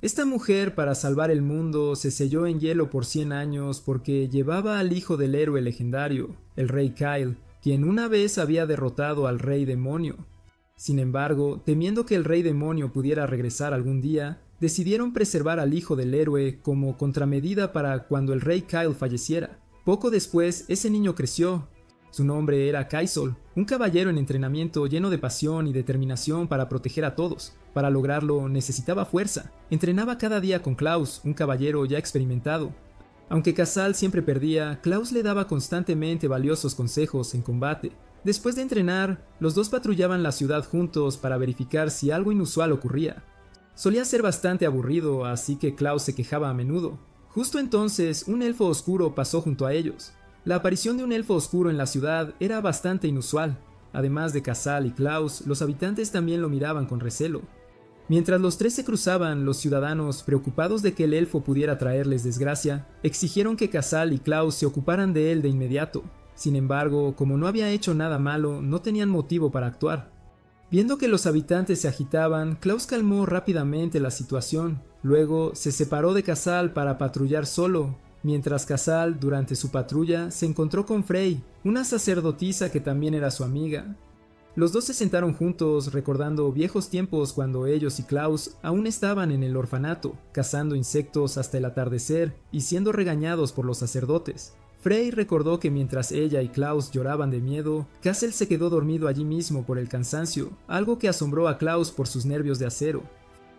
Esta mujer, para salvar el mundo, se selló en hielo por 100 años porque llevaba al hijo del héroe legendario, el rey Kyle, quien una vez había derrotado al rey demonio. Sin embargo, temiendo que el rey demonio pudiera regresar algún día, decidieron preservar al hijo del héroe como contramedida para cuando el rey Kyle falleciera. Poco después, ese niño creció. Su nombre era Kaisol, un caballero en entrenamiento lleno de pasión y determinación para proteger a todos. Para lograrlo necesitaba fuerza. Entrenaba cada día con Klaus, un caballero ya experimentado. Aunque Casal siempre perdía, Klaus le daba constantemente valiosos consejos en combate. Después de entrenar, los dos patrullaban la ciudad juntos para verificar si algo inusual ocurría. Solía ser bastante aburrido, así que Klaus se quejaba a menudo. Justo entonces, un elfo oscuro pasó junto a ellos. La aparición de un elfo oscuro en la ciudad era bastante inusual. Además de Casal y Klaus, los habitantes también lo miraban con recelo. Mientras los tres se cruzaban, los ciudadanos, preocupados de que el elfo pudiera traerles desgracia, exigieron que Casal y Klaus se ocuparan de él de inmediato. Sin embargo, como no había hecho nada malo, no tenían motivo para actuar. Viendo que los habitantes se agitaban, Klaus calmó rápidamente la situación. Luego se separó de Casal para patrullar solo, mientras Casal, durante su patrulla, se encontró con Frey, una sacerdotisa que también era su amiga. Los dos se sentaron juntos recordando viejos tiempos cuando ellos y Klaus aún estaban en el orfanato, cazando insectos hasta el atardecer y siendo regañados por los sacerdotes. Frey recordó que mientras ella y Klaus lloraban de miedo, Casel se quedó dormido allí mismo por el cansancio, algo que asombró a Klaus por sus nervios de acero.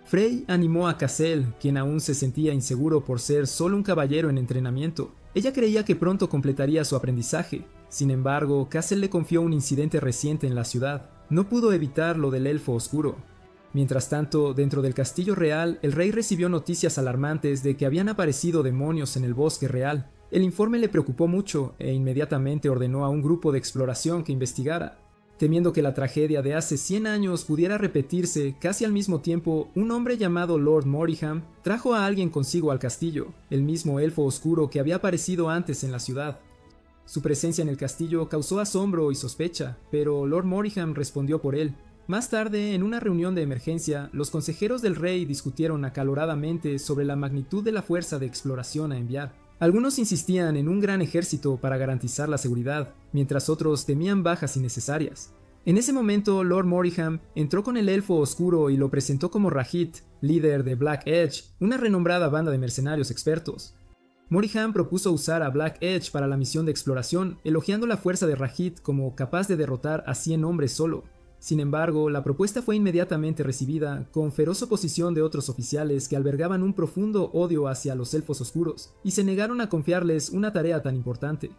Frey animó a Casel, quien aún se sentía inseguro por ser solo un caballero en entrenamiento. Ella creía que pronto completaría su aprendizaje. Sin embargo, Casel le confió un incidente reciente en la ciudad. No pudo evitar lo del elfo oscuro. Mientras tanto, dentro del castillo real, el rey recibió noticias alarmantes de que habían aparecido demonios en el bosque real. El informe le preocupó mucho e inmediatamente ordenó a un grupo de exploración que investigara. Temiendo que la tragedia de hace 100 años pudiera repetirse, casi al mismo tiempo, un hombre llamado Lord Moriham trajo a alguien consigo al castillo, el mismo elfo oscuro que había aparecido antes en la ciudad. Su presencia en el castillo causó asombro y sospecha, pero Lord Moriham respondió por él. Más tarde, en una reunión de emergencia, los consejeros del rey discutieron acaloradamente sobre la magnitud de la fuerza de exploración a enviar. Algunos insistían en un gran ejército para garantizar la seguridad, mientras otros temían bajas innecesarias. En ese momento, Lord Moriham entró con el elfo oscuro y lo presentó como Rajit, líder de Black Edge, una renombrada banda de mercenarios expertos. Moriham propuso usar a Black Edge para la misión de exploración, elogiando la fuerza de Rajit como capaz de derrotar a 100 hombres solo. Sin embargo, la propuesta fue inmediatamente recibida, con feroz oposición de otros oficiales que albergaban un profundo odio hacia los elfos oscuros, y se negaron a confiarles una tarea tan importante.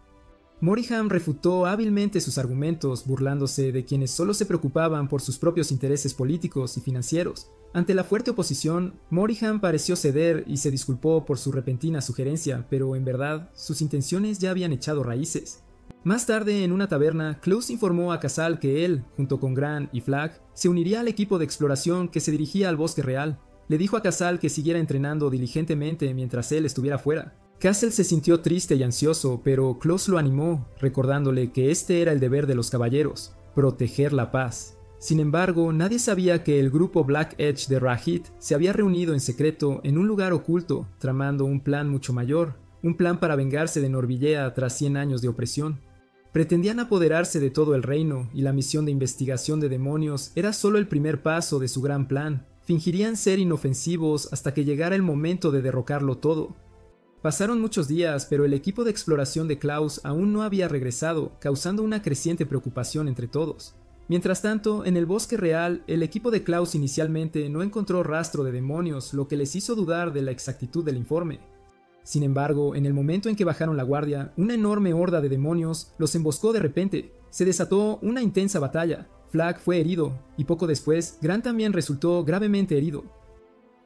Moriham refutó hábilmente sus argumentos, burlándose de quienes solo se preocupaban por sus propios intereses políticos y financieros. Ante la fuerte oposición, Moriham pareció ceder y se disculpó por su repentina sugerencia, pero en verdad, sus intenciones ya habían echado raíces. Más tarde, en una taberna, Klaus informó a Casal que él, junto con Gran y Flag, se uniría al equipo de exploración que se dirigía al bosque real. Le dijo a Casal que siguiera entrenando diligentemente mientras él estuviera fuera. Casal se sintió triste y ansioso, pero Klaus lo animó, recordándole que este era el deber de los caballeros, proteger la paz. Sin embargo, nadie sabía que el grupo Black Edge de Rajit se había reunido en secreto en un lugar oculto, tramando un plan mucho mayor, un plan para vengarse de Norvillea tras 100 años de opresión. Pretendían apoderarse de todo el reino, y la misión de investigación de demonios era solo el primer paso de su gran plan. Fingirían ser inofensivos hasta que llegara el momento de derrocarlo todo. Pasaron muchos días, pero el equipo de exploración de Klaus aún no había regresado, causando una creciente preocupación entre todos. Mientras tanto, en el bosque real, el equipo de Klaus inicialmente no encontró rastro de demonios, lo que les hizo dudar de la exactitud del informe. Sin embargo, en el momento en que bajaron la guardia, una enorme horda de demonios los emboscó de repente. Se desató una intensa batalla. Flag fue herido, y poco después, Gran también resultó gravemente herido.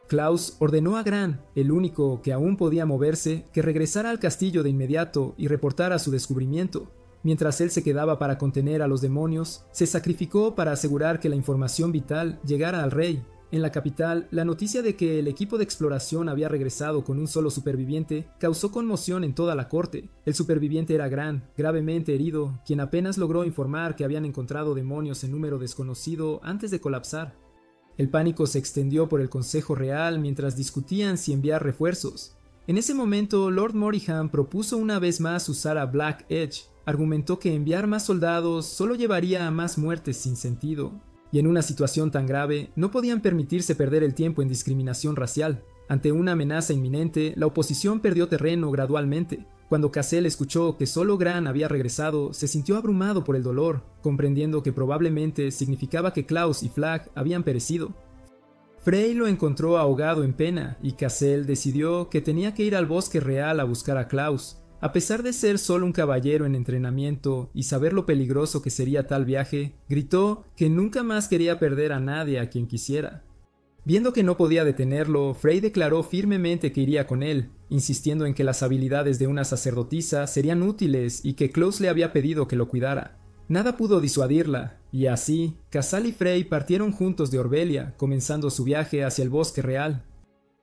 Klaus ordenó a Gran, el único que aún podía moverse, que regresara al castillo de inmediato y reportara su descubrimiento. Mientras él se quedaba para contener a los demonios, se sacrificó para asegurar que la información vital llegara al rey. En la capital, la noticia de que el equipo de exploración había regresado con un solo superviviente causó conmoción en toda la corte. El superviviente era Gran, gravemente herido, quien apenas logró informar que habían encontrado demonios en número desconocido antes de colapsar. El pánico se extendió por el Consejo Real mientras discutían si enviar refuerzos. En ese momento, Lord Moriham propuso una vez más usar a Black Edge. Argumentó que enviar más soldados solo llevaría a más muertes sin sentido. Y en una situación tan grave, no podían permitirse perder el tiempo en discriminación racial. Ante una amenaza inminente, la oposición perdió terreno gradualmente. Cuando Cassel escuchó que solo Gran había regresado, se sintió abrumado por el dolor, comprendiendo que probablemente significaba que Klaus y Flag habían perecido. Frey lo encontró ahogado en pena, y Cassel decidió que tenía que ir al bosque real a buscar a Klaus. A pesar de ser solo un caballero en entrenamiento y saber lo peligroso que sería tal viaje, gritó que nunca más quería perder a nadie a quien quisiera. Viendo que no podía detenerlo, Frey declaró firmemente que iría con él, insistiendo en que las habilidades de una sacerdotisa serían útiles y que Klaus le había pedido que lo cuidara. Nada pudo disuadirla, y así, Cassal y Frey partieron juntos de Orbelia, comenzando su viaje hacia el bosque real.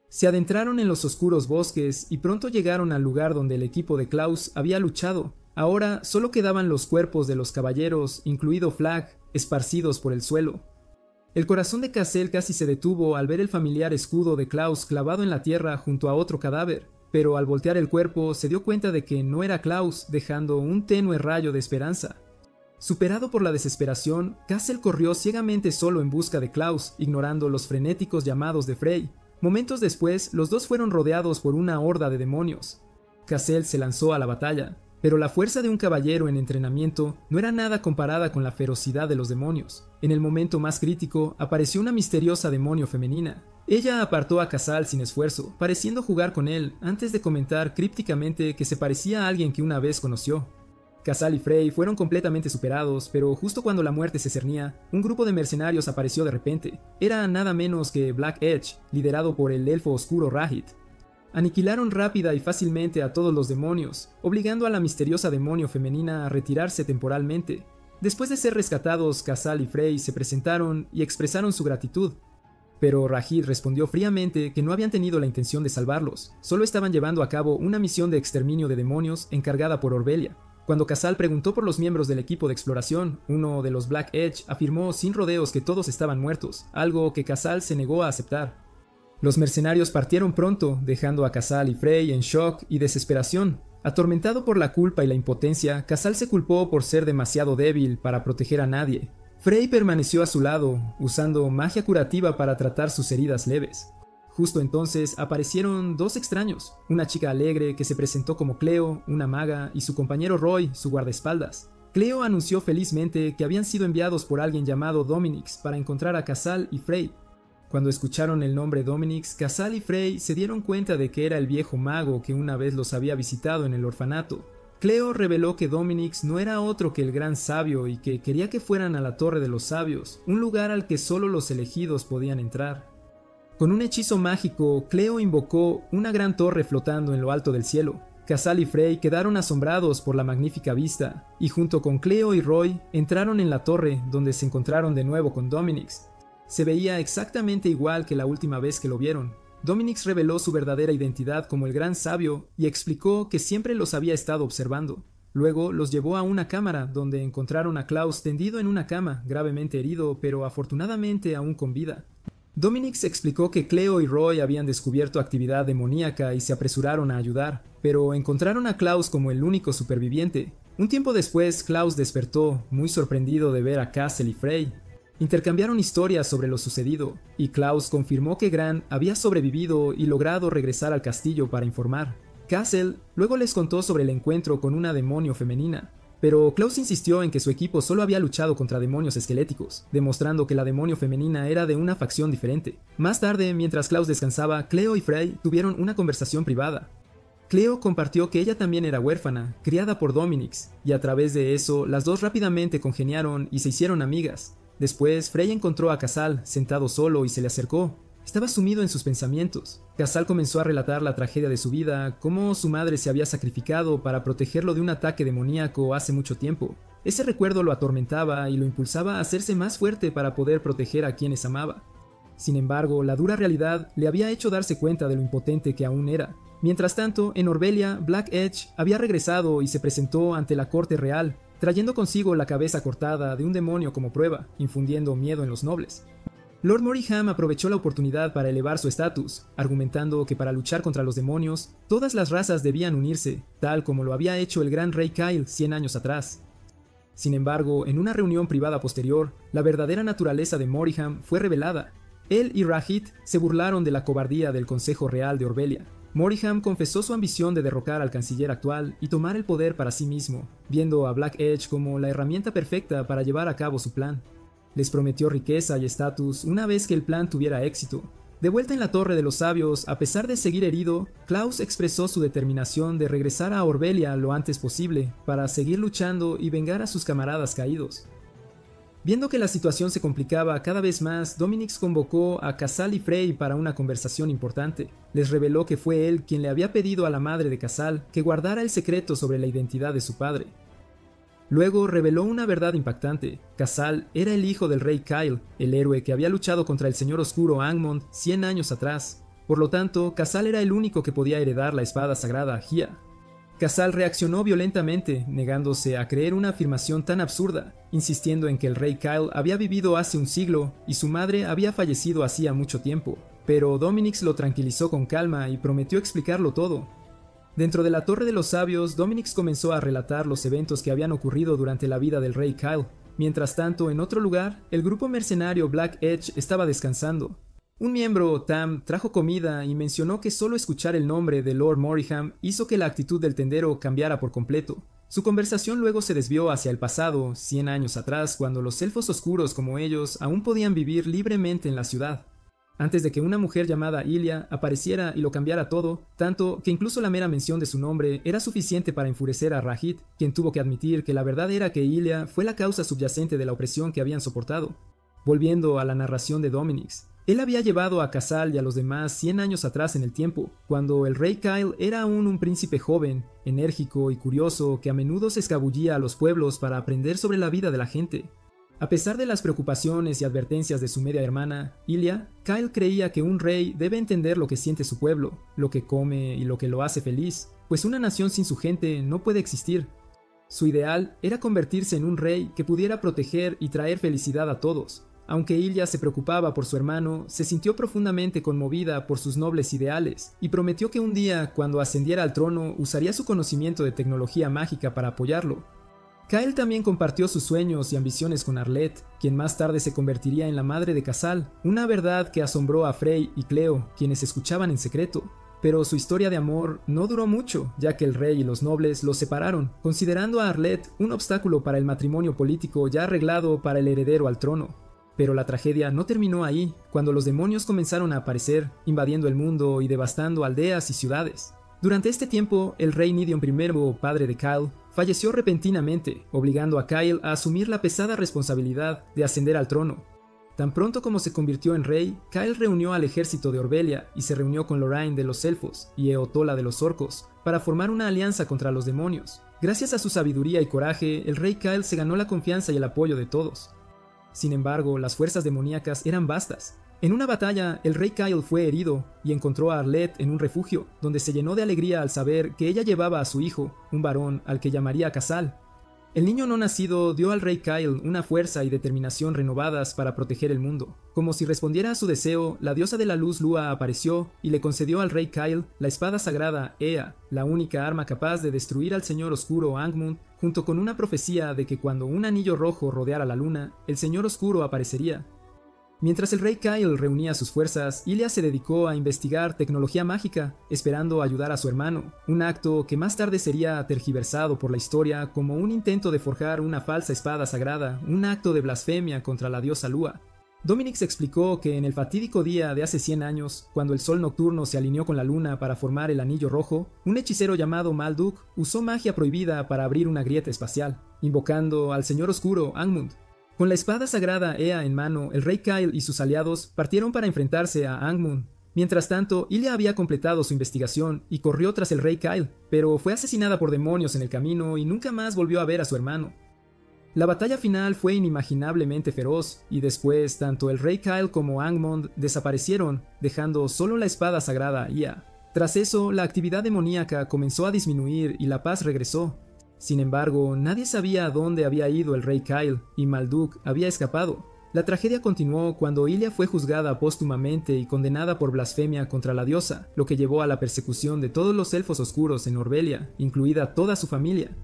Se adentraron en los oscuros bosques y pronto llegaron al lugar donde el equipo de Klaus había luchado. Ahora solo quedaban los cuerpos de los caballeros, incluido Flag, esparcidos por el suelo. El corazón de Cassel casi se detuvo al ver el familiar escudo de Klaus clavado en la tierra junto a otro cadáver, pero al voltear el cuerpo se dio cuenta de que no era Klaus, dejando un tenue rayo de esperanza. Superado por la desesperación, Cassel corrió ciegamente solo en busca de Klaus, ignorando los frenéticos llamados de Frey. Momentos después, los dos fueron rodeados por una horda de demonios. Cassel se lanzó a la batalla, pero la fuerza de un caballero en entrenamiento no era nada comparada con la ferocidad de los demonios. En el momento más crítico, apareció una misteriosa demonio femenina. Ella apartó a Cassal sin esfuerzo, pareciendo jugar con él, antes de comentar crípticamente que se parecía a alguien que una vez conoció. Cassal y Frey fueron completamente superados, pero justo cuando la muerte se cernía, un grupo de mercenarios apareció de repente. Era nada menos que Black Edge, liderado por el elfo oscuro Rahit. Aniquilaron rápida y fácilmente a todos los demonios, obligando a la misteriosa demonio femenina a retirarse temporalmente. Después de ser rescatados, Cassal y Frey se presentaron y expresaron su gratitud. Pero Rahit respondió fríamente que no habían tenido la intención de salvarlos, solo estaban llevando a cabo una misión de exterminio de demonios encargada por Orbelia. Cuando Cassal preguntó por los miembros del equipo de exploración, uno de los Black Edge afirmó sin rodeos que todos estaban muertos, algo que Cassal se negó a aceptar. Los mercenarios partieron pronto, dejando a Cassal y Frey en shock y desesperación. Atormentado por la culpa y la impotencia, Cassal se culpó por ser demasiado débil para proteger a nadie. Frey permaneció a su lado, usando magia curativa para tratar sus heridas leves. Justo entonces aparecieron dos extraños, una chica alegre que se presentó como Cleo, una maga, y su compañero Roy, su guardaespaldas. Cleo anunció felizmente que habían sido enviados por alguien llamado Dominix para encontrar a Cassal y Frey. Cuando escucharon el nombre Dominix, Cassal y Frey se dieron cuenta de que era el viejo mago que una vez los había visitado en el orfanato. Cleo reveló que Dominix no era otro que el gran sabio y que quería que fueran a la Torre de los Sabios, un lugar al que solo los elegidos podían entrar. Con un hechizo mágico, Cleo invocó una gran torre flotando en lo alto del cielo. Cassal y Frey quedaron asombrados por la magnífica vista, y junto con Cleo y Roy entraron en la torre, donde se encontraron de nuevo con Dominix. Se veía exactamente igual que la última vez que lo vieron. Dominix reveló su verdadera identidad como el gran sabio y explicó que siempre los había estado observando. Luego los llevó a una cámara donde encontraron a Klaus tendido en una cama, gravemente herido, pero afortunadamente aún con vida. Dominix explicó que Cleo y Roy habían descubierto actividad demoníaca y se apresuraron a ayudar, pero encontraron a Klaus como el único superviviente. Un tiempo después, Klaus despertó, muy sorprendido de ver a Cassel y Frey. Intercambiaron historias sobre lo sucedido, y Klaus confirmó que Gran había sobrevivido y logrado regresar al castillo para informar. Cassel luego les contó sobre el encuentro con una demonio femenina, pero Klaus insistió en que su equipo solo había luchado contra demonios esqueléticos, demostrando que la demonio femenina era de una facción diferente. Más tarde, mientras Klaus descansaba, Cleo y Frey tuvieron una conversación privada. Cleo compartió que ella también era huérfana, criada por Dominix, y a través de eso las dos rápidamente congeniaron y se hicieron amigas. Después, Frey encontró a Cassal sentado solo y se le acercó. Estaba sumido en sus pensamientos. Cassal comenzó a relatar la tragedia de su vida, cómo su madre se había sacrificado para protegerlo de un ataque demoníaco hace mucho tiempo. Ese recuerdo lo atormentaba y lo impulsaba a hacerse más fuerte para poder proteger a quienes amaba. Sin embargo, la dura realidad le había hecho darse cuenta de lo impotente que aún era. Mientras tanto, en Orbelia, Black Edge había regresado y se presentó ante la corte real, trayendo consigo la cabeza cortada de un demonio como prueba, infundiendo miedo en los nobles. Lord Moriham aprovechó la oportunidad para elevar su estatus, argumentando que para luchar contra los demonios, todas las razas debían unirse, tal como lo había hecho el gran rey Kyle 100 años atrás. Sin embargo, en una reunión privada posterior, la verdadera naturaleza de Moriham fue revelada. Él y Rahit se burlaron de la cobardía del Consejo Real de Orbelia. Moriham confesó su ambición de derrocar al canciller actual y tomar el poder para sí mismo, viendo a Black Edge como la herramienta perfecta para llevar a cabo su plan. Les prometió riqueza y estatus una vez que el plan tuviera éxito. De vuelta en la Torre de los Sabios, a pesar de seguir herido, Klaus expresó su determinación de regresar a Orbelia lo antes posible para seguir luchando y vengar a sus camaradas caídos. Viendo que la situación se complicaba cada vez más, Dominix convocó a Casal y Frey para una conversación importante. Les reveló que fue él quien le había pedido a la madre de Casal que guardara el secreto sobre la identidad de su padre. Luego reveló una verdad impactante. Casal era el hijo del rey Kyle, el héroe que había luchado contra el señor oscuro Angmund 100 años atrás. Por lo tanto, Casal era el único que podía heredar la espada sagrada a Hia. Casal reaccionó violentamente, negándose a creer una afirmación tan absurda, insistiendo en que el rey Kyle había vivido hace un siglo y su madre había fallecido hacía mucho tiempo. Pero Dominix lo tranquilizó con calma y prometió explicarlo todo. Dentro de la Torre de los Sabios, Dominix comenzó a relatar los eventos que habían ocurrido durante la vida del rey Kyle. Mientras tanto, en otro lugar, el grupo mercenario Black Edge estaba descansando. Un miembro, Tam, trajo comida y mencionó que solo escuchar el nombre de Lord Moriham hizo que la actitud del tendero cambiara por completo. Su conversación luego se desvió hacia el pasado, 100 años atrás, cuando los elfos oscuros como ellos aún podían vivir libremente en la ciudad. Antes de que una mujer llamada Ilia apareciera y lo cambiara todo, tanto que incluso la mera mención de su nombre era suficiente para enfurecer a Rahit, quien tuvo que admitir que la verdad era que Ilia fue la causa subyacente de la opresión que habían soportado. Volviendo a la narración de Dominix, él había llevado a Casal y a los demás 100 años atrás en el tiempo, cuando el rey Kyle era aún un príncipe joven, enérgico y curioso que a menudo se escabullía a los pueblos para aprender sobre la vida de la gente. A pesar de las preocupaciones y advertencias de su media hermana, Ilia, Kyle creía que un rey debe entender lo que siente su pueblo, lo que come y lo que lo hace feliz, pues una nación sin su gente no puede existir. Su ideal era convertirse en un rey que pudiera proteger y traer felicidad a todos. Aunque Ilia se preocupaba por su hermano, se sintió profundamente conmovida por sus nobles ideales y prometió que un día, cuando ascendiera al trono, usaría su conocimiento de tecnología mágica para apoyarlo. Kyle también compartió sus sueños y ambiciones con Arlette, quien más tarde se convertiría en la madre de Casal, una verdad que asombró a Frey y Cleo, quienes escuchaban en secreto. Pero su historia de amor no duró mucho, ya que el rey y los nobles los separaron, considerando a Arlette un obstáculo para el matrimonio político ya arreglado para el heredero al trono. Pero la tragedia no terminó ahí, cuando los demonios comenzaron a aparecer, invadiendo el mundo y devastando aldeas y ciudades. Durante este tiempo, el rey Nidion I, padre de Kyle, falleció repentinamente, obligando a Kyle a asumir la pesada responsabilidad de ascender al trono. Tan pronto como se convirtió en rey, Kyle reunió al ejército de Orbelia y se reunió con Lorraine de los elfos y Eotola de los orcos para formar una alianza contra los demonios. Gracias a su sabiduría y coraje, el rey Kyle se ganó la confianza y el apoyo de todos. Sin embargo, las fuerzas demoníacas eran vastas. En una batalla, el rey Kyle fue herido y encontró a Arlette en un refugio, donde se llenó de alegría al saber que ella llevaba a su hijo, un varón al que llamaría Casal. El niño no nacido dio al rey Kyle una fuerza y determinación renovadas para proteger el mundo. Como si respondiera a su deseo, la diosa de la luz Lua apareció y le concedió al rey Kyle la espada sagrada Ea, la única arma capaz de destruir al señor oscuro Angmund, junto con una profecía de que cuando un anillo rojo rodeara la luna, el señor oscuro aparecería. Mientras el rey Kyle reunía sus fuerzas, Ilia se dedicó a investigar tecnología mágica, esperando ayudar a su hermano, un acto que más tarde sería tergiversado por la historia como un intento de forjar una falsa espada sagrada, un acto de blasfemia contra la diosa Lua. Dominix explicó que en el fatídico día de hace 100 años, cuando el sol nocturno se alineó con la luna para formar el anillo rojo, un hechicero llamado Malduk usó magia prohibida para abrir una grieta espacial, invocando al señor oscuro Angmund. Con la espada sagrada Ea en mano, el rey Kyle y sus aliados partieron para enfrentarse a Angmund. Mientras tanto, Ilia había completado su investigación y corrió tras el rey Kyle, pero fue asesinada por demonios en el camino y nunca más volvió a ver a su hermano. La batalla final fue inimaginablemente feroz, y después tanto el rey Kyle como Angmund desaparecieron, dejando solo la espada sagrada Ea. Tras eso, la actividad demoníaca comenzó a disminuir y la paz regresó. Sin embargo, nadie sabía a dónde había ido el rey Kyle, y Malduk había escapado. La tragedia continuó cuando Ilia fue juzgada póstumamente y condenada por blasfemia contra la diosa, lo que llevó a la persecución de todos los elfos oscuros en Orbelia, incluida toda su familia.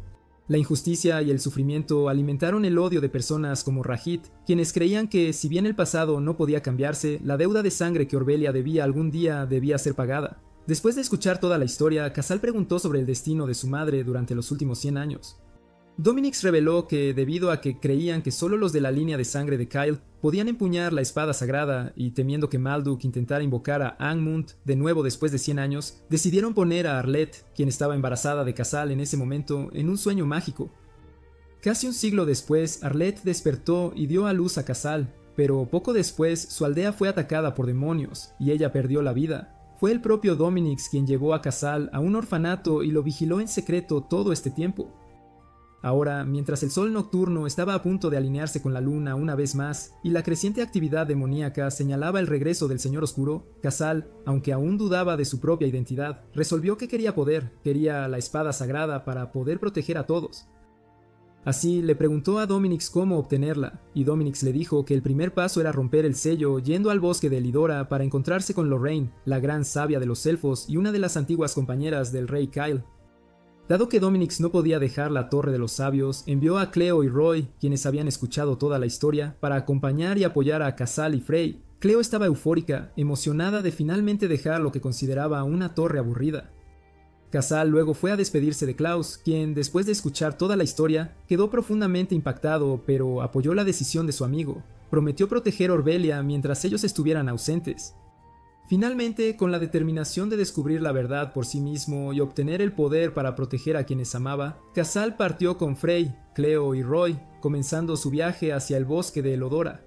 La injusticia y el sufrimiento alimentaron el odio de personas como Rahit, quienes creían que, si bien el pasado no podía cambiarse, la deuda de sangre que Orbelia debía algún día debía ser pagada. Después de escuchar toda la historia, Casal preguntó sobre el destino de su madre durante los últimos 100 años. Dominix reveló que, debido a que creían que solo los de la línea de sangre de Kyle podían empuñar la espada sagrada y temiendo que Malduk intentara invocar a Angmund de nuevo después de 100 años, decidieron poner a Arlette, quien estaba embarazada de Casal en ese momento, en un sueño mágico. Casi un siglo después, Arlette despertó y dio a luz a Casal, pero poco después su aldea fue atacada por demonios y ella perdió la vida. Fue el propio Dominix quien llevó a Casal a un orfanato y lo vigiló en secreto todo este tiempo. Ahora, mientras el sol nocturno estaba a punto de alinearse con la luna una vez más y la creciente actividad demoníaca señalaba el regreso del Señor Oscuro, Casal, aunque aún dudaba de su propia identidad, resolvió que quería poder, quería la espada sagrada para poder proteger a todos. Así le preguntó a Dominix cómo obtenerla, y Dominix le dijo que el primer paso era romper el sello yendo al bosque de Elidora para encontrarse con Lorraine, la gran sabia de los elfos y una de las antiguas compañeras del rey Kyle. Dado que Dominix no podía dejar la Torre de los Sabios, envió a Cleo y Roy, quienes habían escuchado toda la historia, para acompañar y apoyar a Casal y Frey. Cleo estaba eufórica, emocionada de finalmente dejar lo que consideraba una torre aburrida. Casal luego fue a despedirse de Klaus, quien, después de escuchar toda la historia, quedó profundamente impactado, pero apoyó la decisión de su amigo. Prometió proteger Orbelia mientras ellos estuvieran ausentes. Finalmente, con la determinación de descubrir la verdad por sí mismo y obtener el poder para proteger a quienes amaba, Casal partió con Frey, Cleo y Roy, comenzando su viaje hacia el bosque de Elodora.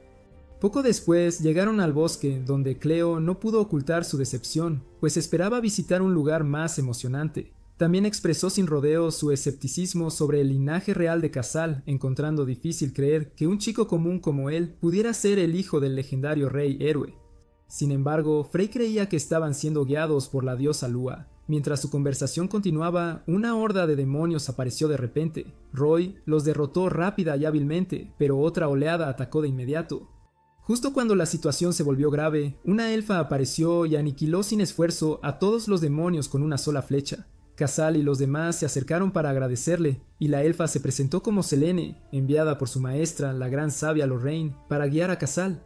Poco después llegaron al bosque, donde Cleo no pudo ocultar su decepción, pues esperaba visitar un lugar más emocionante. También expresó sin rodeos su escepticismo sobre el linaje real de Casal, encontrando difícil creer que un chico común como él pudiera ser el hijo del legendario rey héroe. Sin embargo, Frey creía que estaban siendo guiados por la diosa Lua. Mientras su conversación continuaba, una horda de demonios apareció de repente. Roy los derrotó rápida y hábilmente, pero otra oleada atacó de inmediato. Justo cuando la situación se volvió grave, una elfa apareció y aniquiló sin esfuerzo a todos los demonios con una sola flecha. Casal y los demás se acercaron para agradecerle, y la elfa se presentó como Selene, enviada por su maestra, la gran sabia Lorraine, para guiar a Casal.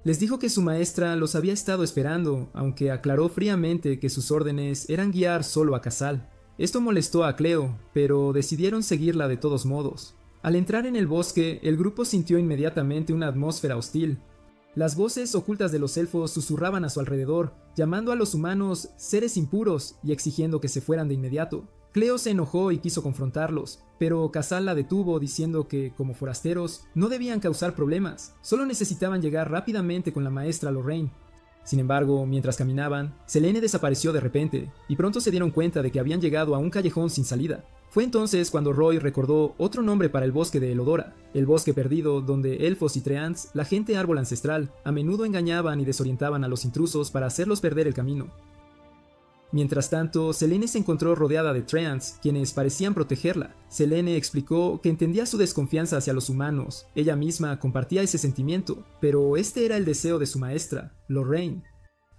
Les dijo que su maestra los había estado esperando, aunque aclaró fríamente que sus órdenes eran guiar solo a Casal. Esto molestó a Cleo, pero decidieron seguirla de todos modos. Al entrar en el bosque, el grupo sintió inmediatamente una atmósfera hostil. Las voces ocultas de los elfos susurraban a su alrededor, llamando a los humanos seres impuros y exigiendo que se fueran de inmediato. Cleo se enojó y quiso confrontarlos, pero Casal la detuvo diciendo que, como forasteros, no debían causar problemas, solo necesitaban llegar rápidamente con la maestra Lorraine. Sin embargo, mientras caminaban, Selene desapareció de repente, y pronto se dieron cuenta de que habían llegado a un callejón sin salida. Fue entonces cuando Roy recordó otro nombre para el bosque de Elodora, el bosque perdido donde elfos y treants, la gente árbol ancestral, a menudo engañaban y desorientaban a los intrusos para hacerlos perder el camino. Mientras tanto, Selene se encontró rodeada de treants, quienes parecían protegerla. Selene explicó que entendía su desconfianza hacia los humanos, ella misma compartía ese sentimiento, pero este era el deseo de su maestra, Lorraine.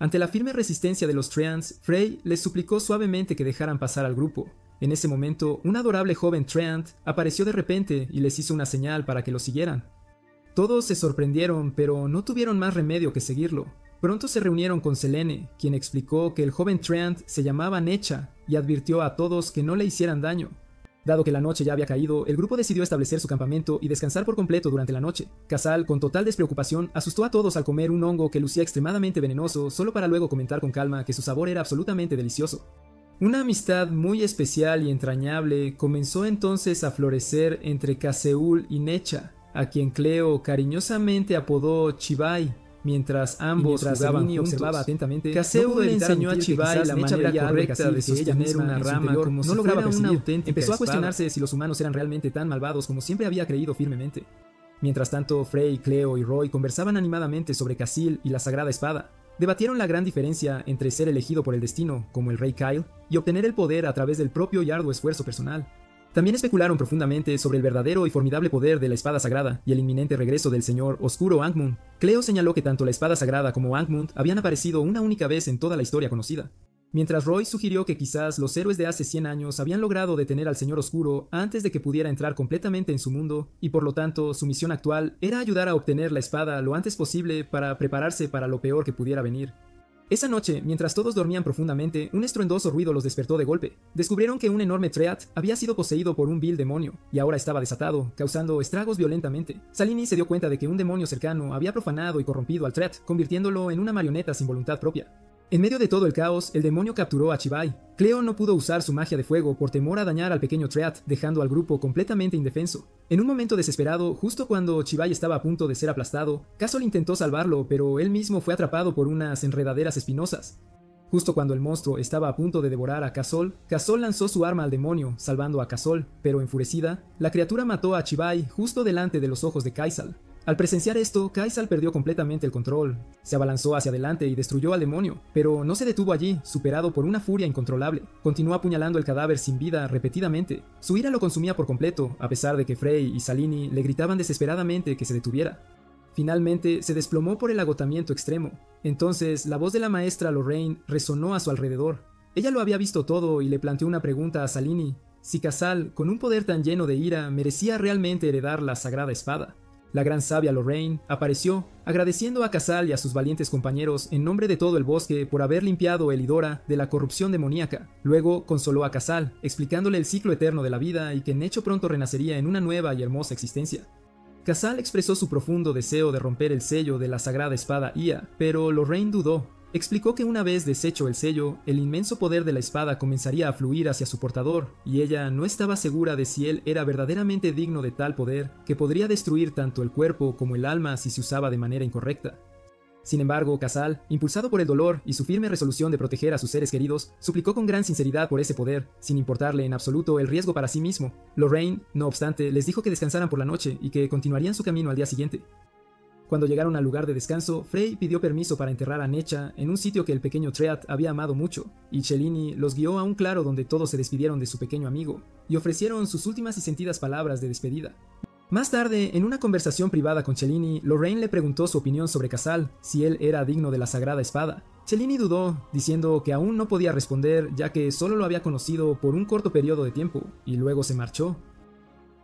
Ante la firme resistencia de los treants, Frey les suplicó suavemente que dejaran pasar al grupo. En ese momento, un adorable joven treant apareció de repente y les hizo una señal para que lo siguieran. Todos se sorprendieron, pero no tuvieron más remedio que seguirlo. Pronto se reunieron con Selene, quien explicó que el joven treant se llamaba Necha y advirtió a todos que no le hicieran daño. Dado que la noche ya había caído, el grupo decidió establecer su campamento y descansar por completo durante la noche. Casal, con total despreocupación, asustó a todos al comer un hongo que lucía extremadamente venenoso, solo para luego comentar con calma que su sabor era absolutamente delicioso. Una amistad muy especial y entrañable comenzó entonces a florecer entre Caseul y Necha, a quien Cleo cariñosamente apodó Chibai. Mientras ambos jugaban y observaba atentamente, Caseul le enseñó a Chibai la manera correcta de sostener una rama como si fuera una auténtica. Empezó a cuestionarse si los humanos eran realmente tan malvados como siempre había creído firmemente. Mientras tanto, Frey, Cleo y Roy conversaban animadamente sobre Casil y la sagrada espada. Debatieron la gran diferencia entre ser elegido por el destino, como el rey Kyle, y obtener el poder a través del propio y arduo esfuerzo personal. También especularon profundamente sobre el verdadero y formidable poder de la espada sagrada y el inminente regreso del señor oscuro Angmund. Cleo señaló que tanto la espada sagrada como Angmund habían aparecido una única vez en toda la historia conocida, mientras Roy sugirió que quizás los héroes de hace 100 años habían logrado detener al señor oscuro antes de que pudiera entrar completamente en su mundo, y por lo tanto su misión actual era ayudar a obtener la espada lo antes posible para prepararse para lo peor que pudiera venir. Esa noche, mientras todos dormían profundamente, un estruendoso ruido los despertó de golpe. Descubrieron que un enorme Treat había sido poseído por un vil demonio, y ahora estaba desatado, causando estragos violentamente. Salini se dio cuenta de que un demonio cercano había profanado y corrompido al Treat, convirtiéndolo en una marioneta sin voluntad propia. En medio de todo el caos, el demonio capturó a Chibai. Cleo no pudo usar su magia de fuego por temor a dañar al pequeño Treat, dejando al grupo completamente indefenso. En un momento desesperado, justo cuando Chibai estaba a punto de ser aplastado, Casol intentó salvarlo, pero él mismo fue atrapado por unas enredaderas espinosas. Justo cuando el monstruo estaba a punto de devorar a Casol, Casol lanzó su arma al demonio, salvando a Casol, pero enfurecida, la criatura mató a Chibai justo delante de los ojos de Kaisal. Al presenciar esto, Kaisal perdió completamente el control. Se abalanzó hacia adelante y destruyó al demonio, pero no se detuvo allí, superado por una furia incontrolable. Continuó apuñalando el cadáver sin vida repetidamente. Su ira lo consumía por completo, a pesar de que Frey y Salini le gritaban desesperadamente que se detuviera. Finalmente, se desplomó por el agotamiento extremo. Entonces, la voz de la maestra Lorraine resonó a su alrededor. Ella lo había visto todo y le planteó una pregunta a Salini: si Casal, con un poder tan lleno de ira, merecía realmente heredar la sagrada espada. La gran sabia Lorraine apareció, agradeciendo a Casal y a sus valientes compañeros en nombre de todo el bosque por haber limpiado el Idora de la corrupción demoníaca. Luego consoló a Casal, explicándole el ciclo eterno de la vida y que Necho pronto renacería en una nueva y hermosa existencia. Casal expresó su profundo deseo de romper el sello de la sagrada espada Ia, pero Lorraine dudó. Explicó que una vez deshecho el sello, el inmenso poder de la espada comenzaría a fluir hacia su portador, y ella no estaba segura de si él era verdaderamente digno de tal poder, que podría destruir tanto el cuerpo como el alma si se usaba de manera incorrecta. Sin embargo, Casal, impulsado por el dolor y su firme resolución de proteger a sus seres queridos, suplicó con gran sinceridad por ese poder, sin importarle en absoluto el riesgo para sí mismo. Lorraine, no obstante, les dijo que descansaran por la noche y que continuarían su camino al día siguiente. Cuando llegaron al lugar de descanso, Frey pidió permiso para enterrar a Necha en un sitio que el pequeño Treat había amado mucho, y Cellini los guió a un claro donde todos se despidieron de su pequeño amigo, y ofrecieron sus últimas y sentidas palabras de despedida. Más tarde, en una conversación privada con Cellini, Lorraine le preguntó su opinión sobre Casal, si él era digno de la sagrada espada. Cellini dudó, diciendo que aún no podía responder ya que solo lo había conocido por un corto periodo de tiempo, y luego se marchó.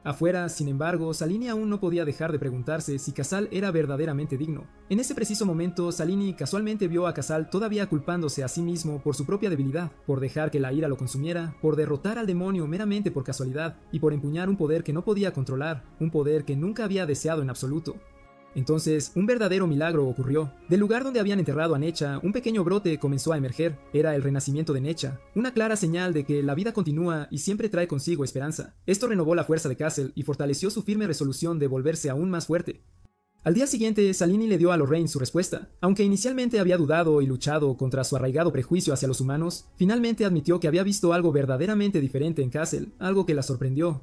Afuera, sin embargo, Salini aún no podía dejar de preguntarse si Casal era verdaderamente digno. En ese preciso momento, Salini casualmente vio a Casal todavía culpándose a sí mismo por su propia debilidad, por dejar que la ira lo consumiera, por derrotar al demonio meramente por casualidad, y por empuñar un poder que no podía controlar, un poder que nunca había deseado en absoluto. Entonces, un verdadero milagro ocurrió. Del lugar donde habían enterrado a Necha, un pequeño brote comenzó a emerger. Era el renacimiento de Necha, una clara señal de que la vida continúa y siempre trae consigo esperanza. Esto renovó la fuerza de Castle y fortaleció su firme resolución de volverse aún más fuerte. Al día siguiente, Salini le dio a Lorraine su respuesta. Aunque inicialmente había dudado y luchado contra su arraigado prejuicio hacia los humanos, finalmente admitió que había visto algo verdaderamente diferente en Castle, algo que la sorprendió.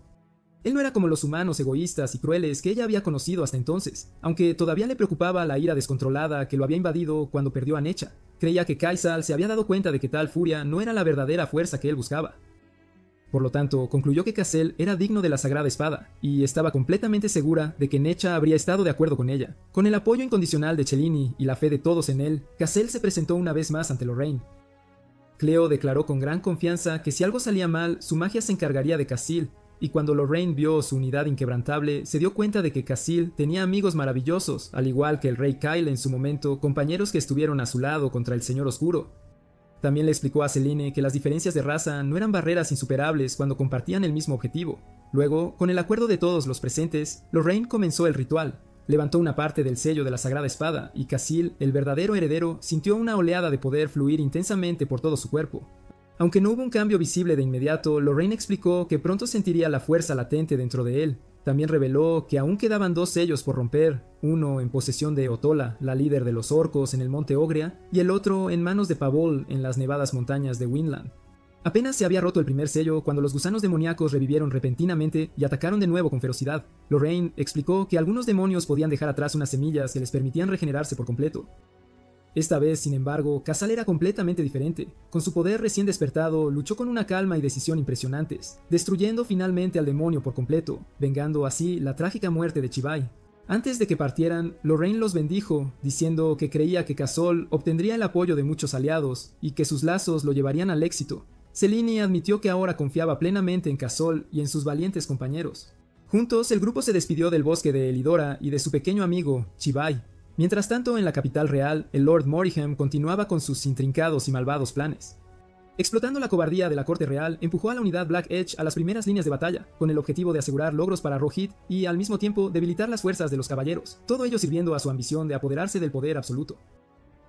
Él no era como los humanos egoístas y crueles que ella había conocido hasta entonces, aunque todavía le preocupaba la ira descontrolada que lo había invadido cuando perdió a Necha. Creía que Kaisal se había dado cuenta de que tal furia no era la verdadera fuerza que él buscaba. Por lo tanto, concluyó que Casel era digno de la sagrada espada, y estaba completamente segura de que Necha habría estado de acuerdo con ella. Con el apoyo incondicional de Cellini y la fe de todos en él, Casel se presentó una vez más ante Lorraine. Cleo declaró con gran confianza que si algo salía mal, su magia se encargaría de Casil, y cuando Lorraine vio su unidad inquebrantable, se dio cuenta de que Casil tenía amigos maravillosos, al igual que el rey Kyle en su momento, compañeros que estuvieron a su lado contra el Señor Oscuro. También le explicó a Selene que las diferencias de raza no eran barreras insuperables cuando compartían el mismo objetivo. Luego, con el acuerdo de todos los presentes, Lorraine comenzó el ritual. Levantó una parte del sello de la sagrada espada, y Casil, el verdadero heredero, sintió una oleada de poder fluir intensamente por todo su cuerpo. Aunque no hubo un cambio visible de inmediato, Lorraine explicó que pronto sentiría la fuerza latente dentro de él. También reveló que aún quedaban 2 sellos por romper, uno en posesión de Otola, la líder de los orcos en el monte Ogria, y el otro en manos de Pavol en las nevadas montañas de Winland. Apenas se había roto el primer sello cuando los gusanos demoníacos revivieron repentinamente y atacaron de nuevo con ferocidad. Lorraine explicó que algunos demonios podían dejar atrás unas semillas que les permitían regenerarse por completo. Esta vez, sin embargo, Casal era completamente diferente. Con su poder recién despertado, luchó con una calma y decisión impresionantes, destruyendo finalmente al demonio por completo, vengando así la trágica muerte de Chibai. Antes de que partieran, Lorraine los bendijo, diciendo que creía que Casol obtendría el apoyo de muchos aliados y que sus lazos lo llevarían al éxito. Selene admitió que ahora confiaba plenamente en Casol y en sus valientes compañeros. Juntos, el grupo se despidió del bosque de Elidora y de su pequeño amigo, Chibai. Mientras tanto, en la capital real, el Lord Moriham continuaba con sus intrincados y malvados planes. Explotando la cobardía de la corte real, empujó a la unidad Black Edge a las primeras líneas de batalla, con el objetivo de asegurar logros para Rohit y, al mismo tiempo, debilitar las fuerzas de los caballeros, todo ello sirviendo a su ambición de apoderarse del poder absoluto.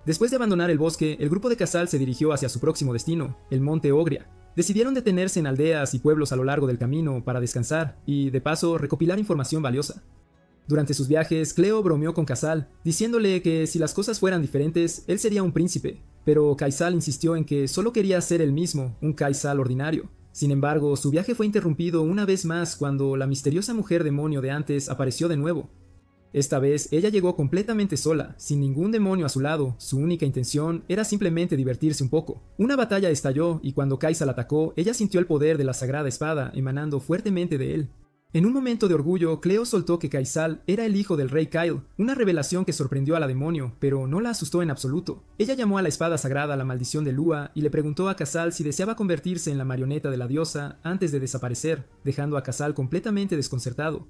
Después de abandonar el bosque, el grupo de Casal se dirigió hacia su próximo destino, el monte Ogria. Decidieron detenerse en aldeas y pueblos a lo largo del camino para descansar y, de paso, recopilar información valiosa. Durante sus viajes, Cleo bromeó con Casal, diciéndole que si las cosas fueran diferentes, él sería un príncipe, pero Kaisal insistió en que solo quería ser él mismo, un Kaisal ordinario. Sin embargo, su viaje fue interrumpido una vez más cuando la misteriosa mujer demonio de antes apareció de nuevo. Esta vez, ella llegó completamente sola, sin ningún demonio a su lado. Su única intención era simplemente divertirse un poco. Una batalla estalló y cuando Kaisal atacó, ella sintió el poder de la sagrada espada emanando fuertemente de él. En un momento de orgullo, Cleo soltó que Kaisal era el hijo del rey Kyle, una revelación que sorprendió a la demonio, pero no la asustó en absoluto. Ella llamó a la espada sagrada la maldición de Lua y le preguntó a Casal si deseaba convertirse en la marioneta de la diosa antes de desaparecer, dejando a Casal completamente desconcertado.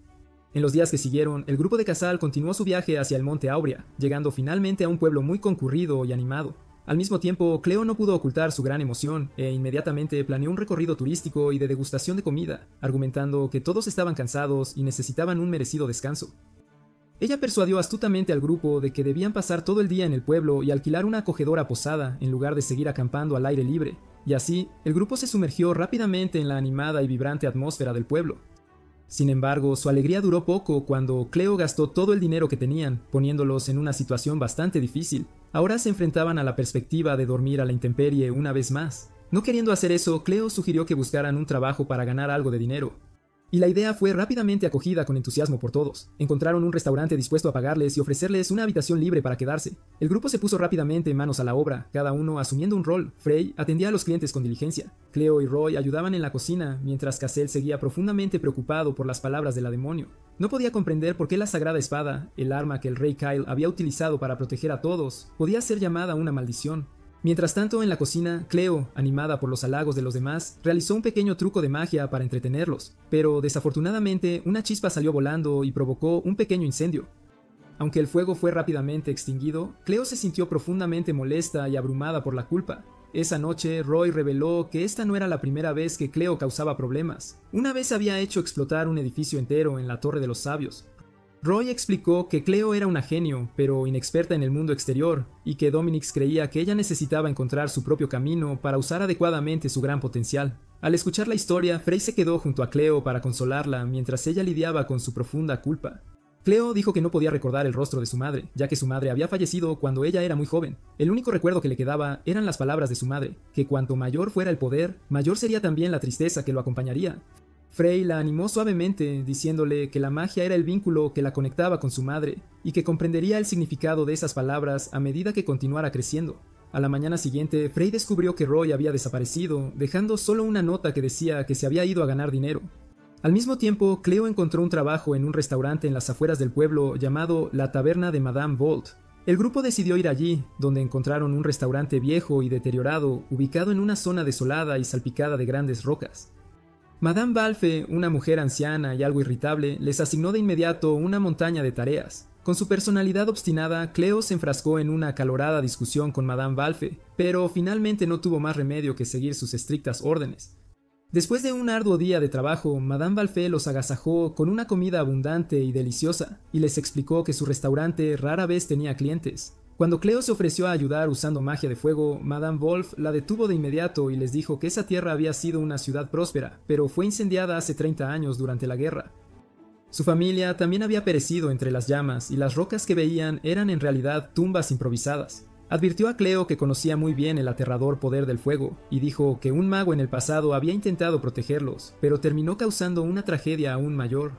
En los días que siguieron, el grupo de Casal continuó su viaje hacia el monte Aurea, llegando finalmente a un pueblo muy concurrido y animado. Al mismo tiempo, Cleo no pudo ocultar su gran emoción e inmediatamente planeó un recorrido turístico y de degustación de comida, argumentando que todos estaban cansados y necesitaban un merecido descanso. Ella persuadió astutamente al grupo de que debían pasar todo el día en el pueblo y alquilar una acogedora posada en lugar de seguir acampando al aire libre, y así, el grupo se sumergió rápidamente en la animada y vibrante atmósfera del pueblo. Sin embargo, su alegría duró poco cuando Cleo gastó todo el dinero que tenían, poniéndolos en una situación bastante difícil. Ahora se enfrentaban a la perspectiva de dormir a la intemperie una vez más. No queriendo hacer eso, Cleo sugirió que buscaran un trabajo para ganar algo de dinero. Y la idea fue rápidamente acogida con entusiasmo por todos. Encontraron un restaurante dispuesto a pagarles y ofrecerles una habitación libre para quedarse. El grupo se puso rápidamente manos a la obra, cada uno asumiendo un rol. Frey atendía a los clientes con diligencia. Cleo y Roy ayudaban en la cocina, mientras Cassel seguía profundamente preocupado por las palabras de la demonio. No podía comprender por qué la sagrada espada, el arma que el rey Kyle había utilizado para proteger a todos, podía ser llamada una maldición. Mientras tanto, en la cocina, Cleo, animada por los halagos de los demás, realizó un pequeño truco de magia para entretenerlos, pero desafortunadamente una chispa salió volando y provocó un pequeño incendio. Aunque el fuego fue rápidamente extinguido, Cleo se sintió profundamente molesta y abrumada por la culpa. Esa noche, Roy reveló que esta no era la primera vez que Cleo causaba problemas. Una vez había hecho explotar un edificio entero en la Torre de los Sabios. Roy explicó que Cleo era una genio, pero inexperta en el mundo exterior, y que Dominix creía que ella necesitaba encontrar su propio camino para usar adecuadamente su gran potencial. Al escuchar la historia, Frey se quedó junto a Cleo para consolarla mientras ella lidiaba con su profunda culpa. Cleo dijo que no podía recordar el rostro de su madre, ya que su madre había fallecido cuando ella era muy joven. El único recuerdo que le quedaba eran las palabras de su madre, que cuanto mayor fuera el poder, mayor sería también la tristeza que lo acompañaría. Frey la animó suavemente, diciéndole que la magia era el vínculo que la conectaba con su madre, y que comprendería el significado de esas palabras a medida que continuara creciendo. A la mañana siguiente, Frey descubrió que Roy había desaparecido, dejando solo una nota que decía que se había ido a ganar dinero. Al mismo tiempo, Cleo encontró un trabajo en un restaurante en las afueras del pueblo llamado La Taberna de Madame Volt. El grupo decidió ir allí, donde encontraron un restaurante viejo y deteriorado, ubicado en una zona desolada y salpicada de grandes rocas. Madame Balfe, una mujer anciana y algo irritable, les asignó de inmediato una montaña de tareas. Con su personalidad obstinada, Cleo se enfrascó en una acalorada discusión con Madame Balfe, pero finalmente no tuvo más remedio que seguir sus estrictas órdenes. Después de un arduo día de trabajo, Madame Balfe los agasajó con una comida abundante y deliciosa, y les explicó que su restaurante rara vez tenía clientes. Cuando Cleo se ofreció a ayudar usando magia de fuego, Madame Wolf la detuvo de inmediato y les dijo que esa tierra había sido una ciudad próspera, pero fue incendiada hace 30 años durante la guerra. Su familia también había perecido entre las llamas y las rocas que veían eran en realidad tumbas improvisadas. Advirtió a Cleo que conocía muy bien el aterrador poder del fuego y dijo que un mago en el pasado había intentado protegerlos, pero terminó causando una tragedia aún mayor.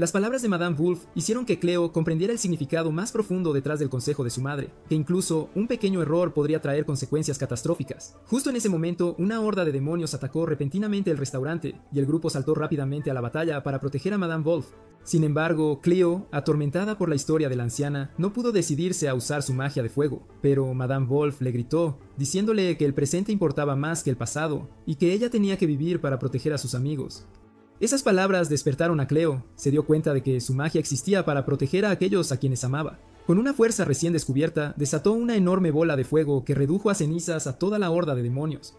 Las palabras de Madame Wolf hicieron que Cleo comprendiera el significado más profundo detrás del consejo de su madre, que incluso un pequeño error podría traer consecuencias catastróficas. Justo en ese momento, una horda de demonios atacó repentinamente el restaurante, y el grupo saltó rápidamente a la batalla para proteger a Madame Wolf. Sin embargo, Cleo, atormentada por la historia de la anciana, no pudo decidirse a usar su magia de fuego, pero Madame Wolf le gritó, diciéndole que el presente importaba más que el pasado, y que ella tenía que vivir para proteger a sus amigos. Esas palabras despertaron a Cleo. Se dio cuenta de que su magia existía para proteger a aquellos a quienes amaba. Con una fuerza recién descubierta, desató una enorme bola de fuego que redujo a cenizas a toda la horda de demonios.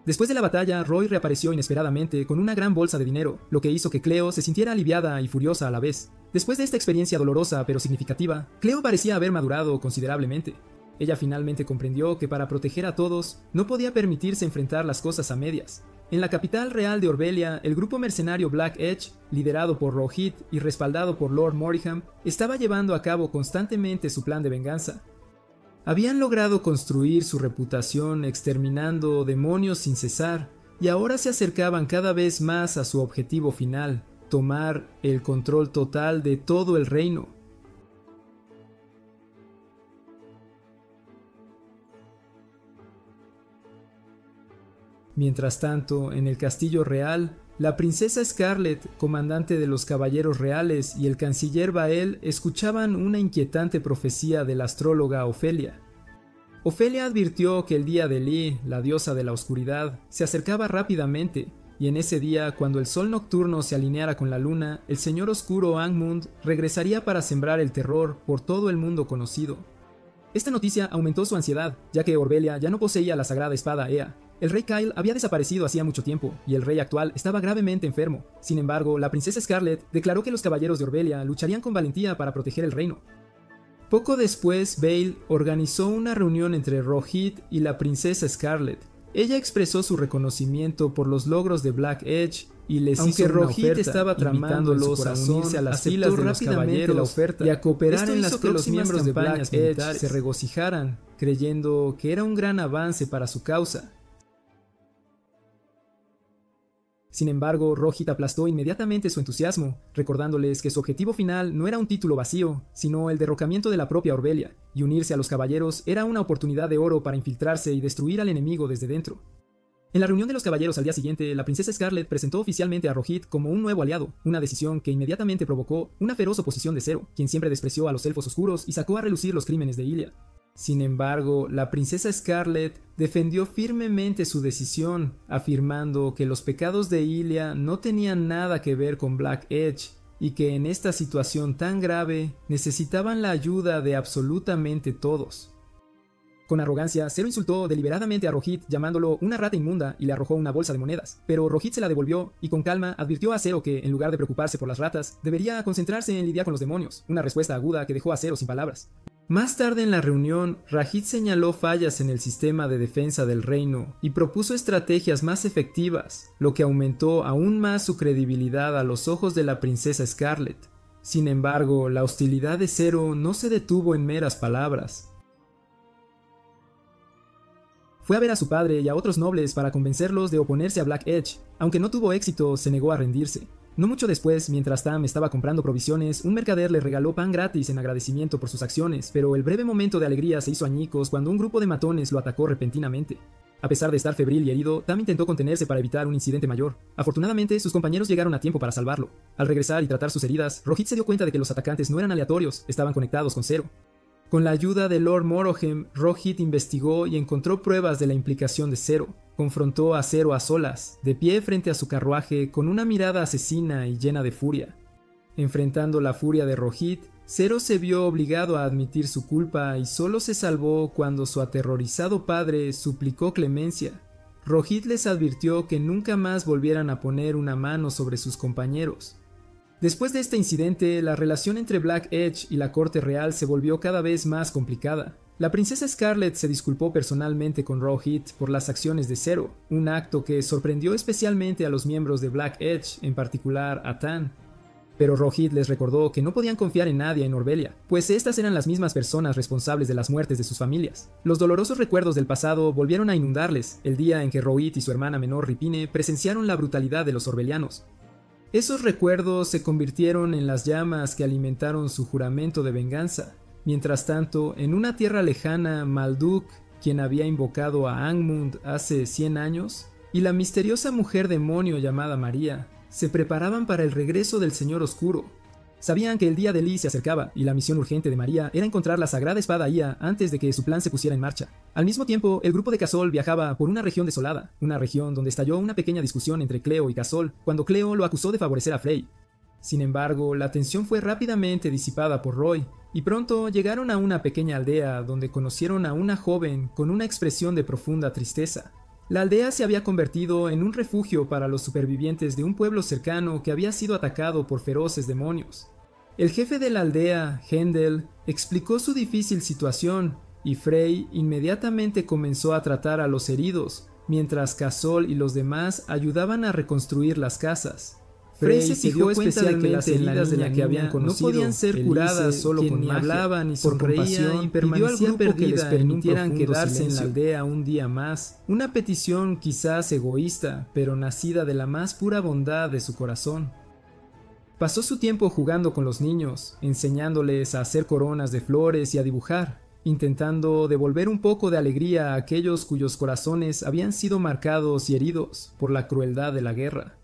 Después de la batalla, Roy reapareció inesperadamente con una gran bolsa de dinero, lo que hizo que Cleo se sintiera aliviada y furiosa a la vez. Después de esta experiencia dolorosa pero significativa, Cleo parecía haber madurado considerablemente. Ella finalmente comprendió que para proteger a todos, no podía permitirse enfrentar las cosas a medias. En la capital real de Orbelia, el grupo mercenario Black Edge, liderado por Rohit y respaldado por Lord Moriham, estaba llevando a cabo constantemente su plan de venganza. Habían logrado construir su reputación exterminando demonios sin cesar, y ahora se acercaban cada vez más a su objetivo final, tomar el control total de todo el reino. Mientras tanto, en el castillo real, la princesa Scarlet, comandante de los caballeros reales, y el canciller Bael escuchaban una inquietante profecía de la astróloga Ofelia. Ofelia advirtió que el día de Li, la diosa de la oscuridad, se acercaba rápidamente, y en ese día, cuando el sol nocturno se alineara con la luna, el señor oscuro Angmund regresaría para sembrar el terror por todo el mundo conocido. Esta noticia aumentó su ansiedad, ya que Orbelia ya no poseía la sagrada espada Ea. El rey Kyle había desaparecido hacía mucho tiempo, y el rey actual estaba gravemente enfermo. Sin embargo, la princesa Scarlet declaró que los caballeros de Orbelia lucharían con valentía para proteger el reino. Poco después, Bael organizó una reunión entre Rohit y la princesa Scarlet. Ella expresó su reconocimiento por los logros de Black Edge y les hizo una oferta. Rohit estaba tramándolos a unirse a las filas de los caballeros la oferta y a cooperar en las que los miembros de Black Edge se regocijaran, creyendo que era un gran avance para su causa. Sin embargo, Rohit aplastó inmediatamente su entusiasmo, recordándoles que su objetivo final no era un título vacío, sino el derrocamiento de la propia Orbelia, y unirse a los caballeros era una oportunidad de oro para infiltrarse y destruir al enemigo desde dentro. En la reunión de los caballeros al día siguiente, la princesa Scarlet presentó oficialmente a Rohit como un nuevo aliado, una decisión que inmediatamente provocó una feroz oposición de Zero, quien siempre despreció a los elfos oscuros y sacó a relucir los crímenes de Ilia. Sin embargo, la princesa Scarlet defendió firmemente su decisión, afirmando que los pecados de Ilia no tenían nada que ver con Black Edge y que en esta situación tan grave necesitaban la ayuda de absolutamente todos. Con arrogancia, Zero insultó deliberadamente a Rohit llamándolo una rata inmunda y le arrojó una bolsa de monedas, pero Rohit se la devolvió y con calma advirtió a Zero que, en lugar de preocuparse por las ratas, debería concentrarse en lidiar con los demonios, una respuesta aguda que dejó a Zero sin palabras. Más tarde en la reunión, Rohit señaló fallas en el sistema de defensa del reino y propuso estrategias más efectivas, lo que aumentó aún más su credibilidad a los ojos de la princesa Scarlet. Sin embargo, la hostilidad de Zero no se detuvo en meras palabras. Fue a ver a su padre y a otros nobles para convencerlos de oponerse a Black Edge. Aunque no tuvo éxito, se negó a rendirse. No mucho después, mientras Tam estaba comprando provisiones, un mercader le regaló pan gratis en agradecimiento por sus acciones, pero el breve momento de alegría se hizo añicos cuando un grupo de matones lo atacó repentinamente. A pesar de estar febril y herido, Tam intentó contenerse para evitar un incidente mayor. Afortunadamente, sus compañeros llegaron a tiempo para salvarlo. Al regresar y tratar sus heridas, Rohit se dio cuenta de que los atacantes no eran aleatorios, estaban conectados con Zero. Con la ayuda de Lord Moriham, Rohit investigó y encontró pruebas de la implicación de Zero. Confrontó a Zero a solas, de pie frente a su carruaje, con una mirada asesina y llena de furia. Enfrentando la furia de Rohit, Zero se vio obligado a admitir su culpa y solo se salvó cuando su aterrorizado padre suplicó clemencia. Rohit les advirtió que nunca más volvieran a poner una mano sobre sus compañeros. Después de este incidente, la relación entre Black Edge y la corte real se volvió cada vez más complicada. La princesa Scarlet se disculpó personalmente con Rohit por las acciones de Zero, un acto que sorprendió especialmente a los miembros de Black Edge, en particular a Tan. Pero Rohit les recordó que no podían confiar en nadie en Orbelia, pues estas eran las mismas personas responsables de las muertes de sus familias. Los dolorosos recuerdos del pasado volvieron a inundarles el día en que Rohit y su hermana menor Ripine presenciaron la brutalidad de los orbelianos. Esos recuerdos se convirtieron en las llamas que alimentaron su juramento de venganza. Mientras tanto, en una tierra lejana, Malduk, quien había invocado a Angmund hace 100 años, y la misteriosa mujer demonio llamada María, se preparaban para el regreso del Señor Oscuro. Sabían que el día de Lis se acercaba y la misión urgente de María era encontrar la sagrada espada Ia antes de que su plan se pusiera en marcha. Al mismo tiempo, el grupo de Kazol viajaba por una región desolada, una región donde estalló una pequeña discusión entre Cleo y Kazol cuando Cleo lo acusó de favorecer a Frey. Sin embargo, la tensión fue rápidamente disipada por Roy, y pronto llegaron a una pequeña aldea donde conocieron a una joven con una expresión de profunda tristeza. La aldea se había convertido en un refugio para los supervivientes de un pueblo cercano que había sido atacado por feroces demonios. El jefe de la aldea, Hendel, explicó su difícil situación y Frey inmediatamente comenzó a tratar a los heridos, mientras Kazol y los demás ayudaban a reconstruir las casas. Frey se fijó especialmente en las heridas de la que habían conocido. No podían ser curadas solo con magia. Hablaban y sonreían y permanecían que les permitieran quedarse en la aldea un día más. Una petición quizás egoísta, pero nacida de la más pura bondad de su corazón. Pasó su tiempo jugando con los niños, enseñándoles a hacer coronas de flores y a dibujar, intentando devolver un poco de alegría a aquellos cuyos corazones habían sido marcados y heridos por la crueldad de la guerra.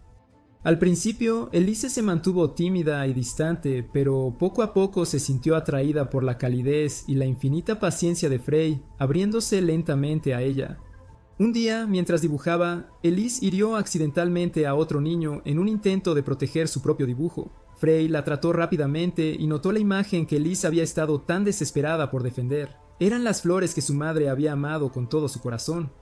Al principio, Elise se mantuvo tímida y distante, pero poco a poco se sintió atraída por la calidez y la infinita paciencia de Frey, abriéndose lentamente a ella. Un día, mientras dibujaba, Elise hirió accidentalmente a otro niño en un intento de proteger su propio dibujo. Frey la trató rápidamente y notó la imagen que Elise había estado tan desesperada por defender. Eran las flores que su madre había amado con todo su corazón.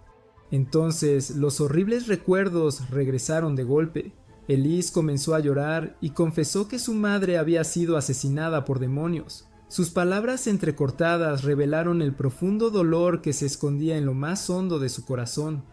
Entonces, los horribles recuerdos regresaron de golpe. Elise comenzó a llorar y confesó que su madre había sido asesinada por demonios. Sus palabras entrecortadas revelaron el profundo dolor que se escondía en lo más hondo de su corazón.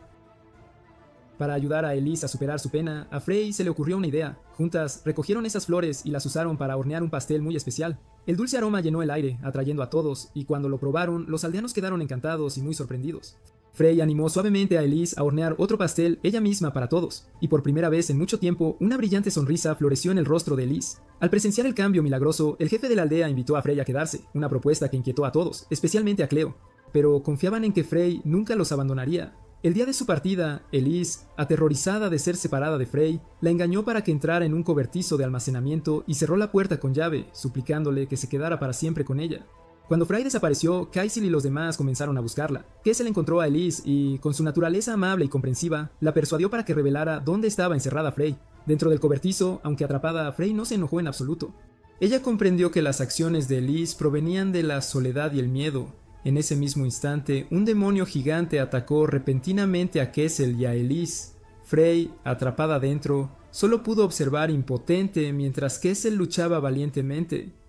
Para ayudar a Elise a superar su pena, a Frey se le ocurrió una idea. Juntas recogieron esas flores y las usaron para hornear un pastel muy especial. El dulce aroma llenó el aire, atrayendo a todos, y cuando lo probaron, los aldeanos quedaron encantados y muy sorprendidos. Frey animó suavemente a Elise a hornear otro pastel ella misma para todos, y por primera vez en mucho tiempo, una brillante sonrisa floreció en el rostro de Elise. Al presenciar el cambio milagroso, el jefe de la aldea invitó a Frey a quedarse, una propuesta que inquietó a todos, especialmente a Cleo, pero confiaban en que Frey nunca los abandonaría. El día de su partida, Elise, aterrorizada de ser separada de Frey, la engañó para que entrara en un cobertizo de almacenamiento y cerró la puerta con llave, suplicándole que se quedara para siempre con ella. Cuando Frey desapareció, Kaisil y los demás comenzaron a buscarla. Kessel encontró a Elise y, con su naturaleza amable y comprensiva, la persuadió para que revelara dónde estaba encerrada Frey. Dentro del cobertizo, aunque atrapada, Frey no se enojó en absoluto. Ella comprendió que las acciones de Elise provenían de la soledad y el miedo. En ese mismo instante, un demonio gigante atacó repentinamente a Kessel y a Elise. Frey, atrapada dentro, solo pudo observar impotente mientras Kessel luchaba valientemente.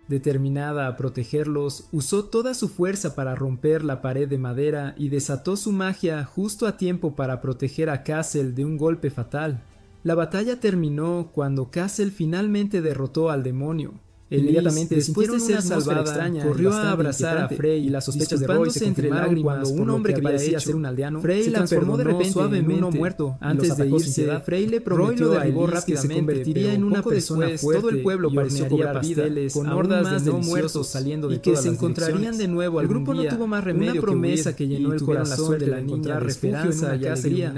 Determinada a protegerlos, usó toda su fuerza para romper la pared de madera y desató su magia justo a tiempo para proteger a Kessel de un golpe fatal. La batalla terminó cuando Kessel finalmente derrotó al demonio. Inmediatamente después de ser salvada, corrió a abrazar a Frey y las sospechas de Roy se entre lágrimas cuando un hombre que parecía ser un aldeano Frey se transformó de repente suavemente en uno muerto. Antes de irse, Frey le prometió a Elise que se convertiría en una persona fuerte. Todo el pueblo pareció cobrar vida con hordas de no muertos saliendo de todas las direcciones. Y que se encontrarían de nuevo algún día. El grupo no tuvo más remedio que promesa que llenó el corazón de la niña esperanza y alegría.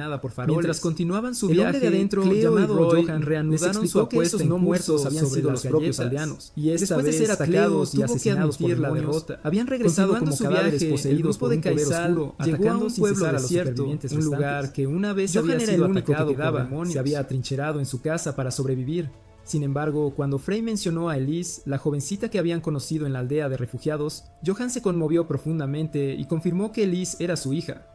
Mientras continuaban su viaje, de adentro, llamado Johan, reanudaron su apuesta no muertos habían sido los propios aldeanos. Y después de ser atacados y asesinados por la derrota, habían regresado como cadáveres poseídos por un poder oscuro, llegó a un pueblo desierto, un lugar que una vez había sido atacado por demonios. Se había atrincherado en su casa para sobrevivir. Sin embargo, cuando Frey mencionó a Elise, la jovencita que habían conocido en la aldea de refugiados, Johan se conmovió profundamente y confirmó que Elise era su hija.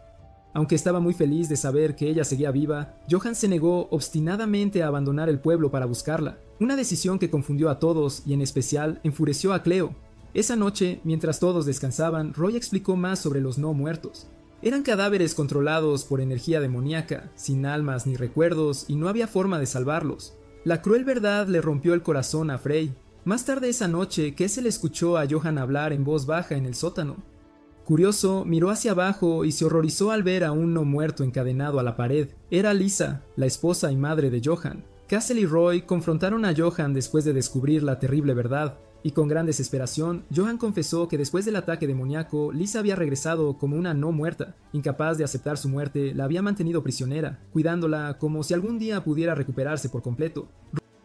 Aunque estaba muy feliz de saber que ella seguía viva, Johan se negó obstinadamente a abandonar el pueblo para buscarla, una decisión que confundió a todos y en especial enfureció a Cleo. Esa noche, mientras todos descansaban, Roy explicó más sobre los no muertos. Eran cadáveres controlados por energía demoníaca, sin almas ni recuerdos, y no había forma de salvarlos. La cruel verdad le rompió el corazón a Frey. Más tarde esa noche, Kessel escuchó a Johan hablar en voz baja en el sótano. Curioso, miró hacia abajo y se horrorizó al ver a un no muerto encadenado a la pared. Era Lisa, la esposa y madre de Johan. Castle y Roy confrontaron a Johan después de descubrir la terrible verdad, y con gran desesperación, Johan confesó que después del ataque demoníaco, Lisa había regresado como una no muerta. Incapaz de aceptar su muerte, la había mantenido prisionera, cuidándola como si algún día pudiera recuperarse por completo.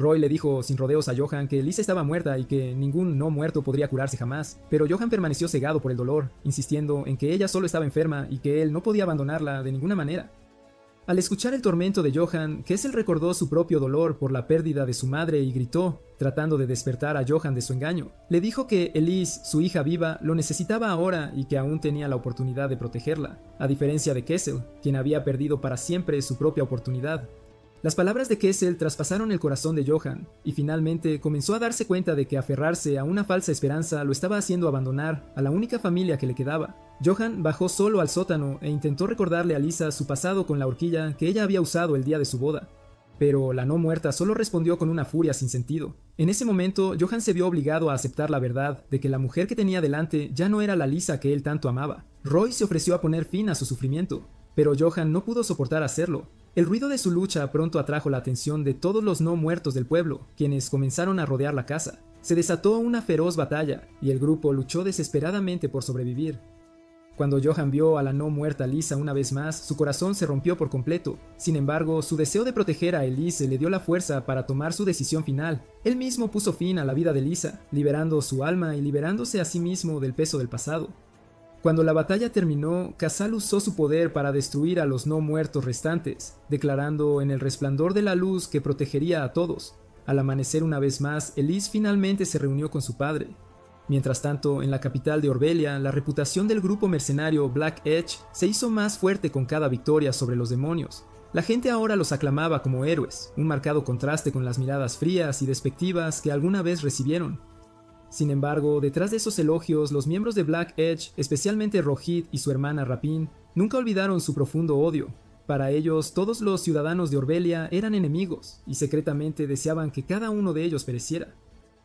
Roy le dijo sin rodeos a Johan que Lisa estaba muerta y que ningún no muerto podría curarse jamás, pero Johan permaneció cegado por el dolor, insistiendo en que ella solo estaba enferma y que él no podía abandonarla de ninguna manera. Al escuchar el tormento de Johan, Kessel recordó su propio dolor por la pérdida de su madre y gritó, tratando de despertar a Johan de su engaño. Le dijo que Elise, su hija viva, lo necesitaba ahora y que aún tenía la oportunidad de protegerla, a diferencia de Kessel, quien había perdido para siempre su propia oportunidad. Las palabras de Kessel traspasaron el corazón de Johan, y finalmente comenzó a darse cuenta de que aferrarse a una falsa esperanza lo estaba haciendo abandonar a la única familia que le quedaba. Johan bajó solo al sótano e intentó recordarle a Lisa su pasado con la horquilla que ella había usado el día de su boda. Pero la no muerta solo respondió con una furia sin sentido. En ese momento, Johan se vio obligado a aceptar la verdad de que la mujer que tenía delante ya no era la Lisa que él tanto amaba. Roy se ofreció a poner fin a su sufrimiento, pero Johan no pudo soportar hacerlo. El ruido de su lucha pronto atrajo la atención de todos los no muertos del pueblo, quienes comenzaron a rodear la casa. Se desató una feroz batalla, y el grupo luchó desesperadamente por sobrevivir. Cuando Johan vio a la no muerta Lisa una vez más, su corazón se rompió por completo. Sin embargo, su deseo de proteger a Elise le dio la fuerza para tomar su decisión final. Él mismo puso fin a la vida de Lisa, liberando su alma y liberándose a sí mismo del peso del pasado. Cuando la batalla terminó, Casal usó su poder para destruir a los no muertos restantes, declarando en el resplandor de la luz que protegería a todos. Al amanecer una vez más, Elise finalmente se reunió con su padre. Mientras tanto, en la capital de Orbelia, la reputación del grupo mercenario Black Edge se hizo más fuerte con cada victoria sobre los demonios. La gente ahora los aclamaba como héroes, un marcado contraste con las miradas frías y despectivas que alguna vez recibieron. Sin embargo, detrás de esos elogios, los miembros de Black Edge, especialmente Rohit y su hermana Rapin, nunca olvidaron su profundo odio. Para ellos, todos los ciudadanos de Orbelia eran enemigos, y secretamente deseaban que cada uno de ellos pereciera.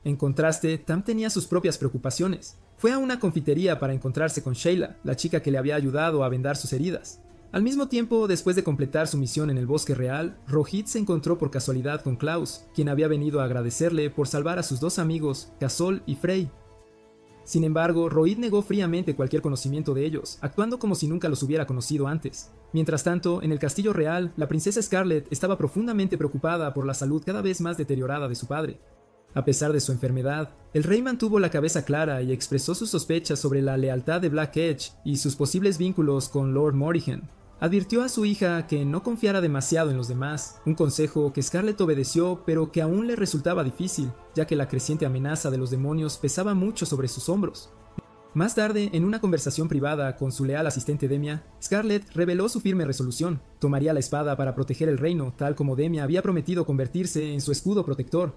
En contraste, Tam tenía sus propias preocupaciones. Fue a una confitería para encontrarse con Sheila, la chica que le había ayudado a vendar sus heridas. Al mismo tiempo, después de completar su misión en el Bosque Real, Rohit se encontró por casualidad con Klaus, quien había venido a agradecerle por salvar a sus dos amigos, Casol y Frey. Sin embargo, Rohit negó fríamente cualquier conocimiento de ellos, actuando como si nunca los hubiera conocido antes. Mientras tanto, en el Castillo Real, la princesa Scarlett estaba profundamente preocupada por la salud cada vez más deteriorada de su padre. A pesar de su enfermedad, el rey mantuvo la cabeza clara y expresó sus sospechas sobre la lealtad de Black Edge y sus posibles vínculos con Lord Morrigan. Advirtió a su hija que no confiara demasiado en los demás, un consejo que Scarlett obedeció pero que aún le resultaba difícil, ya que la creciente amenaza de los demonios pesaba mucho sobre sus hombros. Más tarde, en una conversación privada con su leal asistente Demia, Scarlett reveló su firme resolución. Tomaría la espada para proteger el reino, tal como Demia había prometido convertirse en su escudo protector.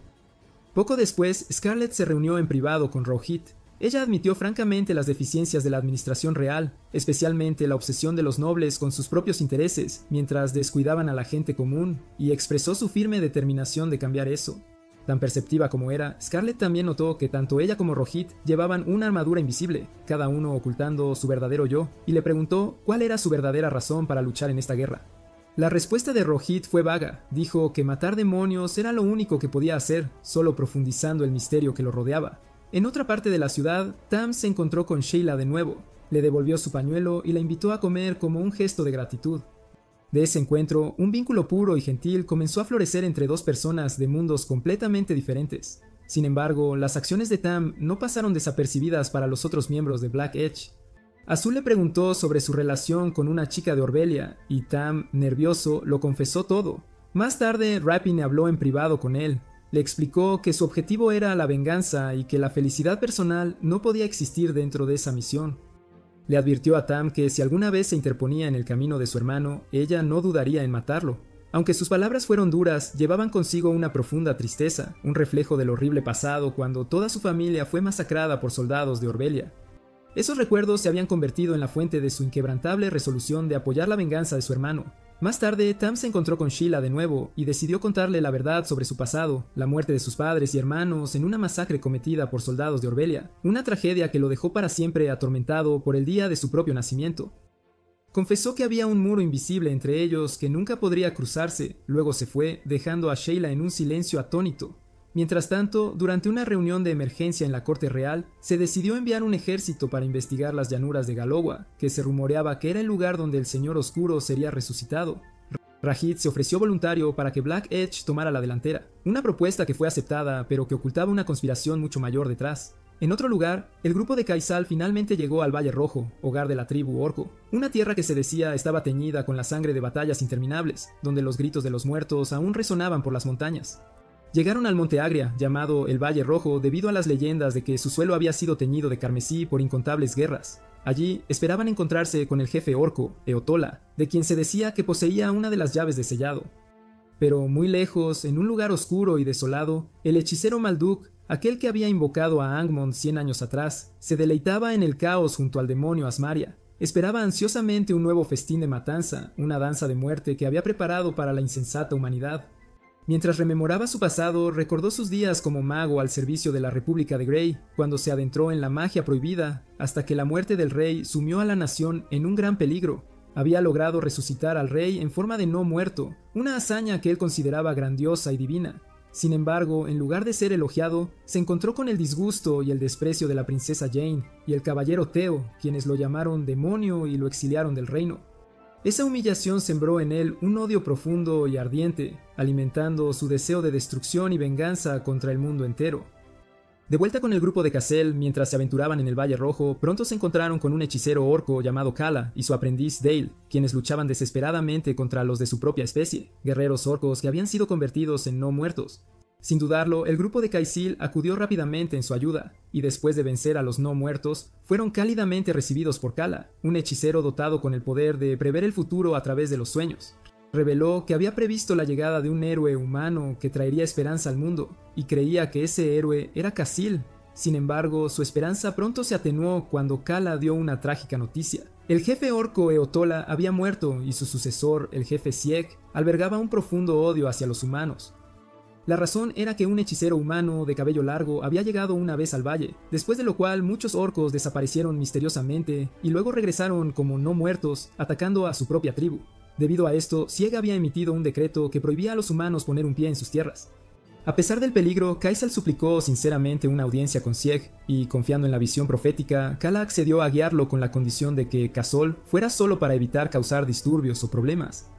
Poco después, Scarlett se reunió en privado con Rohit. Ella admitió francamente las deficiencias de la administración real, especialmente la obsesión de los nobles con sus propios intereses, mientras descuidaban a la gente común, y expresó su firme determinación de cambiar eso. Tan perceptiva como era, Scarlett también notó que tanto ella como Rohit llevaban una armadura invisible, cada uno ocultando su verdadero yo, y le preguntó cuál era su verdadera razón para luchar en esta guerra. La respuesta de Rohit fue vaga. Dijo que matar demonios era lo único que podía hacer, solo profundizando el misterio que lo rodeaba. En otra parte de la ciudad, Tam se encontró con Sheila de nuevo. Le devolvió su pañuelo y la invitó a comer como un gesto de gratitud. De ese encuentro, un vínculo puro y gentil comenzó a florecer entre dos personas de mundos completamente diferentes. Sin embargo, las acciones de Tam no pasaron desapercibidas para los otros miembros de Black Edge. Azul le preguntó sobre su relación con una chica de Orbelia, y Tam, nervioso, lo confesó todo. Más tarde, Rapin habló en privado con él. Le explicó que su objetivo era la venganza y que la felicidad personal no podía existir dentro de esa misión. Le advirtió a Tam que si alguna vez se interponía en el camino de su hermano, ella no dudaría en matarlo. Aunque sus palabras fueron duras, llevaban consigo una profunda tristeza, un reflejo del horrible pasado cuando toda su familia fue masacrada por soldados de Orbelia. Esos recuerdos se habían convertido en la fuente de su inquebrantable resolución de apoyar la venganza de su hermano. Más tarde, Tam se encontró con Sheila de nuevo y decidió contarle la verdad sobre su pasado, la muerte de sus padres y hermanos en una masacre cometida por soldados de Orbelia, una tragedia que lo dejó para siempre atormentado por el día de su propio nacimiento. Confesó que había un muro invisible entre ellos que nunca podría cruzarse, luego se fue, dejando a Sheila en un silencio atónito. Mientras tanto, durante una reunión de emergencia en la corte real, se decidió enviar un ejército para investigar las llanuras de Galowa, que se rumoreaba que era el lugar donde el Señor Oscuro sería resucitado. Rahid se ofreció voluntario para que Black Edge tomara la delantera, una propuesta que fue aceptada pero que ocultaba una conspiración mucho mayor detrás. En otro lugar, el grupo de Kaisal finalmente llegó al Valle Rojo, hogar de la tribu Orco, una tierra que se decía estaba teñida con la sangre de batallas interminables, donde los gritos de los muertos aún resonaban por las montañas. Llegaron al Monte Agria, llamado el Valle Rojo debido a las leyendas de que su suelo había sido teñido de carmesí por incontables guerras. Allí esperaban encontrarse con el jefe orco, Eotola, de quien se decía que poseía una de las llaves de sellado. Pero muy lejos, en un lugar oscuro y desolado, el hechicero Malduk, aquel que había invocado a Angmon 100 años atrás, se deleitaba en el caos junto al demonio Asmaria. Esperaba ansiosamente un nuevo festín de matanza, una danza de muerte que había preparado para la insensata humanidad. Mientras rememoraba su pasado, recordó sus días como mago al servicio de la República de Grey, cuando se adentró en la magia prohibida, hasta que la muerte del rey sumió a la nación en un gran peligro. Había logrado resucitar al rey en forma de no muerto, una hazaña que él consideraba grandiosa y divina. Sin embargo, en lugar de ser elogiado, se encontró con el disgusto y el desprecio de la princesa Jane y el caballero Theo, quienes lo llamaron demonio y lo exiliaron del reino. Esa humillación sembró en él un odio profundo y ardiente, alimentando su deseo de destrucción y venganza contra el mundo entero. De vuelta con el grupo de Cassel, mientras se aventuraban en el Valle Rojo, pronto se encontraron con un hechicero orco llamado Kala y su aprendiz Dale, quienes luchaban desesperadamente contra los de su propia especie, guerreros orcos que habían sido convertidos en no muertos. Sin dudarlo, el grupo de Kaisil acudió rápidamente en su ayuda, y después de vencer a los no muertos, fueron cálidamente recibidos por Kala, un hechicero dotado con el poder de prever el futuro a través de los sueños. Reveló que había previsto la llegada de un héroe humano que traería esperanza al mundo, y creía que ese héroe era Kaisil. Sin embargo, su esperanza pronto se atenuó cuando Kala dio una trágica noticia. El jefe orco Eotola había muerto y su sucesor, el jefe Sieg, albergaba un profundo odio hacia los humanos. La razón era que un hechicero humano de cabello largo había llegado una vez al valle, después de lo cual muchos orcos desaparecieron misteriosamente y luego regresaron como no muertos, atacando a su propia tribu. Debido a esto, Sieg había emitido un decreto que prohibía a los humanos poner un pie en sus tierras. A pesar del peligro, Kaisal suplicó sinceramente una audiencia con Sieg, y confiando en la visión profética, Kala accedió a guiarlo con la condición de que Kasol fuera solo para evitar causar disturbios o problemas.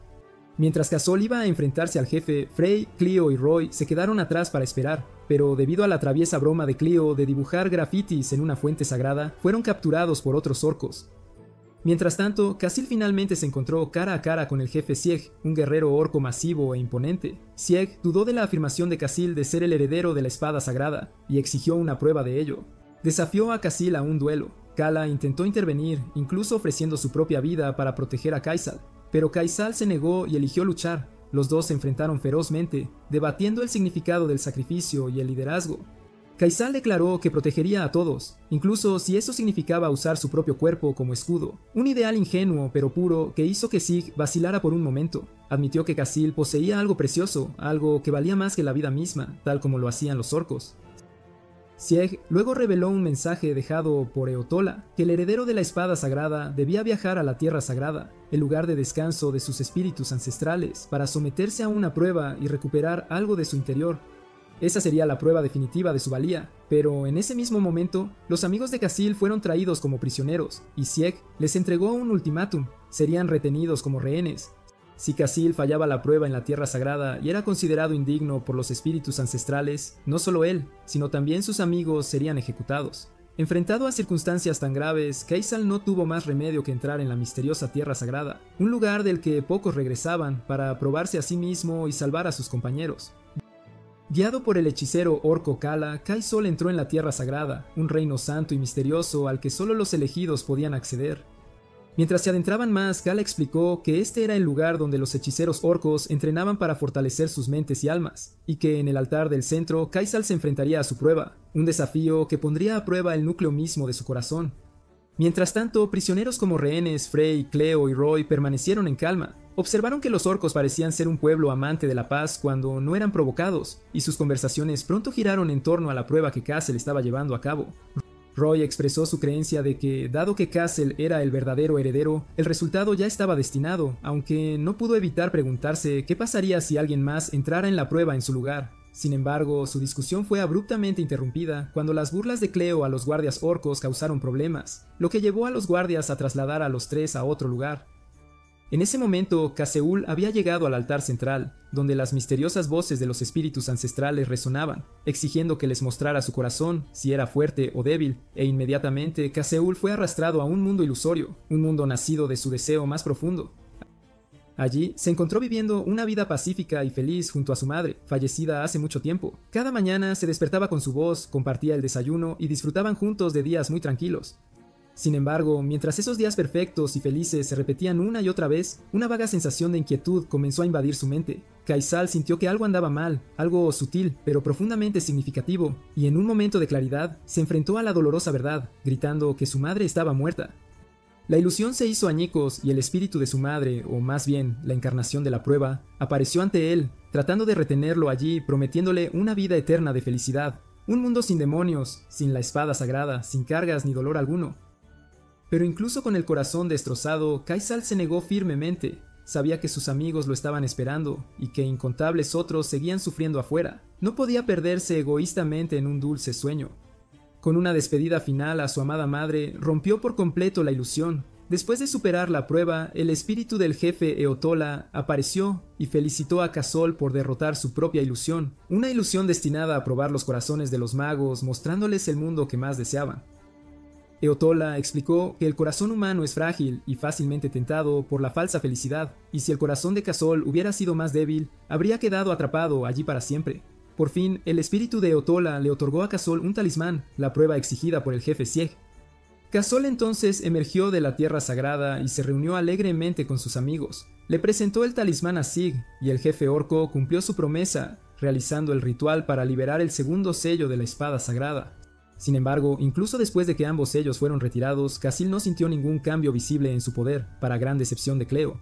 Mientras Kasol iba a enfrentarse al jefe, Frey, Cleo y Roy se quedaron atrás para esperar, pero debido a la traviesa broma de Cleo de dibujar grafitis en una fuente sagrada, fueron capturados por otros orcos. Mientras tanto, Casil finalmente se encontró cara a cara con el jefe Sieg, un guerrero orco masivo e imponente. Sieg dudó de la afirmación de Casil de ser el heredero de la espada sagrada, y exigió una prueba de ello. Desafió a Casil a un duelo. Kala intentó intervenir, incluso ofreciendo su propia vida para proteger a Kaisal, pero Kaisal se negó y eligió luchar. Los dos se enfrentaron ferozmente, debatiendo el significado del sacrificio y el liderazgo. Kaisal declaró que protegería a todos, incluso si eso significaba usar su propio cuerpo como escudo, un ideal ingenuo pero puro que hizo que Sieg vacilara por un momento. Admitió que Casil poseía algo precioso, algo que valía más que la vida misma, tal como lo hacían los orcos. Sieg luego reveló un mensaje dejado por Eotola, que el heredero de la espada sagrada debía viajar a la Tierra Sagrada, el lugar de descanso de sus espíritus ancestrales, para someterse a una prueba y recuperar algo de su interior. Esa sería la prueba definitiva de su valía, pero en ese mismo momento, los amigos de Casil fueron traídos como prisioneros, y Sieg les entregó un ultimátum: serían retenidos como rehenes. Si Casil fallaba la prueba en la Tierra Sagrada y era considerado indigno por los espíritus ancestrales, no solo él, sino también sus amigos serían ejecutados. Enfrentado a circunstancias tan graves, Kaisal no tuvo más remedio que entrar en la misteriosa Tierra Sagrada, un lugar del que pocos regresaban para probarse a sí mismo y salvar a sus compañeros. Guiado por el hechicero orco Kala, Kaisal entró en la Tierra Sagrada, un reino santo y misterioso al que solo los elegidos podían acceder. Mientras se adentraban más, Kala explicó que este era el lugar donde los hechiceros orcos entrenaban para fortalecer sus mentes y almas, y que en el altar del centro Kaisal se enfrentaría a su prueba, un desafío que pondría a prueba el núcleo mismo de su corazón. Mientras tanto, prisioneros como rehenes Frey, Cleo y Roy permanecieron en calma, Observaron que los orcos parecían ser un pueblo amante de la paz cuando no eran provocados, y sus conversaciones pronto giraron en torno a la prueba que Castle estaba llevando a cabo. Roy expresó su creencia de que, dado que Castle era el verdadero heredero, el resultado ya estaba destinado, aunque no pudo evitar preguntarse qué pasaría si alguien más entrara en la prueba en su lugar. Sin embargo, su discusión fue abruptamente interrumpida cuando las burlas de Cleo a los guardias orcos causaron problemas, lo que llevó a los guardias a trasladar a los tres a otro lugar. En ese momento, Caseul había llegado al altar central, donde las misteriosas voces de los espíritus ancestrales resonaban, exigiendo que les mostrara su corazón, si era fuerte o débil, e inmediatamente Caseul fue arrastrado a un mundo ilusorio, un mundo nacido de su deseo más profundo. Allí se encontró viviendo una vida pacífica y feliz junto a su madre, fallecida hace mucho tiempo. Cada mañana se despertaba con su voz, compartía el desayuno y disfrutaban juntos de días muy tranquilos. Sin embargo, mientras esos días perfectos y felices se repetían una y otra vez, una vaga sensación de inquietud comenzó a invadir su mente. Kaisal sintió que algo andaba mal, algo sutil, pero profundamente significativo, y en un momento de claridad, se enfrentó a la dolorosa verdad, gritando que su madre estaba muerta. La ilusión se hizo añicos y el espíritu de su madre, o más bien, la encarnación de la prueba, apareció ante él, tratando de retenerlo allí, prometiéndole una vida eterna de felicidad, un mundo sin demonios, sin la espada sagrada, sin cargas ni dolor alguno. Pero incluso con el corazón destrozado, Kaisal se negó firmemente. Sabía que sus amigos lo estaban esperando y que incontables otros seguían sufriendo afuera. No podía perderse egoístamente en un dulce sueño. Con una despedida final a su amada madre, rompió por completo la ilusión. Después de superar la prueba, el espíritu del jefe Eotola apareció y felicitó a Kazol por derrotar su propia ilusión, una ilusión destinada a probar los corazones de los magos, mostrándoles el mundo que más deseaban. Eotola explicó que el corazón humano es frágil y fácilmente tentado por la falsa felicidad, y si el corazón de Kazol hubiera sido más débil, habría quedado atrapado allí para siempre. Por fin, el espíritu de Eotola le otorgó a Kazol un talismán, la prueba exigida por el jefe Sieg. Kazol entonces emergió de la tierra sagrada y se reunió alegremente con sus amigos. Le presentó el talismán a Sig, y el jefe orco cumplió su promesa, realizando el ritual para liberar el segundo sello de la espada sagrada. Sin embargo, incluso después de que ambos sellos fueron retirados, Casil no sintió ningún cambio visible en su poder, para gran decepción de Cleo.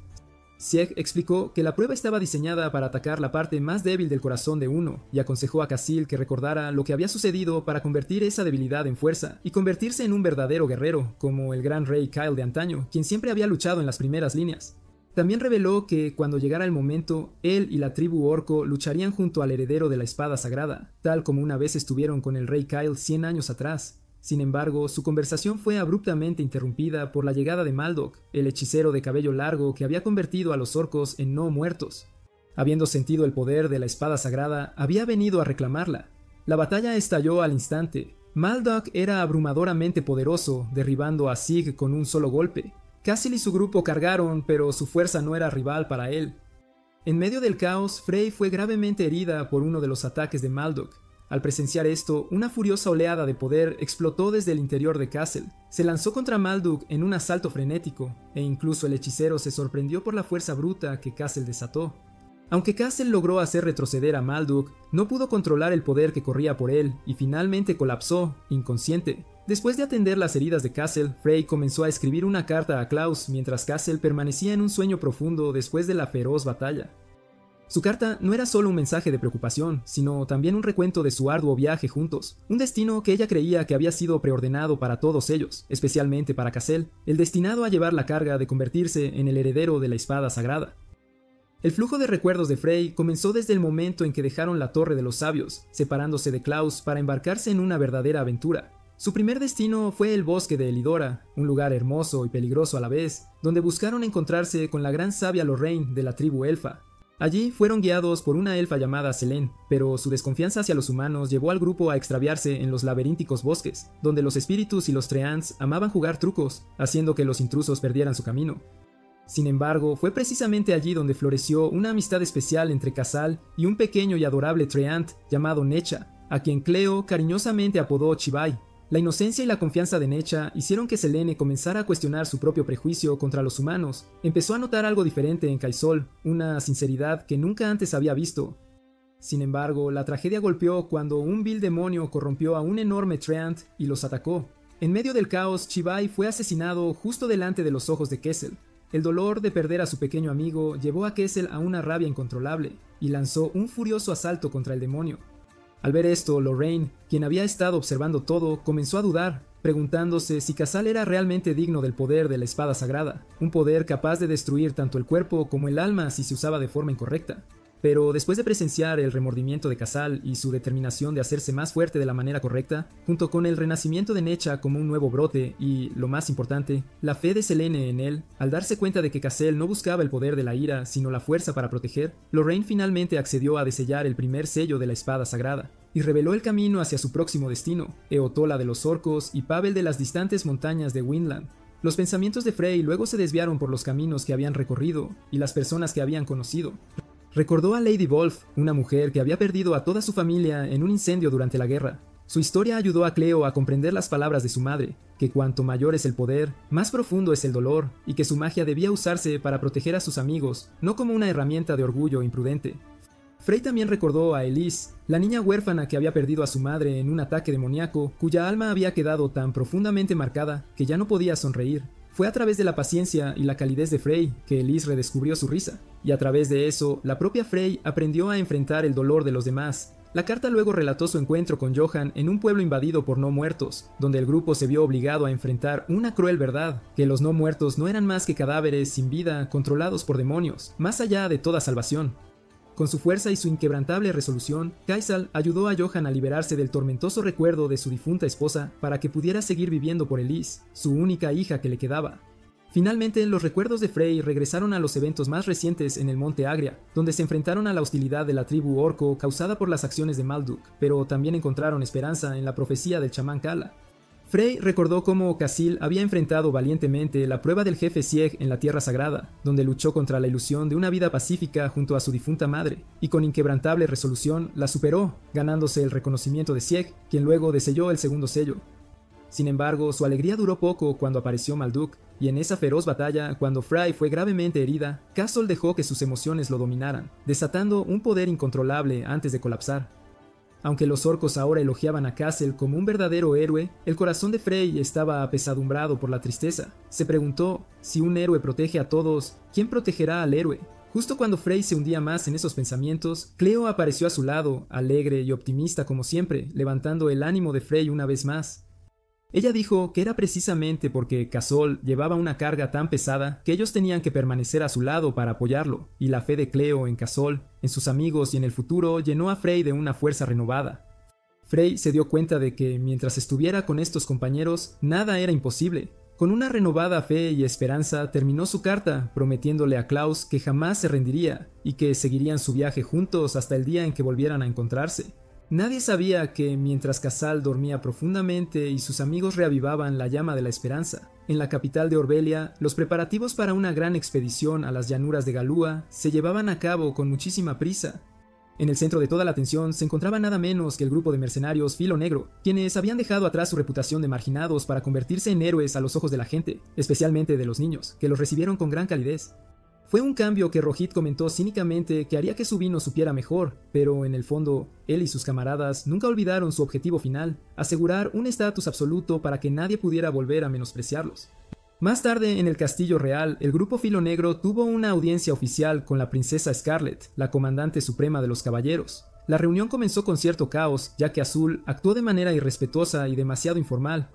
Sieg explicó que la prueba estaba diseñada para atacar la parte más débil del corazón de uno, y aconsejó a Casil que recordara lo que había sucedido para convertir esa debilidad en fuerza, y convertirse en un verdadero guerrero, como el gran rey Kyle de antaño, quien siempre había luchado en las primeras líneas. También reveló que, cuando llegara el momento, él y la tribu orco lucharían junto al heredero de la espada sagrada, tal como una vez estuvieron con el rey Kyle 100 años atrás. Sin embargo, su conversación fue abruptamente interrumpida por la llegada de Maldok, el hechicero de cabello largo que había convertido a los orcos en no muertos. Habiendo sentido el poder de la espada sagrada, había venido a reclamarla. La batalla estalló al instante. Maldok era abrumadoramente poderoso, derribando a Sig con un solo golpe. Casil y su grupo cargaron, pero su fuerza no era rival para él. En medio del caos, Frey fue gravemente herida por uno de los ataques de Maldok. Al presenciar esto, una furiosa oleada de poder explotó desde el interior de Castle. Se lanzó contra Malduk en un asalto frenético, e incluso el hechicero se sorprendió por la fuerza bruta que Castle desató. Aunque Castle logró hacer retroceder a Malduk, no pudo controlar el poder que corría por él y finalmente colapsó, inconsciente. Después de atender las heridas de Castle, Frey comenzó a escribir una carta a Klaus mientras Castle permanecía en un sueño profundo después de la feroz batalla. Su carta no era solo un mensaje de preocupación, sino también un recuento de su arduo viaje juntos, un destino que ella creía que había sido preordenado para todos ellos, especialmente para Castle, el destinado a llevar la carga de convertirse en el heredero de la espada sagrada. El flujo de recuerdos de Frey comenzó desde el momento en que dejaron la Torre de los Sabios, separándose de Klaus para embarcarse en una verdadera aventura. Su primer destino fue el bosque de Elidora, un lugar hermoso y peligroso a la vez, donde buscaron encontrarse con la gran sabia Lorraine de la tribu elfa. Allí fueron guiados por una elfa llamada Selene, pero su desconfianza hacia los humanos llevó al grupo a extraviarse en los laberínticos bosques, donde los espíritus y los treants amaban jugar trucos, haciendo que los intrusos perdieran su camino. Sin embargo, fue precisamente allí donde floreció una amistad especial entre Casal y un pequeño y adorable treant llamado Necha, a quien Cleo cariñosamente apodó Chibai. La inocencia y la confianza de Necha hicieron que Selene comenzara a cuestionar su propio prejuicio contra los humanos. Empezó a notar algo diferente en Kaisol, una sinceridad que nunca antes había visto. Sin embargo, la tragedia golpeó cuando un vil demonio corrompió a un enorme treant y los atacó. En medio del caos, Chibai fue asesinado justo delante de los ojos de Kessel. El dolor de perder a su pequeño amigo llevó a Kessel a una rabia incontrolable, y lanzó un furioso asalto contra el demonio. Al ver esto, Lorraine, quien había estado observando todo, comenzó a dudar, preguntándose si Casal era realmente digno del poder de la espada sagrada, un poder capaz de destruir tanto el cuerpo como el alma si se usaba de forma incorrecta. Pero después de presenciar el remordimiento de Casal y su determinación de hacerse más fuerte de la manera correcta, junto con el renacimiento de Necha como un nuevo brote y, lo más importante, la fe de Selene en él, al darse cuenta de que Cassel no buscaba el poder de la ira sino la fuerza para proteger, Lorraine finalmente accedió a desellar el primer sello de la espada sagrada, y reveló el camino hacia su próximo destino, Eotola de los Orcos y Pavel de las distantes montañas de Winland. Los pensamientos de Frey luego se desviaron por los caminos que habían recorrido y las personas que habían conocido. Recordó a Lady Wolf, una mujer que había perdido a toda su familia en un incendio durante la guerra. Su historia ayudó a Cleo a comprender las palabras de su madre, que cuanto mayor es el poder, más profundo es el dolor, y que su magia debía usarse para proteger a sus amigos, no como una herramienta de orgullo imprudente. Frey también recordó a Elise, la niña huérfana que había perdido a su madre en un ataque demoníaco, cuya alma había quedado tan profundamente marcada que ya no podía sonreír. Fue a través de la paciencia y la calidez de Frey que Elise redescubrió su risa, y a través de eso, la propia Frey aprendió a enfrentar el dolor de los demás. La carta luego relató su encuentro con Johan en un pueblo invadido por no muertos, donde el grupo se vio obligado a enfrentar una cruel verdad, que los no muertos no eran más que cadáveres sin vida controlados por demonios, más allá de toda salvación. Con su fuerza y su inquebrantable resolución, Kaisal ayudó a Johan a liberarse del tormentoso recuerdo de su difunta esposa para que pudiera seguir viviendo por Elise, su única hija que le quedaba. Finalmente, los recuerdos de Frey regresaron a los eventos más recientes en el Monte Agria, donde se enfrentaron a la hostilidad de la tribu orco causada por las acciones de Malduk, pero también encontraron esperanza en la profecía del chamán Kala. Frey recordó cómo Casil había enfrentado valientemente la prueba del jefe Sieg en la Tierra Sagrada, donde luchó contra la ilusión de una vida pacífica junto a su difunta madre, y con inquebrantable resolución la superó, ganándose el reconocimiento de Sieg, quien luego deselló el segundo sello. Sin embargo, su alegría duró poco cuando apareció Malduk, y en esa feroz batalla, cuando Frey fue gravemente herida, Castle dejó que sus emociones lo dominaran, desatando un poder incontrolable antes de colapsar. Aunque los orcos ahora elogiaban a Castle como un verdadero héroe, el corazón de Frey estaba apesadumbrado por la tristeza. Se preguntó, si un héroe protege a todos, ¿quién protegerá al héroe? Justo cuando Frey se hundía más en esos pensamientos, Cleo apareció a su lado, alegre y optimista como siempre, levantando el ánimo de Frey una vez más. Ella dijo que era precisamente porque Casol llevaba una carga tan pesada que ellos tenían que permanecer a su lado para apoyarlo, y la fe de Cleo en Casol, en sus amigos y en el futuro llenó a Frey de una fuerza renovada. Frey se dio cuenta de que mientras estuviera con estos compañeros, nada era imposible. Con una renovada fe y esperanza terminó su carta, prometiéndole a Klaus que jamás se rendiría y que seguirían su viaje juntos hasta el día en que volvieran a encontrarse. Nadie sabía que, mientras Casal dormía profundamente y sus amigos reavivaban la llama de la esperanza, en la capital de Orbelia, los preparativos para una gran expedición a las llanuras de Galúa se llevaban a cabo con muchísima prisa. En el centro de toda la atención se encontraba nada menos que el grupo de mercenarios Filo Negro, quienes habían dejado atrás su reputación de marginados para convertirse en héroes a los ojos de la gente, especialmente de los niños, que los recibieron con gran calidez. Fue un cambio que Rohit comentó cínicamente que haría que su vino supiera mejor, pero en el fondo, él y sus camaradas nunca olvidaron su objetivo final, asegurar un estatus absoluto para que nadie pudiera volver a menospreciarlos. Más tarde, en el Castillo Real, el grupo Filo Negro tuvo una audiencia oficial con la princesa Scarlet, la comandante suprema de los caballeros. La reunión comenzó con cierto caos, ya que Azul actuó de manera irrespetuosa y demasiado informal.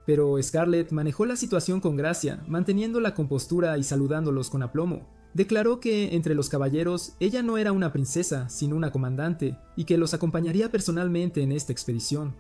Pero Scarlet manejó la situación con gracia, manteniendo la compostura y saludándolos con aplomo. Declaró que, entre los caballeros, ella no era una princesa, sino una comandante, y que los acompañaría personalmente en esta expedición.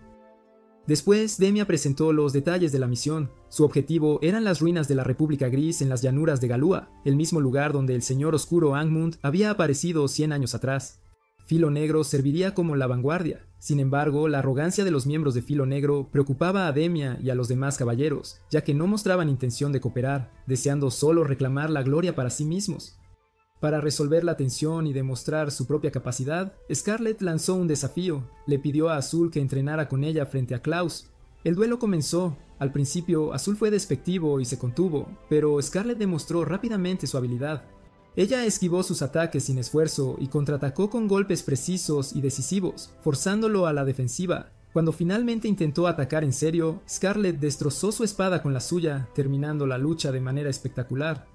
Después, Demia presentó los detalles de la misión. Su objetivo eran las ruinas de la República Gris en las llanuras de Galúa, el mismo lugar donde el señor oscuro Angmund había aparecido 100 años atrás. Filo Negro serviría como la vanguardia. Sin embargo, la arrogancia de los miembros de Filo Negro preocupaba a Demia y a los demás caballeros, ya que no mostraban intención de cooperar, deseando solo reclamar la gloria para sí mismos. Para resolver la tensión y demostrar su propia capacidad, Scarlet lanzó un desafío. Le pidió a Azul que entrenara con ella frente a Klaus. El duelo comenzó. Al principio, Azul fue despectivo y se contuvo, pero Scarlet demostró rápidamente su habilidad. Ella esquivó sus ataques sin esfuerzo y contraatacó con golpes precisos y decisivos, forzándolo a la defensiva. Cuando finalmente intentó atacar en serio, Scarlet destrozó su espada con la suya, terminando la lucha de manera espectacular.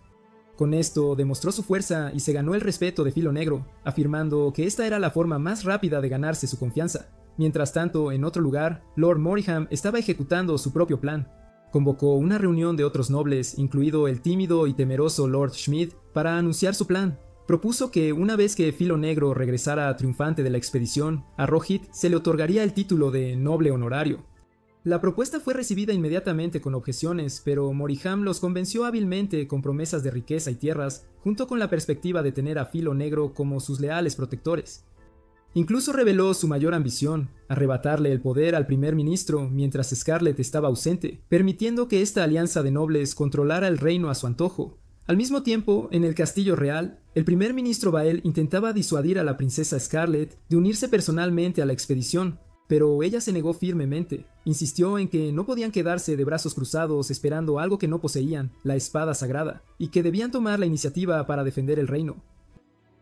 Con esto demostró su fuerza y se ganó el respeto de Filo Negro, afirmando que esta era la forma más rápida de ganarse su confianza. Mientras tanto, en otro lugar, Lord Moriham estaba ejecutando su propio plan. Convocó una reunión de otros nobles, incluido el tímido y temeroso Lord Schmid, para anunciar su plan. Propuso que una vez que Filo Negro regresara triunfante de la expedición, a Rohit se le otorgaría el título de noble honorario. La propuesta fue recibida inmediatamente con objeciones, pero Moriham los convenció hábilmente con promesas de riqueza y tierras, junto con la perspectiva de tener a Filo Negro como sus leales protectores. Incluso reveló su mayor ambición, arrebatarle el poder al primer ministro mientras Scarlett estaba ausente, permitiendo que esta alianza de nobles controlara el reino a su antojo. Al mismo tiempo, en el castillo real, el primer ministro Bael intentaba disuadir a la princesa Scarlett de unirse personalmente a la expedición, pero ella se negó firmemente. Insistió en que no podían quedarse de brazos cruzados esperando algo que no poseían, la espada sagrada, y que debían tomar la iniciativa para defender el reino.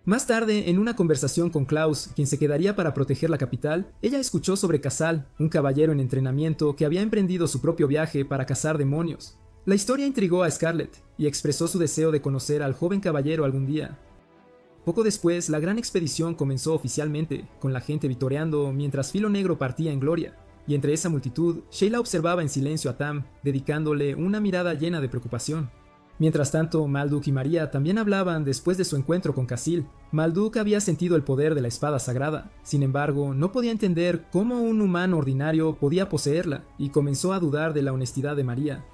Más tarde, en una conversación con Klaus, quien se quedaría para proteger la capital, ella escuchó sobre Casal, un caballero en entrenamiento que había emprendido su propio viaje para cazar demonios. La historia intrigó a Scarlett, y expresó su deseo de conocer al joven caballero algún día. Poco después, la gran expedición comenzó oficialmente, con la gente vitoreando mientras Filo Negro partía en gloria, y entre esa multitud, Sheila observaba en silencio a Tam, dedicándole una mirada llena de preocupación. Mientras tanto, Malduk y María también hablaban después de su encuentro con Casil. Malduk había sentido el poder de la espada sagrada, sin embargo, no podía entender cómo un humano ordinario podía poseerla, y comenzó a dudar de la honestidad de María.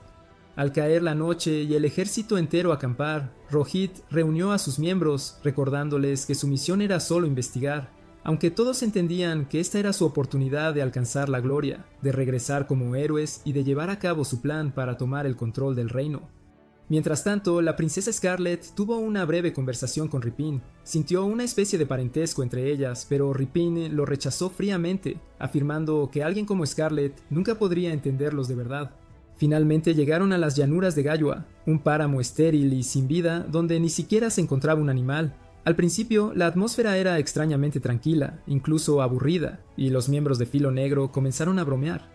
Al caer la noche y el ejército entero acampar, Rohit reunió a sus miembros, recordándoles que su misión era solo investigar, aunque todos entendían que esta era su oportunidad de alcanzar la gloria, de regresar como héroes y de llevar a cabo su plan para tomar el control del reino. Mientras tanto, la princesa Scarlett tuvo una breve conversación con Ripin. Sintió una especie de parentesco entre ellas, pero Ripin lo rechazó fríamente, afirmando que alguien como Scarlett nunca podría entenderlos de verdad. Finalmente llegaron a las llanuras de Gayua, un páramo estéril y sin vida donde ni siquiera se encontraba un animal. Al principio, la atmósfera era extrañamente tranquila, incluso aburrida, y los miembros de Filo Negro comenzaron a bromear.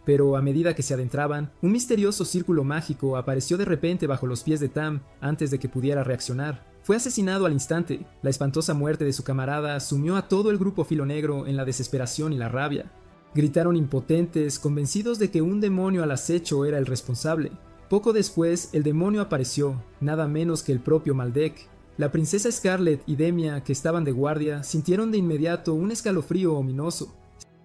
Pero a medida que se adentraban, un misterioso círculo mágico apareció de repente bajo los pies de Tam antes de que pudiera reaccionar. Fue asesinado al instante. La espantosa muerte de su camarada sumió a todo el grupo Filo Negro en la desesperación y la rabia. Gritaron impotentes, convencidos de que un demonio al acecho era el responsable. Poco después, el demonio apareció, nada menos que el propio Maldek. La princesa Scarlett y Demia, que estaban de guardia, sintieron de inmediato un escalofrío ominoso.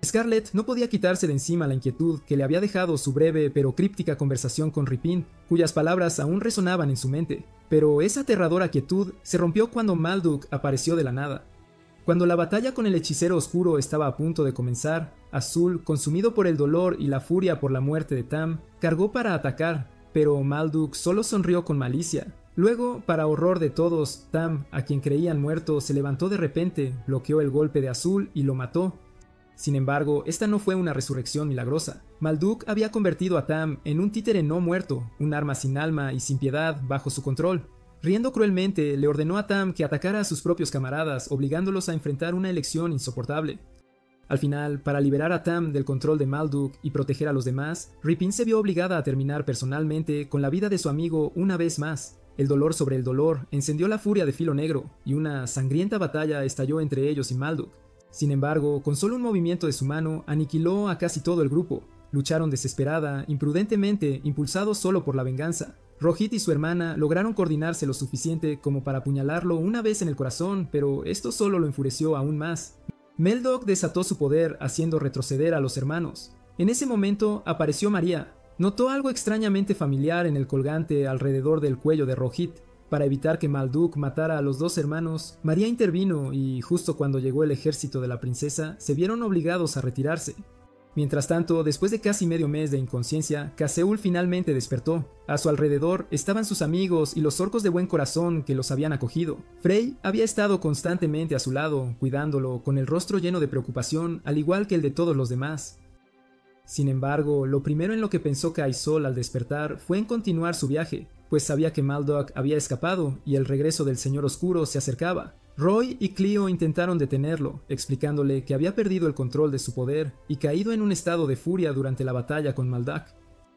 Scarlett no podía quitarse de encima la inquietud que le había dejado su breve pero críptica conversación con Ripin, cuyas palabras aún resonaban en su mente, pero esa aterradora quietud se rompió cuando Malduk apareció de la nada. Cuando la batalla con el hechicero oscuro estaba a punto de comenzar, Azul, consumido por el dolor y la furia por la muerte de Tam, cargó para atacar, pero Malduk solo sonrió con malicia. Luego, para horror de todos, Tam, a quien creían muerto, se levantó de repente, bloqueó el golpe de Azul y lo mató. Sin embargo, esta no fue una resurrección milagrosa. Malduk había convertido a Tam en un títere no muerto, un arma sin alma y sin piedad bajo su control. Riendo cruelmente, le ordenó a Tam que atacara a sus propios camaradas, obligándolos a enfrentar una elección insoportable. Al final, para liberar a Tam del control de Malduk y proteger a los demás, Ripin se vio obligada a terminar personalmente con la vida de su amigo una vez más. El dolor sobre el dolor encendió la furia de Filo Negro, y una sangrienta batalla estalló entre ellos y Malduk. Sin embargo, con solo un movimiento de su mano, aniquiló a casi todo el grupo. Lucharon desesperada, imprudentemente, impulsados solo por la venganza. Rohit y su hermana lograron coordinarse lo suficiente como para apuñalarlo una vez en el corazón, pero esto solo lo enfureció aún más. Meldok desató su poder, haciendo retroceder a los hermanos. En ese momento apareció María. Notó algo extrañamente familiar en el colgante alrededor del cuello de Rohit. Para evitar que Malduk matara a los dos hermanos, María intervino y, justo cuando llegó el ejército de la princesa, se vieron obligados a retirarse. Mientras tanto, después de casi medio mes de inconsciencia, Caseul finalmente despertó. A su alrededor estaban sus amigos y los orcos de buen corazón que los habían acogido. Frey había estado constantemente a su lado, cuidándolo, con el rostro lleno de preocupación, al igual que el de todos los demás. Sin embargo, lo primero en lo que pensó Kaisol al despertar fue en continuar su viaje, pues sabía que Malduk había escapado y el regreso del Señor Oscuro se acercaba. Roy y Clio intentaron detenerlo, explicándole que había perdido el control de su poder y caído en un estado de furia durante la batalla con Malduk.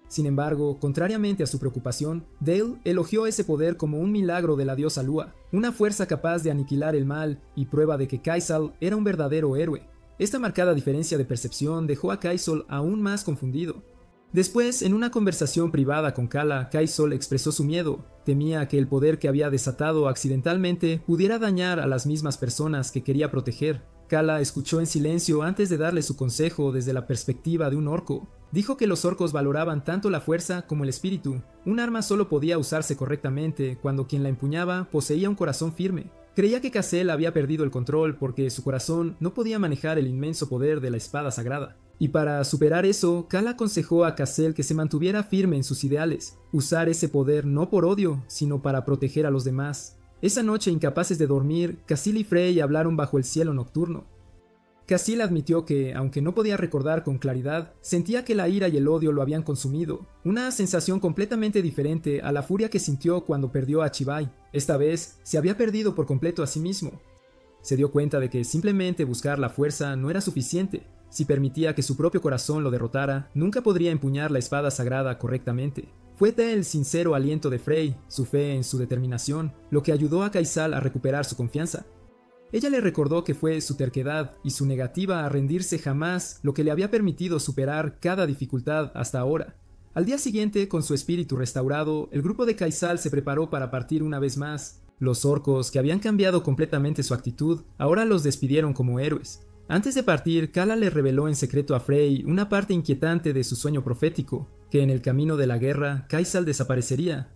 Sin embargo, contrariamente a su preocupación, Dale elogió ese poder como un milagro de la diosa Lua, una fuerza capaz de aniquilar el mal y prueba de que Kaisal era un verdadero héroe. Esta marcada diferencia de percepción dejó a Kaisal aún más confundido. Después, en una conversación privada con Kala, Kaisal expresó su miedo. Temía que el poder que había desatado accidentalmente pudiera dañar a las mismas personas que quería proteger. Kala escuchó en silencio antes de darle su consejo desde la perspectiva de un orco. Dijo que los orcos valoraban tanto la fuerza como el espíritu. Un arma solo podía usarse correctamente cuando quien la empuñaba poseía un corazón firme. Creía que Cassel había perdido el control porque su corazón no podía manejar el inmenso poder de la espada sagrada. Y para superar eso, Kala aconsejó a Cassel que se mantuviera firme en sus ideales, usar ese poder no por odio, sino para proteger a los demás. Esa noche, incapaces de dormir, Casil y Frey hablaron bajo el cielo nocturno. Casil admitió que, aunque no podía recordar con claridad, sentía que la ira y el odio lo habían consumido, una sensación completamente diferente a la furia que sintió cuando perdió a Chibai. Esta vez, se había perdido por completo a sí mismo. Se dio cuenta de que simplemente buscar la fuerza no era suficiente. Si permitía que su propio corazón lo derrotara, nunca podría empuñar la espada sagrada correctamente. Fue el sincero aliento de Frey, su fe en su determinación, lo que ayudó a Kaisal a recuperar su confianza. Ella le recordó que fue su terquedad y su negativa a rendirse jamás lo que le había permitido superar cada dificultad hasta ahora. Al día siguiente, con su espíritu restaurado, el grupo de Kaisal se preparó para partir una vez más. Los orcos, que habían cambiado completamente su actitud, ahora los despidieron como héroes. Antes de partir, Kala le reveló en secreto a Frey una parte inquietante de su sueño profético, que en el camino de la guerra, Kaisal desaparecería.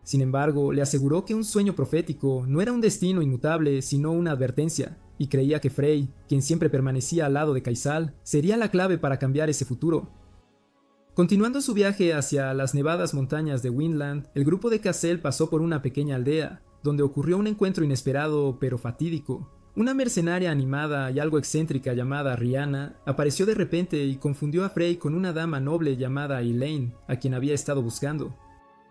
Sin embargo, le aseguró que un sueño profético no era un destino inmutable, sino una advertencia, y creía que Frey, quien siempre permanecía al lado de Kaisal, sería la clave para cambiar ese futuro. Continuando su viaje hacia las nevadas montañas de Windland, el grupo de Cassel pasó por una pequeña aldea, donde ocurrió un encuentro inesperado pero fatídico. Una mercenaria animada y algo excéntrica llamada Rihanna apareció de repente y confundió a Frey con una dama noble llamada Elaine, a quien había estado buscando.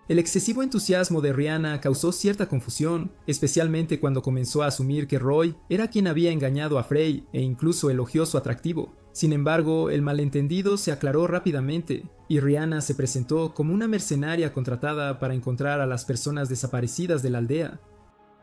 El excesivo entusiasmo de Rihanna causó cierta confusión, especialmente cuando comenzó a asumir que Roy era quien había engañado a Frey e incluso elogió su atractivo. Sin embargo, el malentendido se aclaró rápidamente, y Rihanna se presentó como una mercenaria contratada para encontrar a las personas desaparecidas de la aldea.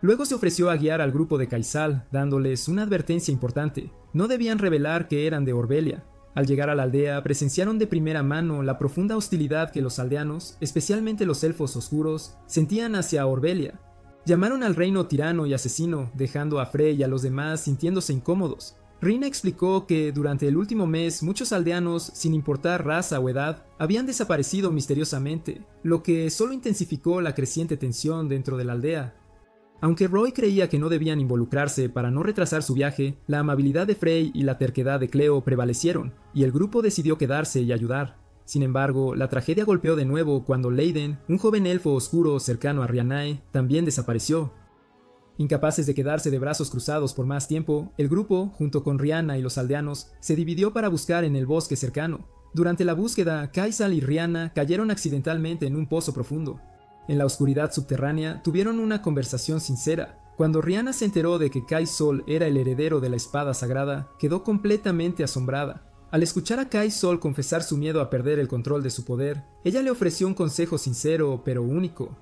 Luego se ofreció a guiar al grupo de Kaisal, dándoles una advertencia importante: no debían revelar que eran de Orbelia. Al llegar a la aldea, presenciaron de primera mano la profunda hostilidad que los aldeanos, especialmente los elfos oscuros, sentían hacia Orbelia. Llamaron al reino tirano y asesino, dejando a Frey y a los demás sintiéndose incómodos. Rina explicó que durante el último mes muchos aldeanos, sin importar raza o edad, habían desaparecido misteriosamente, lo que solo intensificó la creciente tensión dentro de la aldea. Aunque Roy creía que no debían involucrarse para no retrasar su viaje, la amabilidad de Frey y la terquedad de Cleo prevalecieron, y el grupo decidió quedarse y ayudar. Sin embargo, la tragedia golpeó de nuevo cuando Leiden, un joven elfo oscuro cercano a Rianae, también desapareció. Incapaces de quedarse de brazos cruzados por más tiempo, el grupo, junto con Rihanna y los aldeanos, se dividió para buscar en el bosque cercano. Durante la búsqueda, Kaisal y Rihanna cayeron accidentalmente en un pozo profundo. En la oscuridad subterránea tuvieron una conversación sincera. Cuando Rihanna se enteró de que Kaisal era el heredero de la espada sagrada, quedó completamente asombrada. Al escuchar a Kaisal confesar su miedo a perder el control de su poder, ella le ofreció un consejo sincero pero único.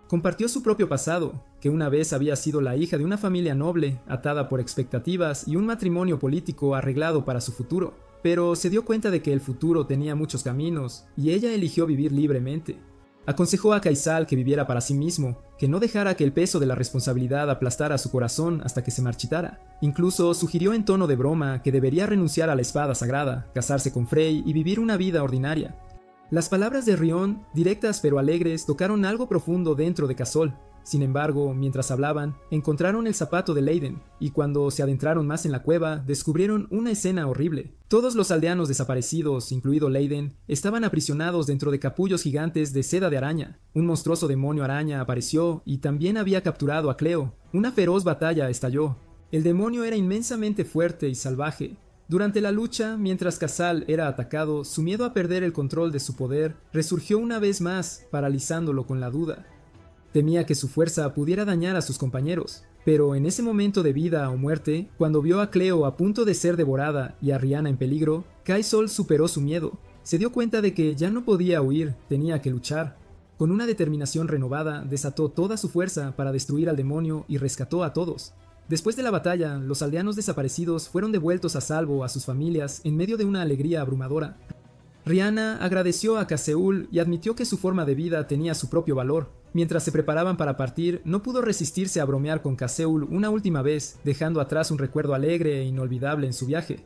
Compartió su propio pasado, que una vez había sido la hija de una familia noble, atada por expectativas y un matrimonio político arreglado para su futuro, pero se dio cuenta de que el futuro tenía muchos caminos, y ella eligió vivir libremente. Aconsejó a Kaisal que viviera para sí mismo, que no dejara que el peso de la responsabilidad aplastara su corazón hasta que se marchitara. Incluso sugirió en tono de broma que debería renunciar a la espada sagrada, casarse con Frey y vivir una vida ordinaria. Las palabras de Rion, directas pero alegres, tocaron algo profundo dentro de Kassol. Sin embargo, mientras hablaban, encontraron el zapato de Leiden, y cuando se adentraron más en la cueva, descubrieron una escena horrible. Todos los aldeanos desaparecidos, incluido Leiden, estaban aprisionados dentro de capullos gigantes de seda de araña. Un monstruoso demonio araña apareció y también había capturado a Cleo. Una feroz batalla estalló. El demonio era inmensamente fuerte y salvaje. Durante la lucha, mientras Kassal era atacado, su miedo a perder el control de su poder resurgió una vez más, paralizándolo con la duda. Temía que su fuerza pudiera dañar a sus compañeros, pero en ese momento de vida o muerte, cuando vio a Cleo a punto de ser devorada y a Rihanna en peligro, Kaisal superó su miedo. Se dio cuenta de que ya no podía huir, tenía que luchar. Con una determinación renovada, desató toda su fuerza para destruir al demonio y rescató a todos. Después de la batalla, los aldeanos desaparecidos fueron devueltos a salvo a sus familias en medio de una alegría abrumadora. Rihanna agradeció a Kaseul y admitió que su forma de vida tenía su propio valor. Mientras se preparaban para partir, no pudo resistirse a bromear con Kaseul una última vez, dejando atrás un recuerdo alegre e inolvidable en su viaje.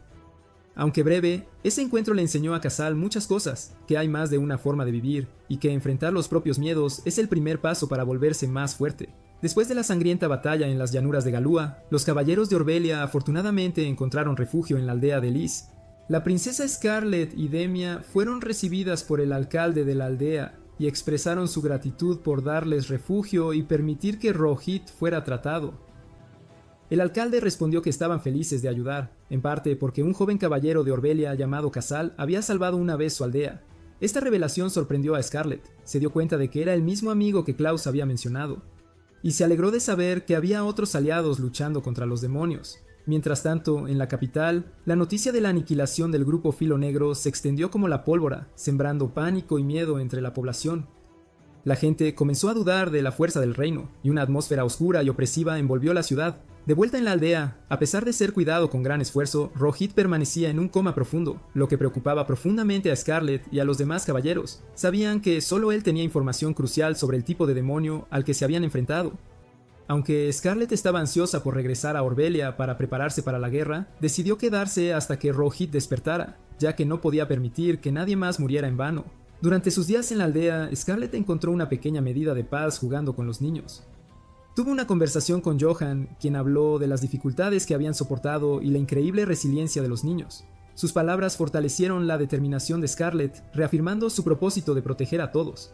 Aunque breve, ese encuentro le enseñó a Casal muchas cosas, que hay más de una forma de vivir, y que enfrentar los propios miedos es el primer paso para volverse más fuerte. Después de la sangrienta batalla en las llanuras de Galúa, los caballeros de Orbelia afortunadamente encontraron refugio en la aldea de Lys. La princesa Scarlett y Demia fueron recibidas por el alcalde de la aldea y expresaron su gratitud por darles refugio y permitir que Rohit fuera tratado. El alcalde respondió que estaban felices de ayudar, en parte porque un joven caballero de Orbelia llamado Casal había salvado una vez su aldea. Esta revelación sorprendió a Scarlett, se dio cuenta de que era el mismo amigo que Klaus había mencionado, y se alegró de saber que había otros aliados luchando contra los demonios. Mientras tanto, en la capital, la noticia de la aniquilación del grupo Filo Negro se extendió como la pólvora, sembrando pánico y miedo entre la población. La gente comenzó a dudar de la fuerza del reino, y una atmósfera oscura y opresiva envolvió la ciudad. De vuelta en la aldea, a pesar de ser cuidado con gran esfuerzo, Rohit permanecía en un coma profundo, lo que preocupaba profundamente a Scarlett y a los demás caballeros. Sabían que solo él tenía información crucial sobre el tipo de demonio al que se habían enfrentado. Aunque Scarlett estaba ansiosa por regresar a Orbelia para prepararse para la guerra, decidió quedarse hasta que Rohit despertara, ya que no podía permitir que nadie más muriera en vano. Durante sus días en la aldea, Scarlett encontró una pequeña medida de paz jugando con los niños. Tuvo una conversación con Johan, quien habló de las dificultades que habían soportado y la increíble resiliencia de los niños. Sus palabras fortalecieron la determinación de Scarlett, reafirmando su propósito de proteger a todos.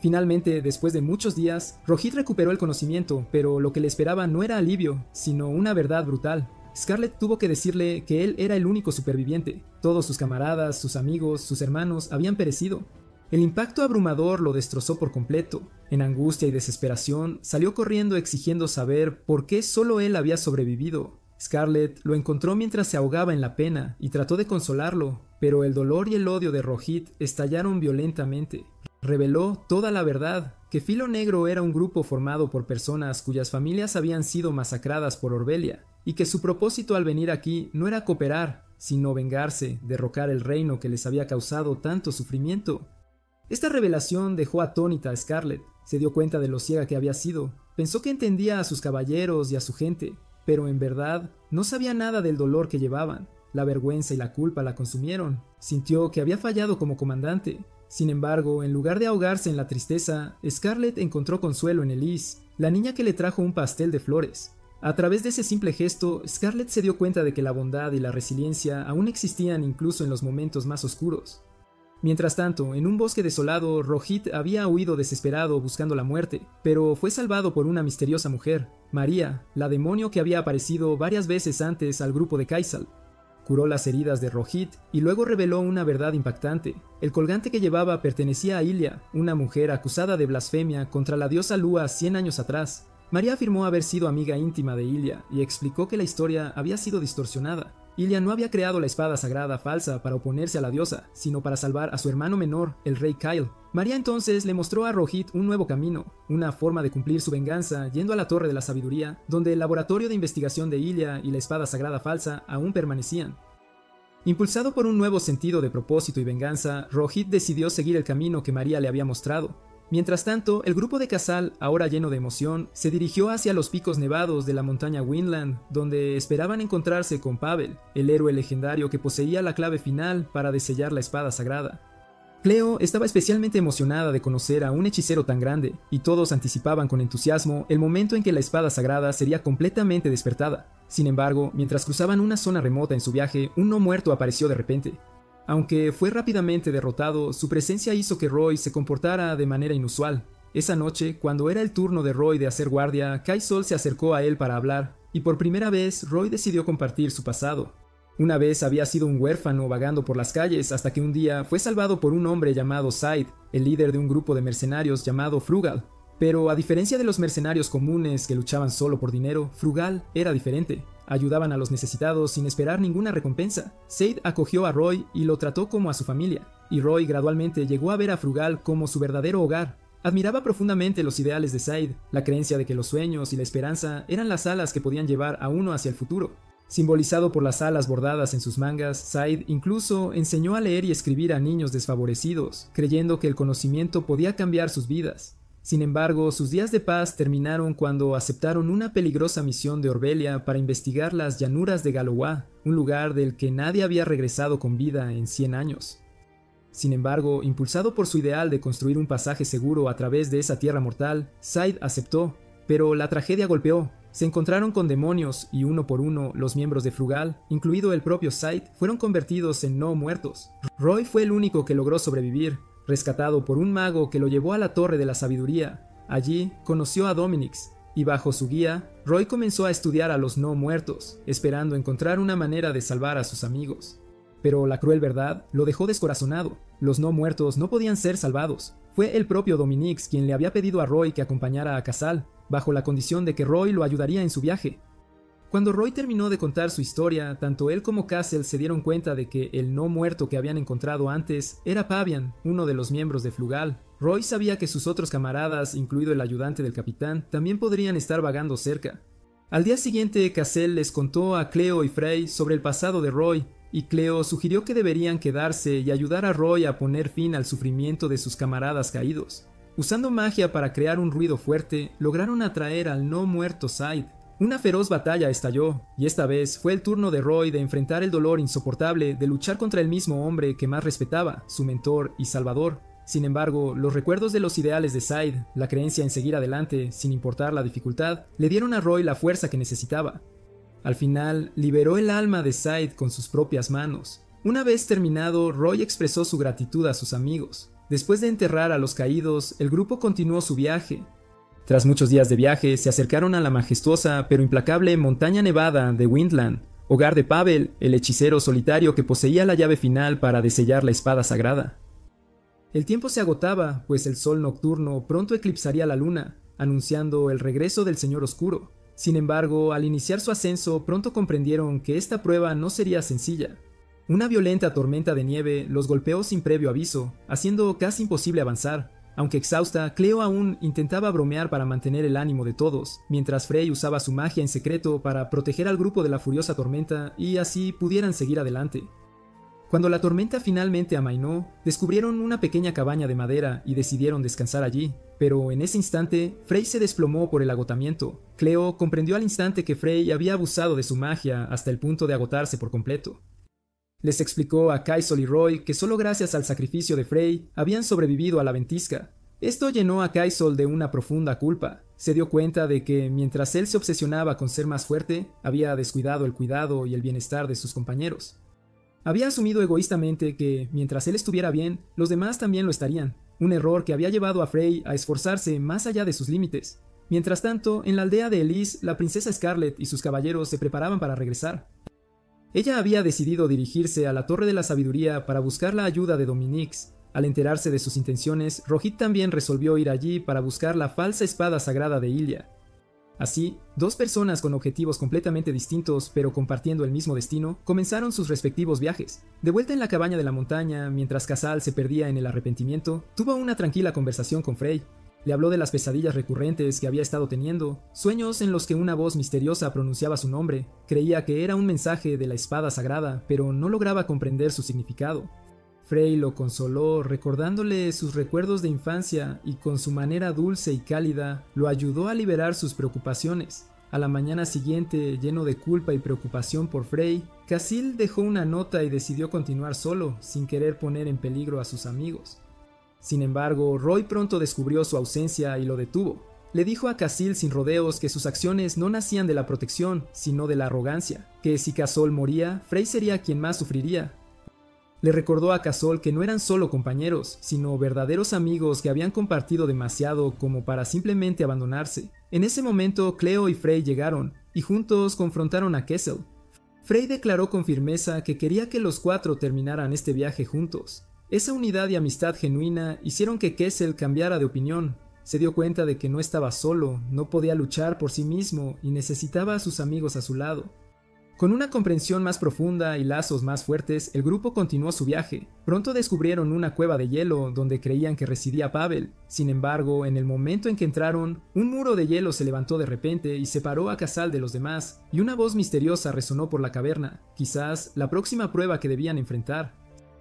Finalmente, después de muchos días, Rohit recuperó el conocimiento, pero lo que le esperaba no era alivio, sino una verdad brutal. Scarlett tuvo que decirle que él era el único superviviente. Todos sus camaradas, sus amigos, sus hermanos habían perecido. El impacto abrumador lo destrozó por completo. En angustia y desesperación, salió corriendo exigiendo saber por qué solo él había sobrevivido. Scarlett lo encontró mientras se ahogaba en la pena y trató de consolarlo, pero el dolor y el odio de Rohit estallaron violentamente. Reveló toda la verdad, que Filo Negro era un grupo formado por personas cuyas familias habían sido masacradas por Orbelia, y que su propósito al venir aquí no era cooperar, sino vengarse, derrocar el reino que les había causado tanto sufrimiento. Esta revelación dejó atónita a Scarlett. Se dio cuenta de lo ciega que había sido. Pensó que entendía a sus caballeros y a su gente, pero en verdad no sabía nada del dolor que llevaban. La vergüenza y la culpa la consumieron. Sintió que había fallado como comandante. Sin embargo, en lugar de ahogarse en la tristeza, Scarlett encontró consuelo en Elise, la niña que le trajo un pastel de flores. A través de ese simple gesto, Scarlett se dio cuenta de que la bondad y la resiliencia aún existían incluso en los momentos más oscuros. Mientras tanto, en un bosque desolado, Rohit había huido desesperado buscando la muerte, pero fue salvado por una misteriosa mujer, María, la demonio que había aparecido varias veces antes al grupo de Kaisal. Curó las heridas de Rohit y luego reveló una verdad impactante. El colgante que llevaba pertenecía a Ilia, una mujer acusada de blasfemia contra la diosa Lua 100 años atrás. María afirmó haber sido amiga íntima de Ilia y explicó que la historia había sido distorsionada. Ilia no había creado la espada sagrada falsa para oponerse a la diosa, sino para salvar a su hermano menor, el rey Kyle. María entonces le mostró a Rohit un nuevo camino, una forma de cumplir su venganza yendo a la Torre de la Sabiduría, donde el laboratorio de investigación de Ilia y la espada sagrada falsa aún permanecían. Impulsado por un nuevo sentido de propósito y venganza, Rohit decidió seguir el camino que María le había mostrado. Mientras tanto, el grupo de Casal, ahora lleno de emoción, se dirigió hacia los picos nevados de la montaña Winland, donde esperaban encontrarse con Pavel, el héroe legendario que poseía la clave final para desellar la espada sagrada. Cleo estaba especialmente emocionada de conocer a un hechicero tan grande, y todos anticipaban con entusiasmo el momento en que la espada sagrada sería completamente despertada. Sin embargo, mientras cruzaban una zona remota en su viaje, un no muerto apareció de repente. Aunque fue rápidamente derrotado, su presencia hizo que Roy se comportara de manera inusual. Esa noche, cuando era el turno de Roy de hacer guardia, Kaisol se acercó a él para hablar, y por primera vez Roy decidió compartir su pasado. Una vez había sido un huérfano vagando por las calles hasta que un día fue salvado por un hombre llamado Said, el líder de un grupo de mercenarios llamado Frugal. Pero a diferencia de los mercenarios comunes que luchaban solo por dinero, Frugal era diferente. Ayudaban a los necesitados sin esperar ninguna recompensa. Said acogió a Roy y lo trató como a su familia, y Roy gradualmente llegó a ver a Frugal como su verdadero hogar. Admiraba profundamente los ideales de Said, la creencia de que los sueños y la esperanza eran las alas que podían llevar a uno hacia el futuro. Simbolizado por las alas bordadas en sus mangas, Said incluso enseñó a leer y escribir a niños desfavorecidos, creyendo que el conocimiento podía cambiar sus vidas. Sin embargo, sus días de paz terminaron cuando aceptaron una peligrosa misión de Orbelia para investigar las llanuras de Galowa, un lugar del que nadie había regresado con vida en 100 años. Sin embargo, impulsado por su ideal de construir un pasaje seguro a través de esa tierra mortal, Said aceptó, pero la tragedia golpeó. Se encontraron con demonios y uno por uno los miembros de Frugal, incluido el propio Said, fueron convertidos en no muertos. Roy fue el único que logró sobrevivir, rescatado por un mago que lo llevó a la Torre de la Sabiduría. Allí conoció a Dominix, y bajo su guía, Roy comenzó a estudiar a los no muertos, esperando encontrar una manera de salvar a sus amigos. Pero la cruel verdad lo dejó descorazonado. Los no muertos no podían ser salvados. Fue el propio Dominix quien le había pedido a Roy que acompañara a Casal, bajo la condición de que Roy lo ayudaría en su viaje. Cuando Roy terminó de contar su historia, tanto él como Castle se dieron cuenta de que el no muerto que habían encontrado antes era Pavian, uno de los miembros de Frugal. Roy sabía que sus otros camaradas, incluido el ayudante del capitán, también podrían estar vagando cerca. Al día siguiente, Castle les contó a Cleo y Frey sobre el pasado de Roy, y Cleo sugirió que deberían quedarse y ayudar a Roy a poner fin al sufrimiento de sus camaradas caídos. Usando magia para crear un ruido fuerte, lograron atraer al no muerto Said. Una feroz batalla estalló, y esta vez fue el turno de Roy de enfrentar el dolor insoportable de luchar contra el mismo hombre que más respetaba, su mentor y salvador. Sin embargo, los recuerdos de los ideales de Said, la creencia en seguir adelante, sin importar la dificultad, le dieron a Roy la fuerza que necesitaba. Al final, liberó el alma de Said con sus propias manos. Una vez terminado, Roy expresó su gratitud a sus amigos. Después de enterrar a los caídos, el grupo continuó su viaje. Tras muchos días de viaje, se acercaron a la majestuosa pero implacable montaña nevada de Windland, hogar de Pavel, el hechicero solitario que poseía la llave final para desellar la espada sagrada. El tiempo se agotaba, pues el sol nocturno pronto eclipsaría la luna, anunciando el regreso del Señor Oscuro. Sin embargo, al iniciar su ascenso, pronto comprendieron que esta prueba no sería sencilla. Una violenta tormenta de nieve los golpeó sin previo aviso, haciendo casi imposible avanzar. Aunque exhausta, Cleo aún intentaba bromear para mantener el ánimo de todos, mientras Frey usaba su magia en secreto para proteger al grupo de la furiosa tormenta y así pudieran seguir adelante. Cuando la tormenta finalmente amainó, descubrieron una pequeña cabaña de madera y decidieron descansar allí, pero en ese instante, Frey se desplomó por el agotamiento. Cleo comprendió al instante que Frey había abusado de su magia hasta el punto de agotarse por completo. Les explicó a Kaisel y Roy que solo gracias al sacrificio de Frey habían sobrevivido a la ventisca. Esto llenó a Kaisel de una profunda culpa. Se dio cuenta de que, mientras él se obsesionaba con ser más fuerte, había descuidado el cuidado y el bienestar de sus compañeros. Había asumido egoístamente que, mientras él estuviera bien, los demás también lo estarían, un error que había llevado a Frey a esforzarse más allá de sus límites. Mientras tanto, en la aldea de Elise, la princesa Scarlet y sus caballeros se preparaban para regresar. Ella había decidido dirigirse a la Torre de la Sabiduría para buscar la ayuda de Dominix. Al enterarse de sus intenciones, Rohit también resolvió ir allí para buscar la falsa espada sagrada de Ilya. Así, dos personas con objetivos completamente distintos pero compartiendo el mismo destino, comenzaron sus respectivos viajes. De vuelta en la cabaña de la montaña, mientras Casal se perdía en el arrepentimiento, tuvo una tranquila conversación con Frey. Le habló de las pesadillas recurrentes que había estado teniendo, sueños en los que una voz misteriosa pronunciaba su nombre. Creía que era un mensaje de la espada sagrada, pero no lograba comprender su significado. Frey lo consoló, recordándole sus recuerdos de infancia y con su manera dulce y cálida, lo ayudó a liberar sus preocupaciones. A la mañana siguiente, lleno de culpa y preocupación por Frey, Casil dejó una nota y decidió continuar solo, sin querer poner en peligro a sus amigos. Sin embargo, Roy pronto descubrió su ausencia y lo detuvo. Le dijo a Casil sin rodeos que sus acciones no nacían de la protección, sino de la arrogancia, que si Casol moría, Frey sería quien más sufriría. Le recordó a Casol que no eran solo compañeros, sino verdaderos amigos que habían compartido demasiado como para simplemente abandonarse. En ese momento, Cleo y Frey llegaron, y juntos confrontaron a Kessel. Frey declaró con firmeza que quería que los cuatro terminaran este viaje juntos. Esa unidad y amistad genuina hicieron que Kessel cambiara de opinión. Se dio cuenta de que no estaba solo, no podía luchar por sí mismo y necesitaba a sus amigos a su lado. Con una comprensión más profunda y lazos más fuertes, el grupo continuó su viaje. Pronto descubrieron una cueva de hielo donde creían que residía Pavel. Sin embargo, en el momento en que entraron, un muro de hielo se levantó de repente y separó a Casal de los demás, y una voz misteriosa resonó por la caverna, quizás la próxima prueba que debían enfrentar.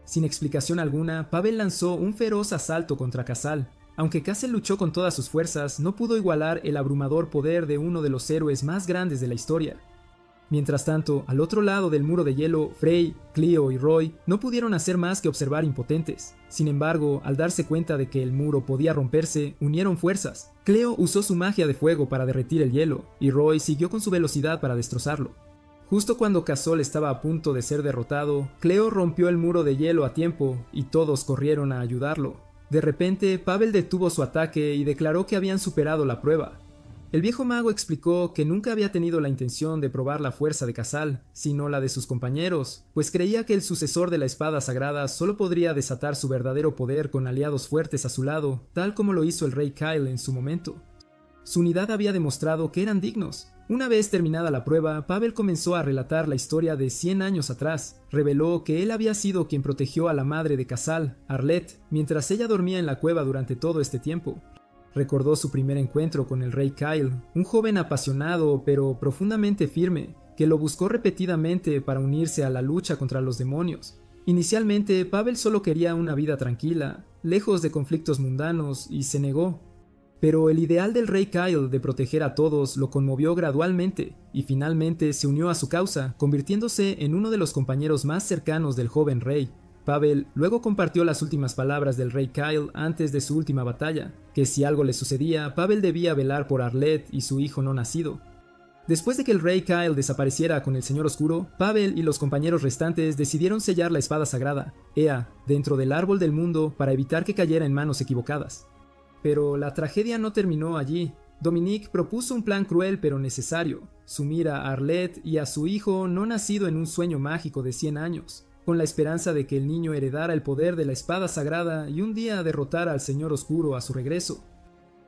Sin explicación alguna, Pavel lanzó un feroz asalto contra Casal. Aunque Casal luchó con todas sus fuerzas, no pudo igualar el abrumador poder de uno de los héroes más grandes de la historia. Mientras tanto, al otro lado del muro de hielo, Frey, Cleo y Roy no pudieron hacer más que observar impotentes. Sin embargo, al darse cuenta de que el muro podía romperse, unieron fuerzas. Cleo usó su magia de fuego para derretir el hielo, y Roy siguió con su velocidad para destrozarlo. Justo cuando Casal estaba a punto de ser derrotado, Cleo rompió el muro de hielo a tiempo, y todos corrieron a ayudarlo. De repente, Pavel detuvo su ataque y declaró que habían superado la prueba. El viejo mago explicó que nunca había tenido la intención de probar la fuerza de Casal, sino la de sus compañeros, pues creía que el sucesor de la espada sagrada solo podría desatar su verdadero poder con aliados fuertes a su lado, tal como lo hizo el rey Kyle en su momento. Su unidad había demostrado que eran dignos. Una vez terminada la prueba, Pavel comenzó a relatar la historia de 100 años atrás. Reveló que él había sido quien protegió a la madre de Casal, Arlette, mientras ella dormía en la cueva durante todo este tiempo. Recordó su primer encuentro con el rey Kyle, un joven apasionado pero profundamente firme, que lo buscó repetidamente para unirse a la lucha contra los demonios. Inicialmente, Pavel solo quería una vida tranquila, lejos de conflictos mundanos, y se negó. Pero el ideal del rey Kyle de proteger a todos lo conmovió gradualmente, y finalmente se unió a su causa, convirtiéndose en uno de los compañeros más cercanos del joven rey. Pavel luego compartió las últimas palabras del rey Kyle antes de su última batalla, que si algo le sucedía, Pavel debía velar por Arlette y su hijo no nacido. Después de que el rey Kyle desapareciera con el Señor Oscuro, Pavel y los compañeros restantes decidieron sellar la espada sagrada, Ea, dentro del árbol del mundo para evitar que cayera en manos equivocadas. Pero la tragedia no terminó allí. Dominique propuso un plan cruel pero necesario, sumir a Arlette y a su hijo no nacido en un sueño mágico de 100 años. Con la esperanza de que el niño heredara el poder de la espada sagrada y un día derrotara al Señor Oscuro a su regreso.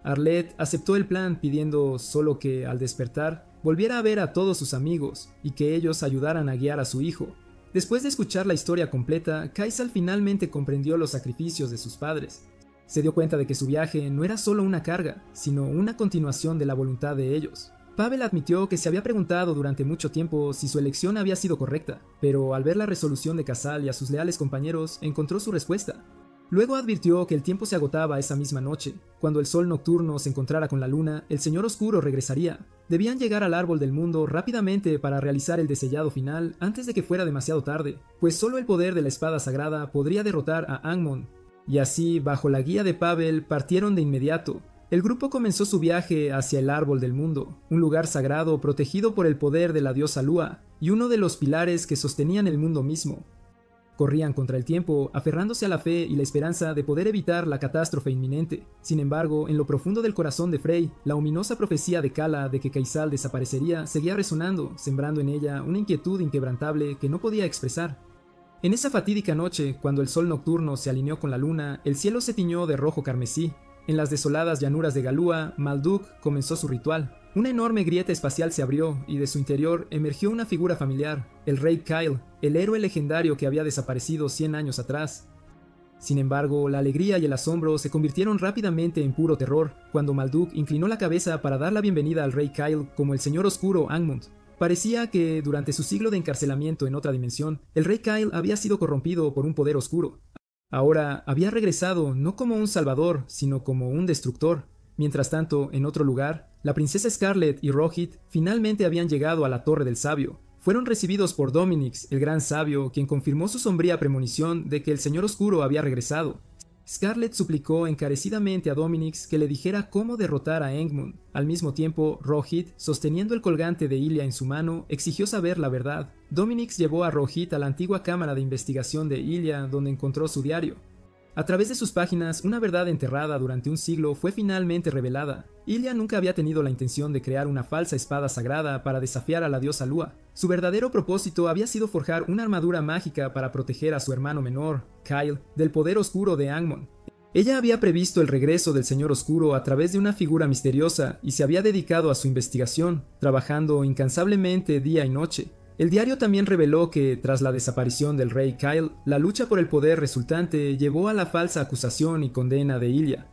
Arlette aceptó el plan pidiendo solo que, al despertar, volviera a ver a todos sus amigos y que ellos ayudaran a guiar a su hijo. Después de escuchar la historia completa, Kaisal finalmente comprendió los sacrificios de sus padres. Se dio cuenta de que su viaje no era solo una carga, sino una continuación de la voluntad de ellos. Pavel admitió que se había preguntado durante mucho tiempo si su elección había sido correcta, pero al ver la resolución de Casal y a sus leales compañeros, encontró su respuesta. Luego advirtió que el tiempo se agotaba esa misma noche. Cuando el sol nocturno se encontrara con la luna, el Señor Oscuro regresaría. Debían llegar al árbol del mundo rápidamente para realizar el desellado final antes de que fuera demasiado tarde, pues solo el poder de la espada sagrada podría derrotar a Angmon. Y así, bajo la guía de Pavel, partieron de inmediato. El grupo comenzó su viaje hacia el Árbol del Mundo, un lugar sagrado protegido por el poder de la diosa Lua, y uno de los pilares que sostenían el mundo mismo. Corrían contra el tiempo, aferrándose a la fe y la esperanza de poder evitar la catástrofe inminente. Sin embargo, en lo profundo del corazón de Frey, la ominosa profecía de Kala de que Kaisal desaparecería seguía resonando, sembrando en ella una inquietud inquebrantable que no podía expresar. En esa fatídica noche, cuando el sol nocturno se alineó con la luna, el cielo se tiñó de rojo carmesí. En las desoladas llanuras de Galúa, Malduk comenzó su ritual. Una enorme grieta espacial se abrió y de su interior emergió una figura familiar, el rey Kyle, el héroe legendario que había desaparecido 100 años atrás. Sin embargo, la alegría y el asombro se convirtieron rápidamente en puro terror cuando Malduk inclinó la cabeza para dar la bienvenida al rey Kyle como el Señor Oscuro Angmund. Parecía que, durante su siglo de encarcelamiento en otra dimensión, el rey Kyle había sido corrompido por un poder oscuro. Ahora había regresado no como un salvador, sino como un destructor. Mientras tanto, en otro lugar, la princesa Scarlet y Rohit finalmente habían llegado a la Torre del Sabio. Fueron recibidos por Dominix, el gran sabio, quien confirmó su sombría premonición de que el Señor Oscuro había regresado. Scarlet suplicó encarecidamente a Dominix que le dijera cómo derrotar a Angmund. Al mismo tiempo, Rohit, sosteniendo el colgante de Ilia en su mano, exigió saber la verdad. Dominix llevó a Rohit a la antigua cámara de investigación de Ilia, donde encontró su diario. A través de sus páginas, una verdad enterrada durante un siglo fue finalmente revelada. Ilia nunca había tenido la intención de crear una falsa espada sagrada para desafiar a la diosa Lua. Su verdadero propósito había sido forjar una armadura mágica para proteger a su hermano menor, Kyle, del poder oscuro de Angmon. Ella había previsto el regreso del Señor Oscuro a través de una figura misteriosa y se había dedicado a su investigación, trabajando incansablemente día y noche. El diario también reveló que, tras la desaparición del rey Kyle, la lucha por el poder resultante llevó a la falsa acusación y condena de Ilia.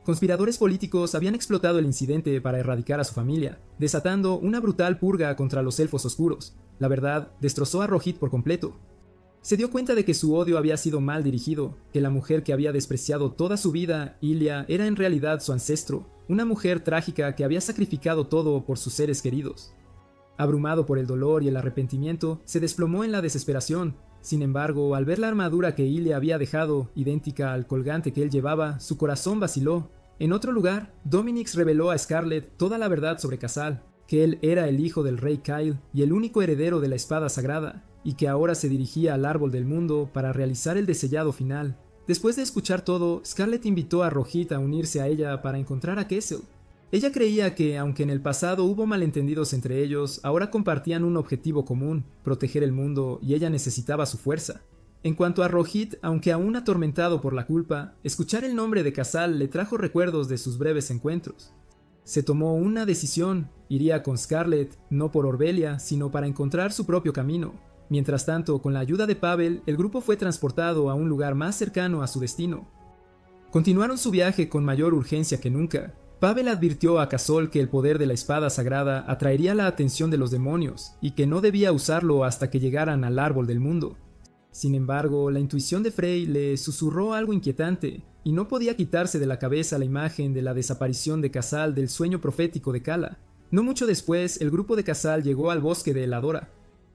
Conspiradores políticos habían explotado el incidente para erradicar a su familia, desatando una brutal purga contra los elfos oscuros. La verdad destrozó a Rohit por completo. Se dio cuenta de que su odio había sido mal dirigido, que la mujer que había despreciado toda su vida, Ilia, era en realidad su ancestro, una mujer trágica que había sacrificado todo por sus seres queridos. Abrumado por el dolor y el arrepentimiento, se desplomó en la desesperación. Sin embargo, al ver la armadura que Ilia había dejado, idéntica al colgante que él llevaba, su corazón vaciló. En otro lugar, Dominix reveló a Scarlet toda la verdad sobre Casal, que él era el hijo del rey Kyle y el único heredero de la espada sagrada, y que ahora se dirigía al árbol del mundo para realizar el desellado final. Después de escuchar todo, Scarlet invitó a Rohit a unirse a ella para encontrar a Kessel. Ella creía que, aunque en el pasado hubo malentendidos entre ellos, ahora compartían un objetivo común, proteger el mundo, y ella necesitaba su fuerza. En cuanto a Rohit, aunque aún atormentado por la culpa, escuchar el nombre de Casal le trajo recuerdos de sus breves encuentros. Se tomó una decisión, iría con Scarlet, no por Orbelia, sino para encontrar su propio camino. Mientras tanto, con la ayuda de Pavel, el grupo fue transportado a un lugar más cercano a su destino. Continuaron su viaje con mayor urgencia que nunca. Pavel advirtió a Kazol que el poder de la espada sagrada atraería la atención de los demonios y que no debía usarlo hasta que llegaran al árbol del mundo. Sin embargo, la intuición de Frey le susurró algo inquietante y no podía quitarse de la cabeza la imagen de la desaparición de Casal del sueño profético de Kala. No mucho después, el grupo de Casal llegó al bosque de Eladora.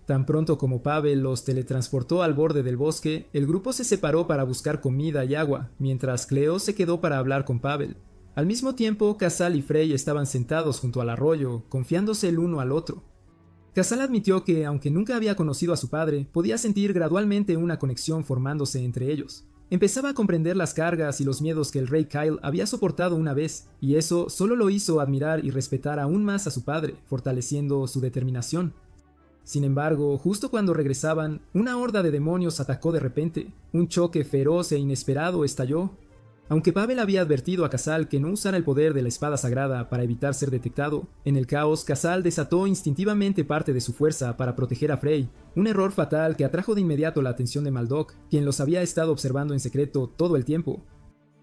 Tan pronto como Pavel los teletransportó al borde del bosque, el grupo se separó para buscar comida y agua, mientras Cleo se quedó para hablar con Pavel. Al mismo tiempo, Casal y Frey estaban sentados junto al arroyo, confiándose el uno al otro. Casal admitió que, aunque nunca había conocido a su padre, podía sentir gradualmente una conexión formándose entre ellos. Empezaba a comprender las cargas y los miedos que el rey Kyle había soportado una vez, y eso solo lo hizo admirar y respetar aún más a su padre, fortaleciendo su determinación. Sin embargo, justo cuando regresaban, una horda de demonios atacó de repente. Un choque feroz e inesperado estalló. Aunque Pavel había advertido a Casal que no usara el poder de la espada sagrada para evitar ser detectado, en el caos Casal desató instintivamente parte de su fuerza para proteger a Frey, un error fatal que atrajo de inmediato la atención de Maldok, quien los había estado observando en secreto todo el tiempo.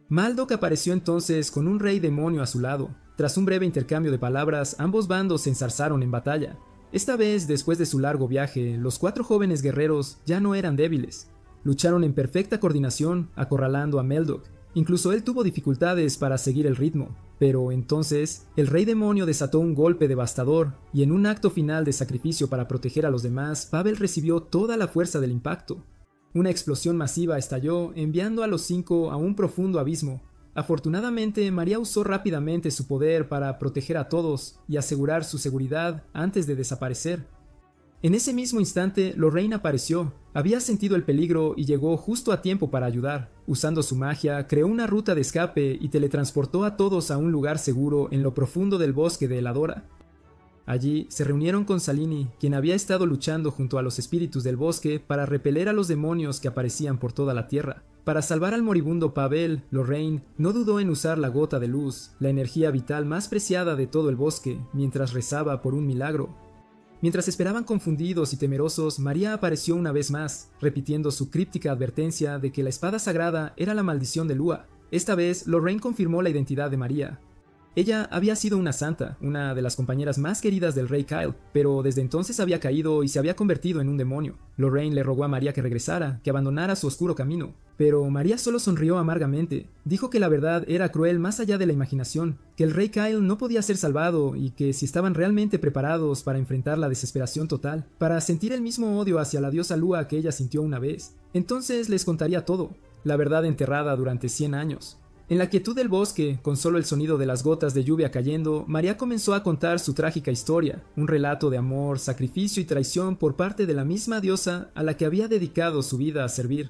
Maldok apareció entonces con un rey demonio a su lado. Tras un breve intercambio de palabras, ambos bandos se enzarzaron en batalla. Esta vez, después de su largo viaje, los 4 jóvenes guerreros ya no eran débiles. Lucharon en perfecta coordinación, acorralando a Maldok. Incluso él tuvo dificultades para seguir el ritmo, pero entonces el rey demonio desató un golpe devastador y en un acto final de sacrificio para proteger a los demás, Pavel recibió toda la fuerza del impacto. Una explosión masiva estalló, enviando a los 5 a un profundo abismo. Afortunadamente, María usó rápidamente su poder para proteger a todos y asegurar su seguridad antes de desaparecer. En ese mismo instante, Lorraine apareció. Había sentido el peligro y llegó justo a tiempo para ayudar. Usando su magia, creó una ruta de escape y teletransportó a todos a un lugar seguro en lo profundo del bosque de Eladora. Allí se reunieron con Salini, quien había estado luchando junto a los espíritus del bosque para repeler a los demonios que aparecían por toda la tierra. Para salvar al moribundo Pavel, Lorraine no dudó en usar la gota de luz, la energía vital más preciada de todo el bosque, mientras rezaba por un milagro. Mientras esperaban confundidos y temerosos, María apareció una vez más, repitiendo su críptica advertencia de que la espada sagrada era la maldición de Lua. Esta vez, Lorraine confirmó la identidad de María. Ella había sido una santa, una de las compañeras más queridas del rey Kyle, pero desde entonces había caído y se había convertido en un demonio. Lorraine le rogó a María que regresara, que abandonara su oscuro camino. Pero María solo sonrió amargamente. Dijo que la verdad era cruel más allá de la imaginación, que el rey Kyle no podía ser salvado y que si estaban realmente preparados para enfrentar la desesperación total, para sentir el mismo odio hacia la diosa Lua que ella sintió una vez, entonces les contaría todo, la verdad enterrada durante 100 años. En la quietud del bosque, con solo el sonido de las gotas de lluvia cayendo, María comenzó a contar su trágica historia, un relato de amor, sacrificio y traición por parte de la misma diosa a la que había dedicado su vida a servir.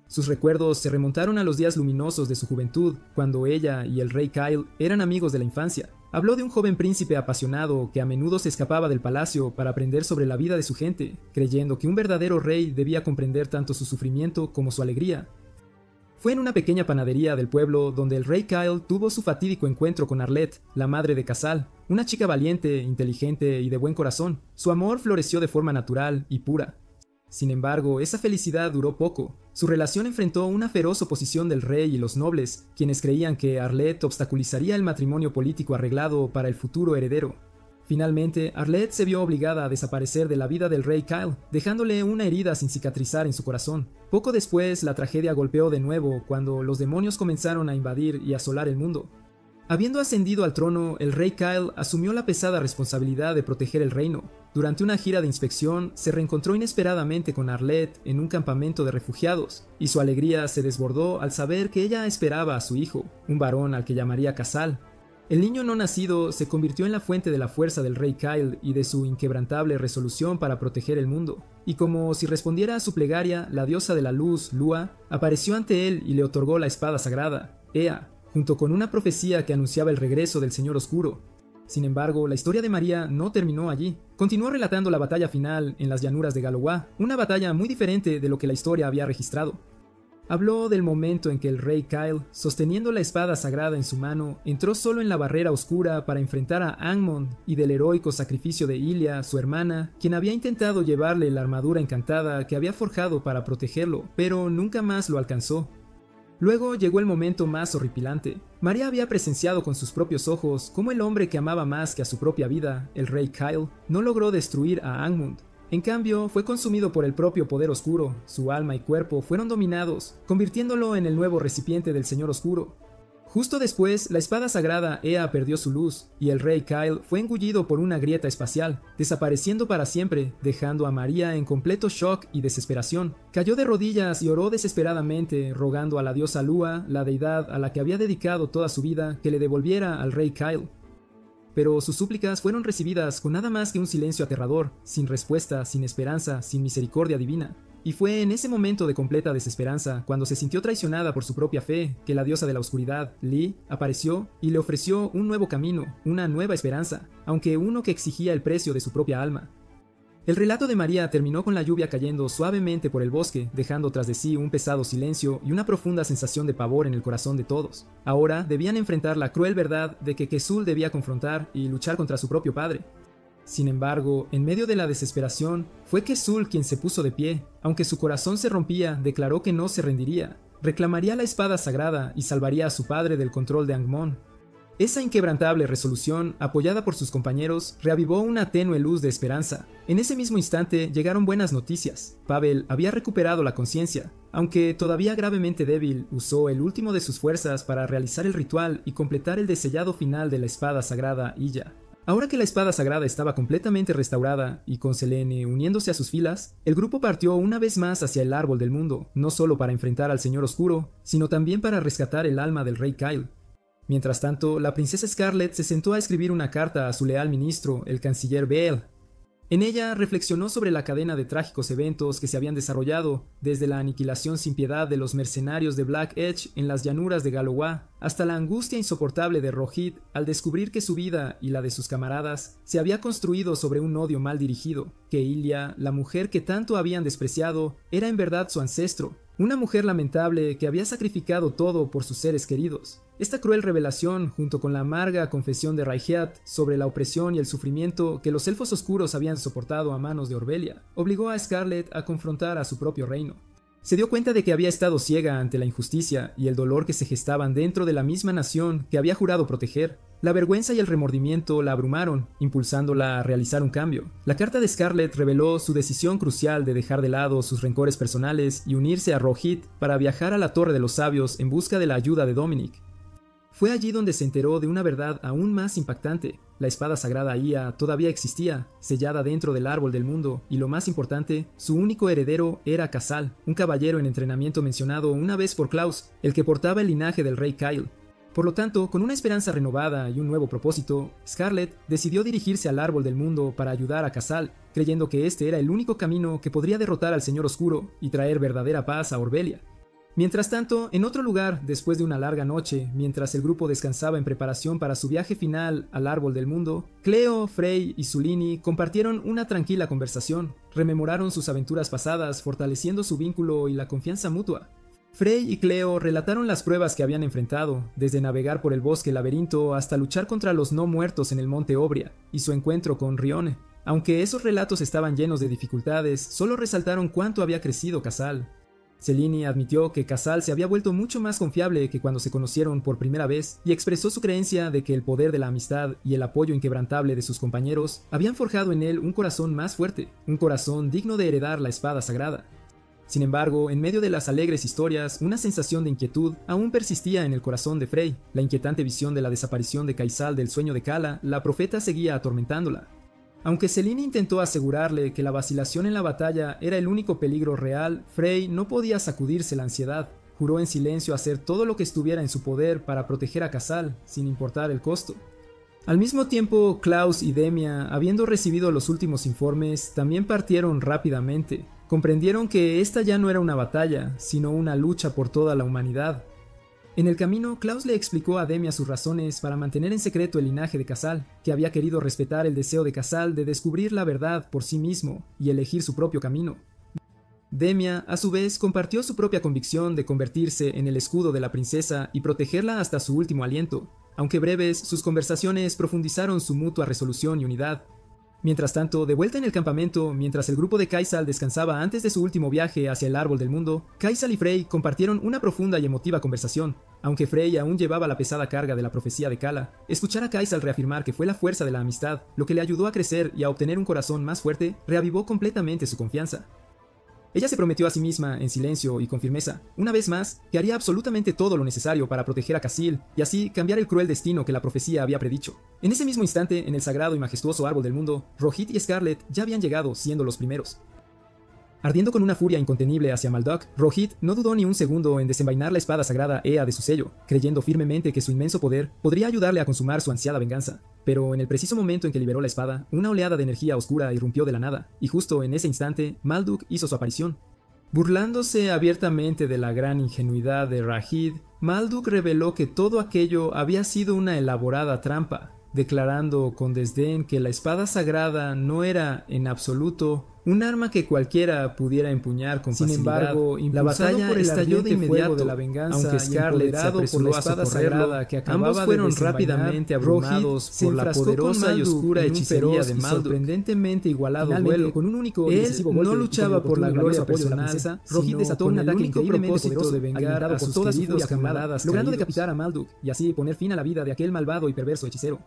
Sus recuerdos se remontaron a los días luminosos de su juventud, cuando ella y el rey Kyle eran amigos de la infancia. Habló de un joven príncipe apasionado que a menudo se escapaba del palacio para aprender sobre la vida de su gente, creyendo que un verdadero rey debía comprender tanto su sufrimiento como su alegría. Fue en una pequeña panadería del pueblo donde el rey Kyle tuvo su fatídico encuentro con Arlette, la madre de Casal, una chica valiente, inteligente y de buen corazón. Su amor floreció de forma natural y pura. Sin embargo, esa felicidad duró poco. Su relación enfrentó una feroz oposición del rey y los nobles, quienes creían que Arlette obstaculizaría el matrimonio político arreglado para el futuro heredero. Finalmente, Arlette se vio obligada a desaparecer de la vida del rey Kyle, dejándole una herida sin cicatrizar en su corazón. Poco después, la tragedia golpeó de nuevo cuando los demonios comenzaron a invadir y asolar el mundo. Habiendo ascendido al trono, el rey Kyle asumió la pesada responsabilidad de proteger el reino. Durante una gira de inspección, se reencontró inesperadamente con Arlette en un campamento de refugiados, y su alegría se desbordó al saber que ella esperaba a su hijo, un varón al que llamaría Casal. El niño no nacido se convirtió en la fuente de la fuerza del rey Kyle y de su inquebrantable resolución para proteger el mundo, y como si respondiera a su plegaria, la diosa de la luz, Lua, apareció ante él y le otorgó la espada sagrada, Ea, junto con una profecía que anunciaba el regreso del Señor Oscuro. Sin embargo, la historia de María no terminó allí. Continuó relatando la batalla final en las llanuras de Galois, una batalla muy diferente de lo que la historia había registrado. Habló del momento en que el rey Kyle, sosteniendo la espada sagrada en su mano, entró solo en la barrera oscura para enfrentar a Angmond y del heroico sacrificio de Ilia, su hermana, quien había intentado llevarle la armadura encantada que había forjado para protegerlo, pero nunca más lo alcanzó. Luego llegó el momento más horripilante. María había presenciado con sus propios ojos cómo el hombre que amaba más que a su propia vida, el rey Kyle, no logró destruir a Angmond. En cambio, fue consumido por el propio poder oscuro, su alma y cuerpo fueron dominados, convirtiéndolo en el nuevo recipiente del Señor Oscuro. Justo después, la espada sagrada Ea perdió su luz, y el rey Kyle fue engullido por una grieta espacial, desapareciendo para siempre, dejando a María en completo shock y desesperación. Cayó de rodillas y oró desesperadamente, rogando a la diosa Lua, la deidad a la que había dedicado toda su vida, que le devolviera al rey Kyle. Pero sus súplicas fueron recibidas con nada más que un silencio aterrador, sin respuesta, sin esperanza, sin misericordia divina. Y fue en ese momento de completa desesperanza, cuando se sintió traicionada por su propia fe, que la diosa de la oscuridad, Li, apareció y le ofreció un nuevo camino, una nueva esperanza, aunque uno que exigía el precio de su propia alma. El relato de María terminó con la lluvia cayendo suavemente por el bosque, dejando tras de sí un pesado silencio y una profunda sensación de pavor en el corazón de todos. Ahora debían enfrentar la cruel verdad de que Kesul debía confrontar y luchar contra su propio padre. Sin embargo, en medio de la desesperación, fue Kesul quien se puso de pie. Aunque su corazón se rompía, declaró que no se rendiría. Reclamaría la espada sagrada y salvaría a su padre del control de Angmon. Esa inquebrantable resolución, apoyada por sus compañeros, reavivó una tenue luz de esperanza. En ese mismo instante llegaron buenas noticias. Pavel había recuperado la conciencia. Aunque todavía gravemente débil, usó el último de sus fuerzas para realizar el ritual y completar el desellado final de la espada sagrada Illa. Ahora que la espada sagrada estaba completamente restaurada y con Selene uniéndose a sus filas, el grupo partió una vez más hacia el árbol del mundo, no solo para enfrentar al Señor Oscuro, sino también para rescatar el alma del rey Kyle. Mientras tanto, la princesa Scarlett se sentó a escribir una carta a su leal ministro, el canciller Beel. En ella reflexionó sobre la cadena de trágicos eventos que se habían desarrollado, desde la aniquilación sin piedad de los mercenarios de Black Edge en las llanuras de Galois, hasta la angustia insoportable de Rohit al descubrir que su vida y la de sus camaradas se había construido sobre un odio mal dirigido, que Ilia, la mujer que tanto habían despreciado, era en verdad su ancestro, una mujer lamentable que había sacrificado todo por sus seres queridos. Esta cruel revelación, junto con la amarga confesión de Raiheat sobre la opresión y el sufrimiento que los elfos oscuros habían soportado a manos de Orbelia, obligó a Scarlett a confrontar a su propio reino. Se dio cuenta de que había estado ciega ante la injusticia y el dolor que se gestaban dentro de la misma nación que había jurado proteger. La vergüenza y el remordimiento la abrumaron, impulsándola a realizar un cambio. La carta de Scarlett reveló su decisión crucial de dejar de lado sus rencores personales y unirse a Rohit para viajar a la Torre de los Sabios en busca de la ayuda de Dominic. Fue allí donde se enteró de una verdad aún más impactante. La espada sagrada Ía todavía existía, sellada dentro del árbol del mundo, y lo más importante, su único heredero era Casal, un caballero en entrenamiento mencionado una vez por Klaus, el que portaba el linaje del rey Kyle. Por lo tanto, con una esperanza renovada y un nuevo propósito, Scarlett decidió dirigirse al árbol del mundo para ayudar a Casal, creyendo que este era el único camino que podría derrotar al Señor Oscuro y traer verdadera paz a Orbelia. Mientras tanto, en otro lugar, después de una larga noche, mientras el grupo descansaba en preparación para su viaje final al árbol del mundo, Cleo, Frey y Sulini compartieron una tranquila conversación, rememoraron sus aventuras pasadas, fortaleciendo su vínculo y la confianza mutua. Frey y Cleo relataron las pruebas que habían enfrentado, desde navegar por el bosque laberinto hasta luchar contra los no muertos en el monte Obria y su encuentro con Rione. Aunque esos relatos estaban llenos de dificultades, solo resaltaron cuánto había crecido Casal. Cellini admitió que Casal se había vuelto mucho más confiable que cuando se conocieron por primera vez y expresó su creencia de que el poder de la amistad y el apoyo inquebrantable de sus compañeros habían forjado en él un corazón más fuerte, un corazón digno de heredar la espada sagrada. Sin embargo, en medio de las alegres historias, una sensación de inquietud aún persistía en el corazón de Frey. La inquietante visión de la desaparición de Kaisal del sueño de Kala, la profeta seguía atormentándola. Aunque Cellini intentó asegurarle que la vacilación en la batalla era el único peligro real, Frey no podía sacudirse la ansiedad. Juró en silencio hacer todo lo que estuviera en su poder para proteger a Casal, sin importar el costo. Al mismo tiempo, Klaus y Demia, habiendo recibido los últimos informes, también partieron rápidamente. Comprendieron que esta ya no era una batalla, sino una lucha por toda la humanidad. En el camino, Klaus le explicó a Demia sus razones para mantener en secreto el linaje de Casal, que había querido respetar el deseo de Casal de descubrir la verdad por sí mismo y elegir su propio camino. Demia, a su vez, compartió su propia convicción de convertirse en el escudo de la princesa y protegerla hasta su último aliento. Aunque breves, sus conversaciones profundizaron su mutua resolución y unidad. Mientras tanto, de vuelta en el campamento, mientras el grupo de Kaisal descansaba antes de su último viaje hacia el árbol del mundo, Kaisal y Frey compartieron una profunda y emotiva conversación. Aunque Frey aún llevaba la pesada carga de la profecía de Kala, escuchar a Kaisal reafirmar que fue la fuerza de la amistad lo que le ayudó a crecer y a obtener un corazón más fuerte, reavivó completamente su confianza. Ella se prometió a sí misma, en silencio y con firmeza, una vez más, que haría absolutamente todo lo necesario para proteger a Casil y así cambiar el cruel destino que la profecía había predicho. En ese mismo instante, en el sagrado y majestuoso árbol del mundo, Rohit y Scarlet ya habían llegado, siendo los primeros. Ardiendo con una furia incontenible hacia Malduk, Rohit no dudó ni un segundo en desenvainar la espada sagrada Ea de su sello, creyendo firmemente que su inmenso poder podría ayudarle a consumar su ansiada venganza. Pero en el preciso momento en que liberó la espada, una oleada de energía oscura irrumpió de la nada, y justo en ese instante, Malduk hizo su aparición. Burlándose abiertamente de la gran ingenuidad de Rahid, Malduk reveló que todo aquello había sido una elaborada trampa, declarando con desdén que la espada sagrada no era, en absoluto, un arma que cualquiera pudiera empuñar con facilidad. Sin embargo, la batalla estalló de inmediato de la venganza, aunque Scarlet se apresuró a socorrerla, que ambos fueron rápidamente abrumados por la poderosa y oscura hechicería de Malduk, sorprendentemente igualado duelo con un único y decisivo golpe. Él no luchaba por la gloria personal, Rohit desató un ataque increíblemente poderoso de vengar a sus queridos camaradas, logrando decapitar a Malduk y así poner fin a la vida de aquel malvado y perverso hechicero.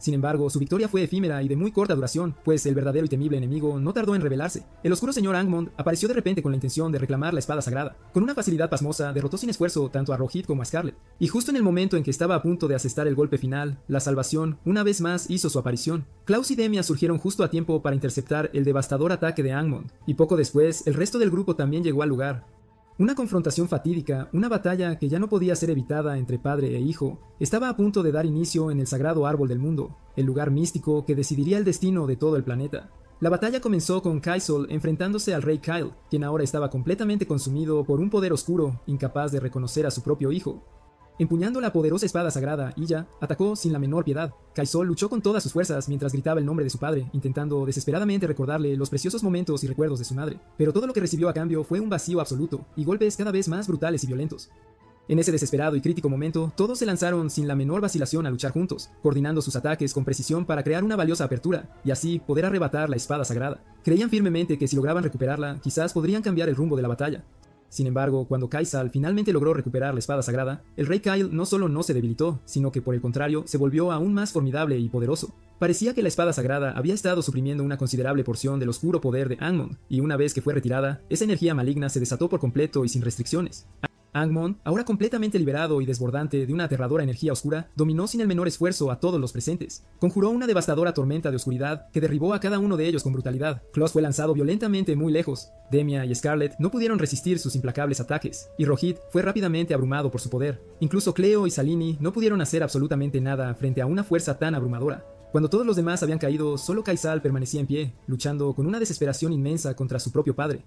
Sin embargo, su victoria fue efímera y de muy corta duración, pues el verdadero y temible enemigo no tardó en revelarse. El oscuro señor Angmond apareció de repente con la intención de reclamar la espada sagrada. Con una facilidad pasmosa, derrotó sin esfuerzo tanto a Rohit como a Scarlet. Y justo en el momento en que estaba a punto de asestar el golpe final, la salvación, una vez más, hizo su aparición. Klaus y Demia surgieron justo a tiempo para interceptar el devastador ataque de Angmond, y poco después, el resto del grupo también llegó al lugar. Una confrontación fatídica, una batalla que ya no podía ser evitada entre padre e hijo, estaba a punto de dar inicio en el sagrado árbol del mundo, el lugar místico que decidiría el destino de todo el planeta. La batalla comenzó con Kaisal enfrentándose al rey Kyle, quien ahora estaba completamente consumido por un poder oscuro, incapaz de reconocer a su propio hijo. Empuñando la poderosa espada sagrada, Iya atacó sin la menor piedad. Kaisal luchó con todas sus fuerzas mientras gritaba el nombre de su padre, intentando desesperadamente recordarle los preciosos momentos y recuerdos de su madre. Pero todo lo que recibió a cambio fue un vacío absoluto, y golpes cada vez más brutales y violentos. En ese desesperado y crítico momento, todos se lanzaron sin la menor vacilación a luchar juntos, coordinando sus ataques con precisión para crear una valiosa apertura, y así poder arrebatar la espada sagrada. Creían firmemente que si lograban recuperarla, quizás podrían cambiar el rumbo de la batalla. Sin embargo, cuando Kaisal finalmente logró recuperar la espada sagrada, el rey Kyle no solo no se debilitó, sino que por el contrario se volvió aún más formidable y poderoso. Parecía que la espada sagrada había estado suprimiendo una considerable porción del oscuro poder de Angmond, y una vez que fue retirada, esa energía maligna se desató por completo y sin restricciones. Angmond, ahora completamente liberado y desbordante de una aterradora energía oscura, dominó sin el menor esfuerzo a todos los presentes. Conjuró una devastadora tormenta de oscuridad que derribó a cada uno de ellos con brutalidad. Klaus fue lanzado violentamente muy lejos. Demia y Scarlet no pudieron resistir sus implacables ataques, y Rohit fue rápidamente abrumado por su poder. Incluso Cleo y Cellini no pudieron hacer absolutamente nada frente a una fuerza tan abrumadora. Cuando todos los demás habían caído, solo Kaisal permanecía en pie, luchando con una desesperación inmensa contra su propio padre.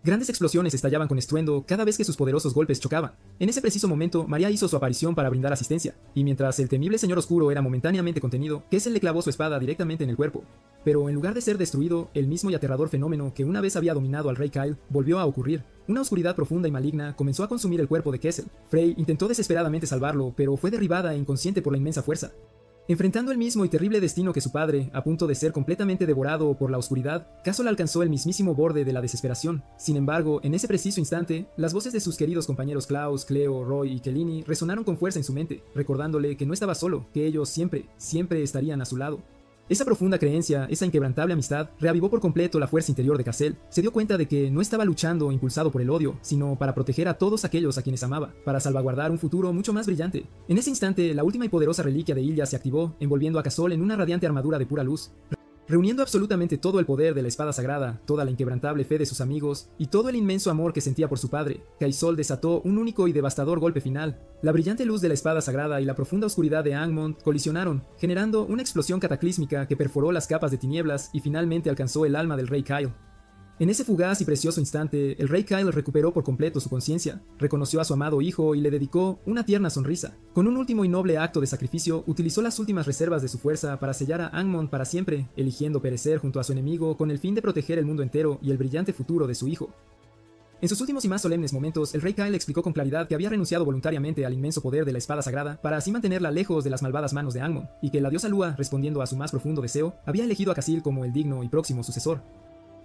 Grandes explosiones estallaban con estruendo cada vez que sus poderosos golpes chocaban. En ese preciso momento, María hizo su aparición para brindar asistencia, y mientras el temible Señor Oscuro era momentáneamente contenido, Kessel le clavó su espada directamente en el cuerpo. Pero en lugar de ser destruido, el mismo y aterrador fenómeno que una vez había dominado al rey Kyle volvió a ocurrir. Una oscuridad profunda y maligna comenzó a consumir el cuerpo de Kessel. Frey intentó desesperadamente salvarlo, pero fue derribada e inconsciente por la inmensa fuerza. Enfrentando el mismo y terrible destino que su padre, a punto de ser completamente devorado por la oscuridad, Castle alcanzó el mismísimo borde de la desesperación. Sin embargo, en ese preciso instante, las voces de sus queridos compañeros Klaus, Cleo, Roy y Kellini resonaron con fuerza en su mente, recordándole que no estaba solo, que ellos siempre estarían a su lado. Esa profunda creencia, esa inquebrantable amistad, reavivó por completo la fuerza interior de Cassel. Se dio cuenta de que no estaba luchando impulsado por el odio, sino para proteger a todos aquellos a quienes amaba, para salvaguardar un futuro mucho más brillante. En ese instante, la última y poderosa reliquia de Ilya se activó, envolviendo a Casol en una radiante armadura de pura luz. Reuniendo absolutamente todo el poder de la espada sagrada, toda la inquebrantable fe de sus amigos y todo el inmenso amor que sentía por su padre, Kaisol desató un único y devastador golpe final. La brillante luz de la espada sagrada y la profunda oscuridad de Angmont colisionaron, generando una explosión cataclísmica que perforó las capas de tinieblas y finalmente alcanzó el alma del rey Kyle. En ese fugaz y precioso instante, el rey Kyle recuperó por completo su conciencia, reconoció a su amado hijo y le dedicó una tierna sonrisa. Con un último y noble acto de sacrificio, utilizó las últimas reservas de su fuerza para sellar a Angmont para siempre, eligiendo perecer junto a su enemigo con el fin de proteger el mundo entero y el brillante futuro de su hijo. En sus últimos y más solemnes momentos, el rey Kyle explicó con claridad que había renunciado voluntariamente al inmenso poder de la espada sagrada para así mantenerla lejos de las malvadas manos de Angmont, y que la diosa Lua, respondiendo a su más profundo deseo, había elegido a Casil como el digno y próximo sucesor.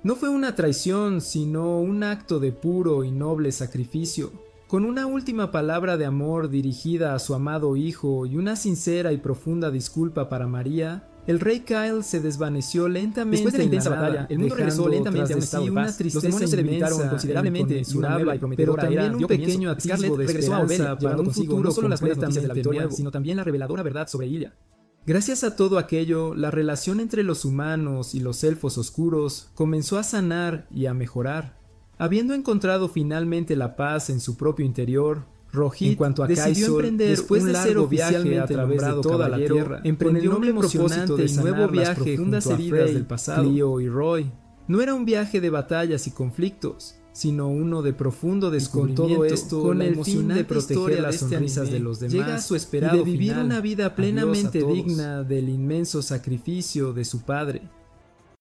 No fue una traición, sino un acto de puro y noble sacrificio. Con una última palabra de amor dirigida a su amado hijo y una sincera y profunda disculpa para María, el rey Kyle se desvaneció lentamente. Después de la intensa batalla, el mundo regresó lentamente a un estado de paz. Los demonios se debilitaron considerablemente y una nueva y prometedora era dio comienzo. Pequeño atisbo de regresó a Obelia, llevando consigo no solo las buenas noticias de la victoria, sino también la reveladora verdad sobre Ilya. Gracias a todo aquello, la relación entre los humanos y los elfos oscuros comenzó a sanar y a mejorar. Habiendo encontrado finalmente la paz en su propio interior, Rohit, en cuanto a decidió emprender después de ser oficialmente a través de toda la tierra, emprendió un emocionante y nuevo viaje junto a heridas del pasado, Cleo y Roy. No era un viaje de batallas y conflictos, sino uno de profundo descubrimiento. Con todo esto, con el fin de proteger las sonrisas de los demás, llega a su esperado y de vivir una vida plenamente digna del inmenso sacrificio de su padre.